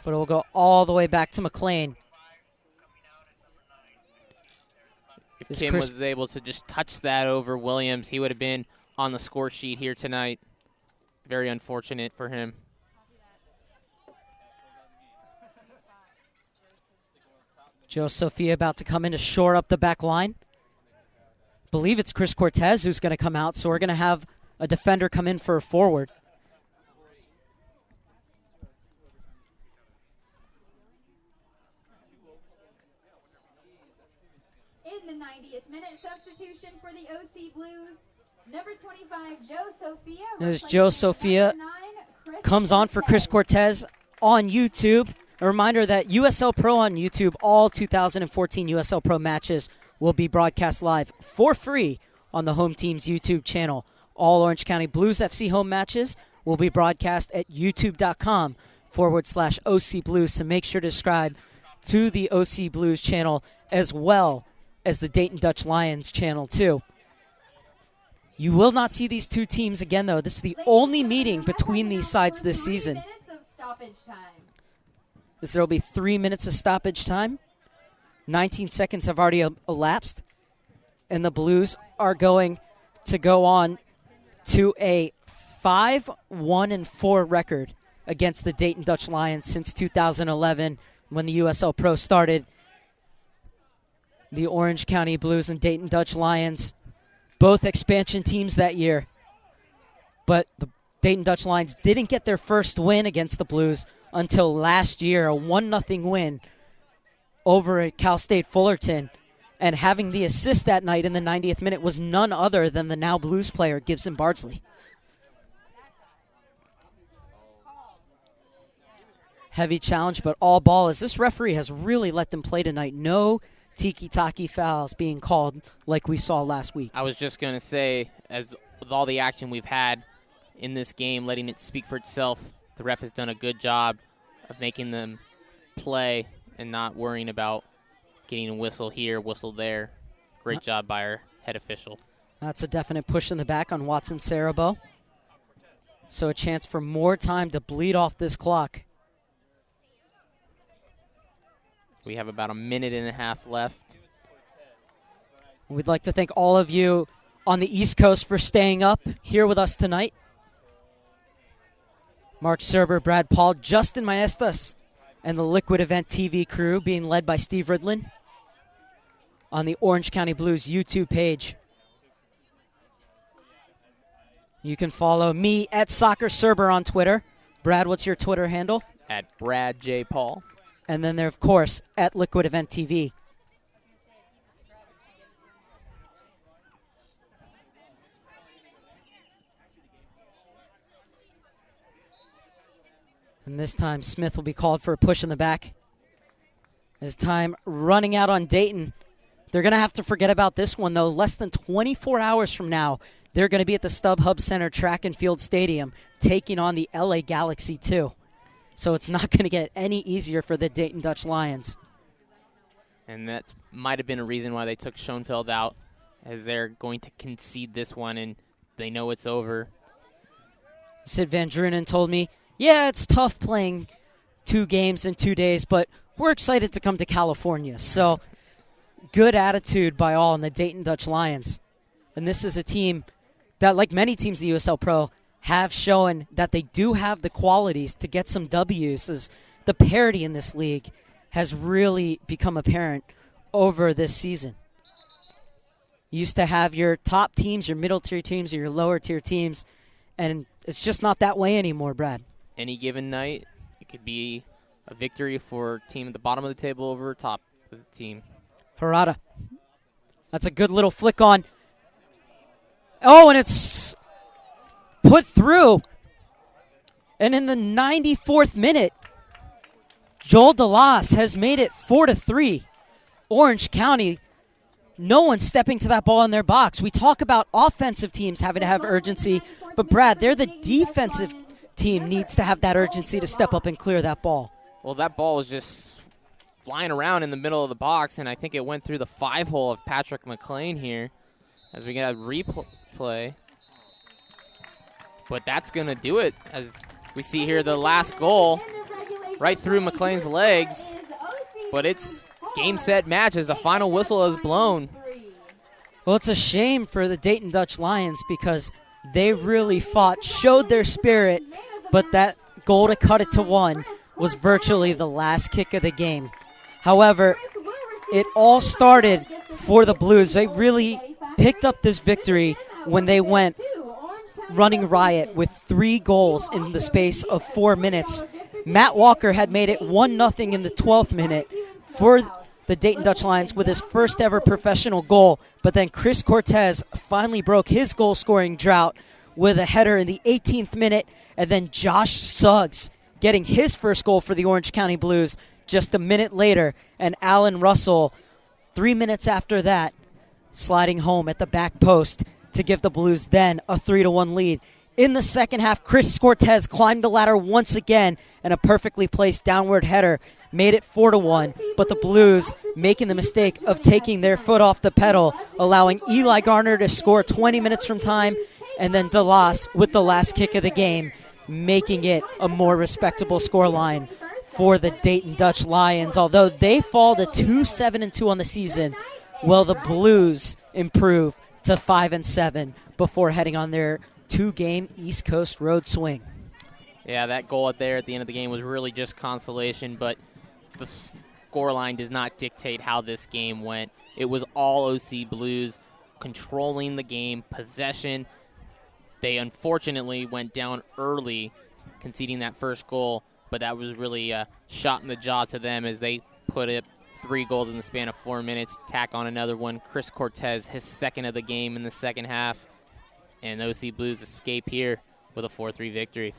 [SPEAKER 1] But it will go all the way back to McLean.
[SPEAKER 6] If Kim was able to just touch that over Williams, he would have been on the score sheet here tonight. Very unfortunate for him.
[SPEAKER 1] Joe Sophia about to come in to shore up the back line. Believe it's Chris Cortez who's going to come out, so we're going to have a defender come in for a forward.
[SPEAKER 4] In the 90th minute, substitution for the OC Blues, number 25, Joe Sophia.
[SPEAKER 1] There's Joe Sophia. Comes on for Chris Cortez on YouTube. A reminder that USL Pro on YouTube, all 2014 USL Pro matches will be broadcast live for free on the home team's YouTube channel. All Orange County Blues FC home matches will be broadcast at youtube.com/OC Blues. So make sure to subscribe to the OC Blues channel as well as the Dayton Dutch Lions channel too. You will not see these two teams again, though. This is the only meeting between these sides this season. There will be 3 minutes of stoppage time. 19 seconds have already elapsed. And the Blues are going to go on to a 5-1-4 record against the Dayton Dutch Lions since 2011 when the USL Pro started. The Orange County Blues and Dayton Dutch Lions, both expansion teams that year. But the Dayton Dutch Lions didn't get their first win against the Blues until last year, a 1-0 win over at Cal State Fullerton. And having the assist that night in the 90th minute was none other than the now Blues player, Gibson Bardsley. Heavy challenge, but all ball, as this referee has really let them play tonight. No tiki-taki fouls being called like we saw last week.
[SPEAKER 6] I was just going to say, as with all the action we've had in this game, letting it speak for itself, the ref has done a good job of making them play and not worrying about getting a whistle here, whistle there. Great job by our head official.
[SPEAKER 1] That's a definite push in the back on Watson Sarabo. So a chance for more time to bleed off this clock.
[SPEAKER 6] We have about a minute and a half left.
[SPEAKER 1] We'd like to thank all of you on the East Coast for staying up here with us tonight. Mark Serber, Brad Paul, Justin Maestas, and the Liquid Event TV crew being led by Steve Ridlin on the Orange County Blues YouTube page. You can follow me at Soccer Serber on Twitter. Brad, what's your Twitter handle?
[SPEAKER 6] At Brad J. Paul.
[SPEAKER 1] And then there, of course, at Liquid Event TV. And this time, Smith will be called for a push in the back. As time running out on Dayton. They're going to have to forget about this one, though. Less than 24 hours from now, they're going to be at the StubHub Center Track and Field Stadium taking on the LA Galaxy 2. So it's not going to get any easier for the Dayton Dutch Lions.
[SPEAKER 6] And that might have been a reason why they took Schoenfeld out, as they're going to concede this one, and they know it's over.
[SPEAKER 1] Sid Van Drunen told me, yeah, it's tough playing 2 games in 2 days, but we're excited to come to California. So good attitude by all in the Dayton Dutch Lions. And this is a team that, like many teams in the USL Pro, have shown that they do have the qualities to get some W's, as the parity in this league has really become apparent over this season. You used to have your top teams, your middle tier teams, or your lower tier teams, and it's just not that way anymore, Brad.
[SPEAKER 6] Any given night, it could be a victory for team at the bottom of the table over top of the team.
[SPEAKER 1] Harada. That's a good little flick on. Oh, and it's put through. And in the 94th minute, Joel DeLas has made it 4-3. Orange County, no one's stepping to that ball in their box. We talk about offensive teams having to have urgency, but Brad, they're the defensive team needs to have that urgency to step up and clear that ball.
[SPEAKER 6] Well, that ball was just flying around in the middle of the box, and I think it went through the 5-hole of Patrick McLean here as we get a replay. But that's going to do it as we see here the last goal right through McLean's legs. But it's game, set, match as the final whistle is blown.
[SPEAKER 1] Well, it's a shame for the Dayton Dutch Lions because they really fought, showed their spirit, but that goal to cut it to 1 was virtually the last kick of the game. However, it all started for the Blues. They really picked up this victory when they went running riot with 3 goals in the space of 4 minutes. Matt Walker had made it 1-0 in the 12th minute for the Dayton Dutch Lions with his first ever professional goal, but then Chris Cortez finally broke his goal-scoring drought with a header in the 18th minute, and then Josh Suggs getting his first goal for the Orange County Blues just a minute later, and Alan Russell 3 minutes after that sliding home at the back post to give the Blues then a 3-1 lead. In the second half, Chris Cortez climbed the ladder once again, and a perfectly placed downward header made it 4-1, but the Blues making the mistake of taking their foot off the pedal, allowing Eli Garner to score 20 minutes from time, and then DeLas with the last kick of the game, making it a more respectable scoreline for the Dayton Dutch Lions. Although they fall to 2-7-2 on the season, well, the Blues improve to 5-7 before heading on their 2-game East Coast road swing.
[SPEAKER 6] Yeah, that goal at the end of the game was really just consolation, but the scoreline does not dictate how this game went. It was all OC Blues controlling the game, possession. They unfortunately went down early, conceding that first goal, but that was really a shot in the jaw to them as they put up 3 goals in the span of 4 minutes, tack on another one. Chris Cortez, his second of the game in the second half, and OC Blues escape here with a 4-3 victory.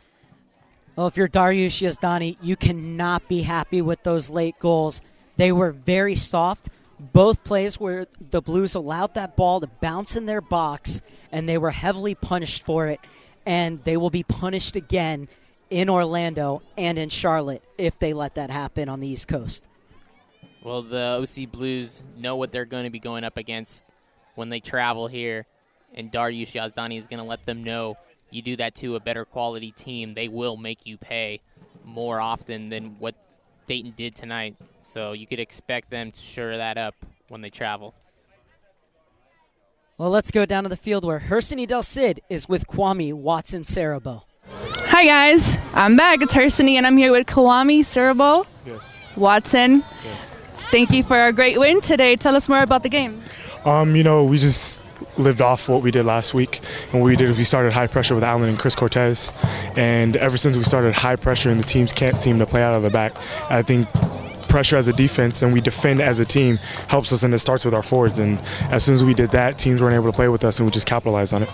[SPEAKER 1] Well, if you're Dariush Yazdani, you cannot be happy with those late goals. They were very soft. Both plays where the Blues allowed that ball to bounce in their box, and they were heavily punished for it. And they will be punished again in Orlando and in Charlotte if they let that happen on the East Coast.
[SPEAKER 6] Well, the OC Blues know what they're going to be going up against when they travel here, and Dariush Yazdani is going to let them know you do that to a better quality team, they will make you pay more often than what Dayton did tonight. So you could expect them to shore that up when they travel.
[SPEAKER 1] Well, let's go down to the field where Hersony Del Cid is with Kwame Watson-Sarabo.
[SPEAKER 5] Hi guys, I'm back. It's Hersony, and I'm here with Kwame Sarabo.
[SPEAKER 13] Yes.
[SPEAKER 5] Watson.
[SPEAKER 13] Yes.
[SPEAKER 5] Thank you for a great win today. Tell us more about the game.
[SPEAKER 13] We just lived off what we did last week. And what we did is we started high pressure with Allen and Chris Cortez. And ever since we started high pressure and the teams can't seem to play out of the back, I think pressure as a defense and we defend as a team helps us, and it starts with our forwards. And as soon as we did that, teams weren't able to play with us, and we just capitalized on it.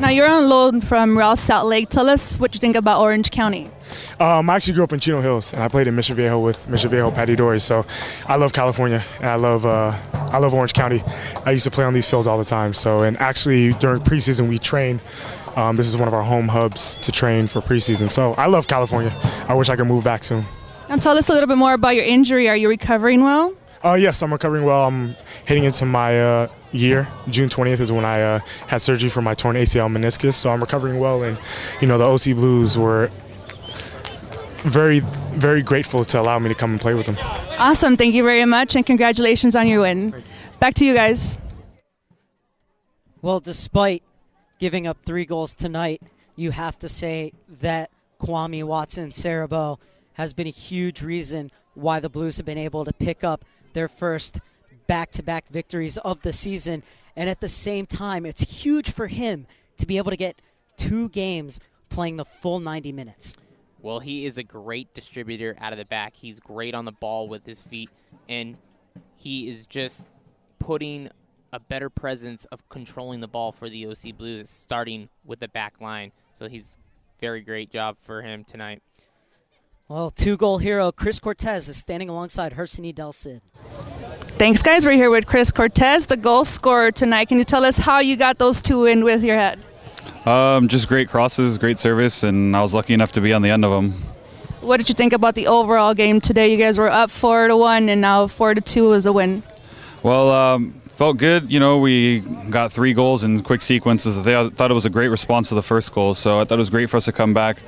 [SPEAKER 5] Now, you're on loan from Rouse Salt Lake. Tell us what you think about Orange County.
[SPEAKER 13] I actually grew up in Chino Hills, and I played in Mission Viejo with Mission Viejo Patty Doris. So I love California, and I love Orange County. I used to play on these fields all the time. So, and actually during preseason we train. This is one of our home hubs to train for preseason. So I love California. I wish I could move back soon.
[SPEAKER 5] Now tell us a little bit more about your injury. Are you recovering well?
[SPEAKER 13] Yes, I'm recovering well. I'm heading into my year. June 20th is when I had surgery for my torn ACL meniscus. So I'm recovering well, and the OC Blues were very, very grateful to allow me to come and play with them.
[SPEAKER 5] Awesome. Thank you very much, and congratulations on your win. Back to you guys.
[SPEAKER 1] Well, despite giving up 3 goals tonight, you have to say that Kwame Watson-Sarabo has been a huge reason why the Blues have been able to pick up their first back-to-back victories of the season. And at the same time, it's huge for him to be able to get 2 games playing the full 90 minutes.
[SPEAKER 6] Well, he is a great distributor out of the back. He's great on the ball with his feet, and he is just putting a better presence of controlling the ball for the OC Blues, starting with the back line. So he's very great job for him tonight.
[SPEAKER 1] Well, 2-goal hero Chris Cortez is standing alongside Hersini Del Cid.
[SPEAKER 5] Thanks, guys. We're here with Chris Cortez, the goal scorer tonight. Can you tell us how you got those 2 in with your head?
[SPEAKER 14] Just great crosses, great service, and I was lucky enough to be on the end of them.
[SPEAKER 5] What did you think about the overall game today? You guys were up 4-1, and now 4-2 is a win.
[SPEAKER 14] Well, felt good. You know, we got 3 goals in quick sequences. I thought it was a great response to the first goal, so I thought it was great for us to come back.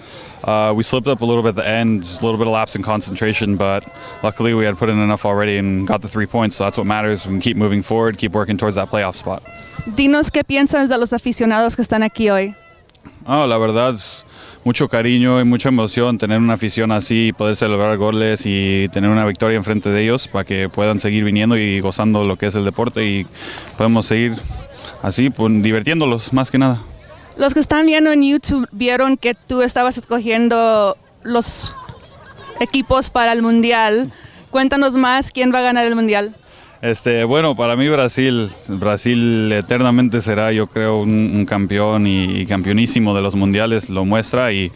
[SPEAKER 14] We slipped up a little bit at the end, just a little bit of lapse in concentration, but luckily we had put in enough already and got the 3 points, so that's what matters. We can keep moving forward, keep working towards that playoff spot.
[SPEAKER 5] Dinos qué piensas de los aficionados que están aquí hoy.
[SPEAKER 14] La verdad, mucho cariño y mucha emoción tener una afición así, poder celebrar goles y tener una victoria enfrente de ellos para que puedan seguir viniendo y gozando lo que es el deporte y podemos seguir así, pues, divirtiéndolos más que nada.
[SPEAKER 5] Los que están viendo en YouTube vieron que tú estabas escogiendo los equipos para el Mundial. Cuéntanos más, ¿quién va a ganar el Mundial?
[SPEAKER 14] Bueno, para mí Brasil eternamente será, yo creo, un campeón y campeonísimo de los mundiales, lo muestra y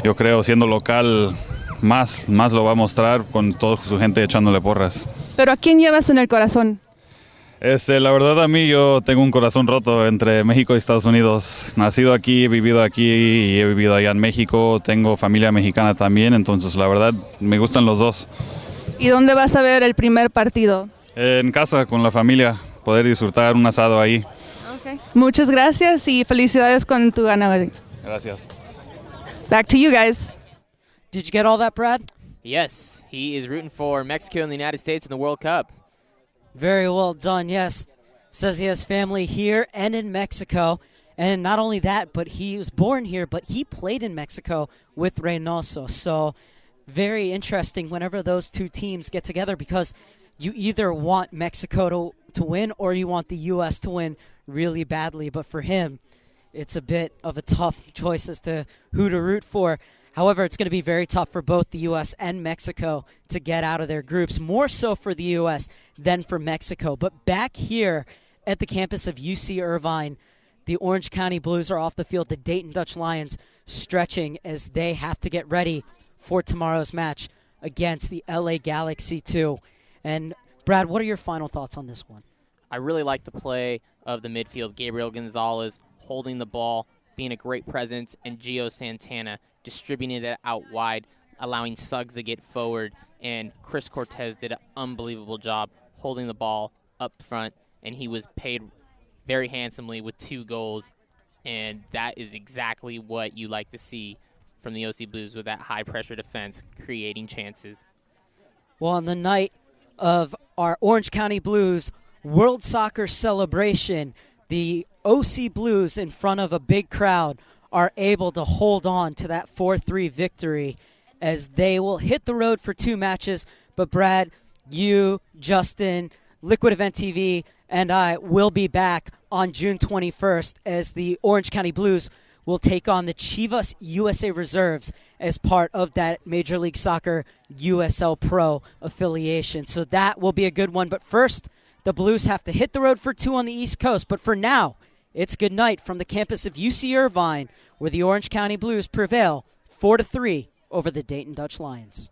[SPEAKER 14] yo creo siendo local más lo va a mostrar con toda su gente echándole porras.
[SPEAKER 5] ¿Pero a quién llevas en el corazón?
[SPEAKER 14] La verdad a mí yo tengo un corazón roto entre México y Estados Unidos. Nacido aquí, he vivido aquí y he vivido allá en México, tengo familia mexicana también, entonces la verdad me gustan los dos.
[SPEAKER 5] ¿Y dónde vas a ver el primer partido?
[SPEAKER 14] En casa, con la familia, poder disfrutar un asado ahí.
[SPEAKER 5] Okay. Muchas gracias y felicidades con tu ganador.
[SPEAKER 14] Gracias.
[SPEAKER 5] Back to you guys.
[SPEAKER 1] Did you get all that, Brad?
[SPEAKER 6] Yes, he is rooting for Mexico and the United States in the World Cup.
[SPEAKER 1] Very well done, yes. Says he has family here and in Mexico. And not only that, but he was born here, but he played in Mexico with Reynoso. So very interesting whenever those 2 teams get together because you either want Mexico to win or you want the U.S. to win really badly. But for him, it's a bit of a tough choice as to who to root for. However, it's going to be very tough for both the U.S. and Mexico to get out of their groups, more so for the U.S. than for Mexico. But back here at the campus of UC Irvine, the Orange County Blues are off the field. The Dayton Dutch Lions stretching as they have to get ready for tomorrow's match against the LA Galaxy 2. And, Brad, what are your final thoughts on this one?
[SPEAKER 6] I really like the play of the midfield. Gabriel Gonzalez holding the ball, being a great presence, and Gio Santana distributing it out wide, allowing Suggs to get forward. And Chris Cortez did an unbelievable job holding the ball up front, and he was paid very handsomely with 2 goals. And that is exactly what you like to see from the OC Blues with that high-pressure defense, creating chances.
[SPEAKER 1] Well, on the night of our Orange County Blues World Soccer celebration, the OC Blues, in front of a big crowd, are able to hold on to that 4-3 victory as they will hit the road for 2 matches. But Brad, you, Justin, Liquid Event TV, and I will be back on June 21st as the Orange County Blues will take on the Chivas USA Reserves as part of that Major League Soccer USL Pro affiliation. So that will be a good one. But first, the Blues have to hit the road for 2 on the East Coast. But for now, it's good night from the campus of UC Irvine, where the Orange County Blues prevail 4-3 over the Dayton Dutch Lions.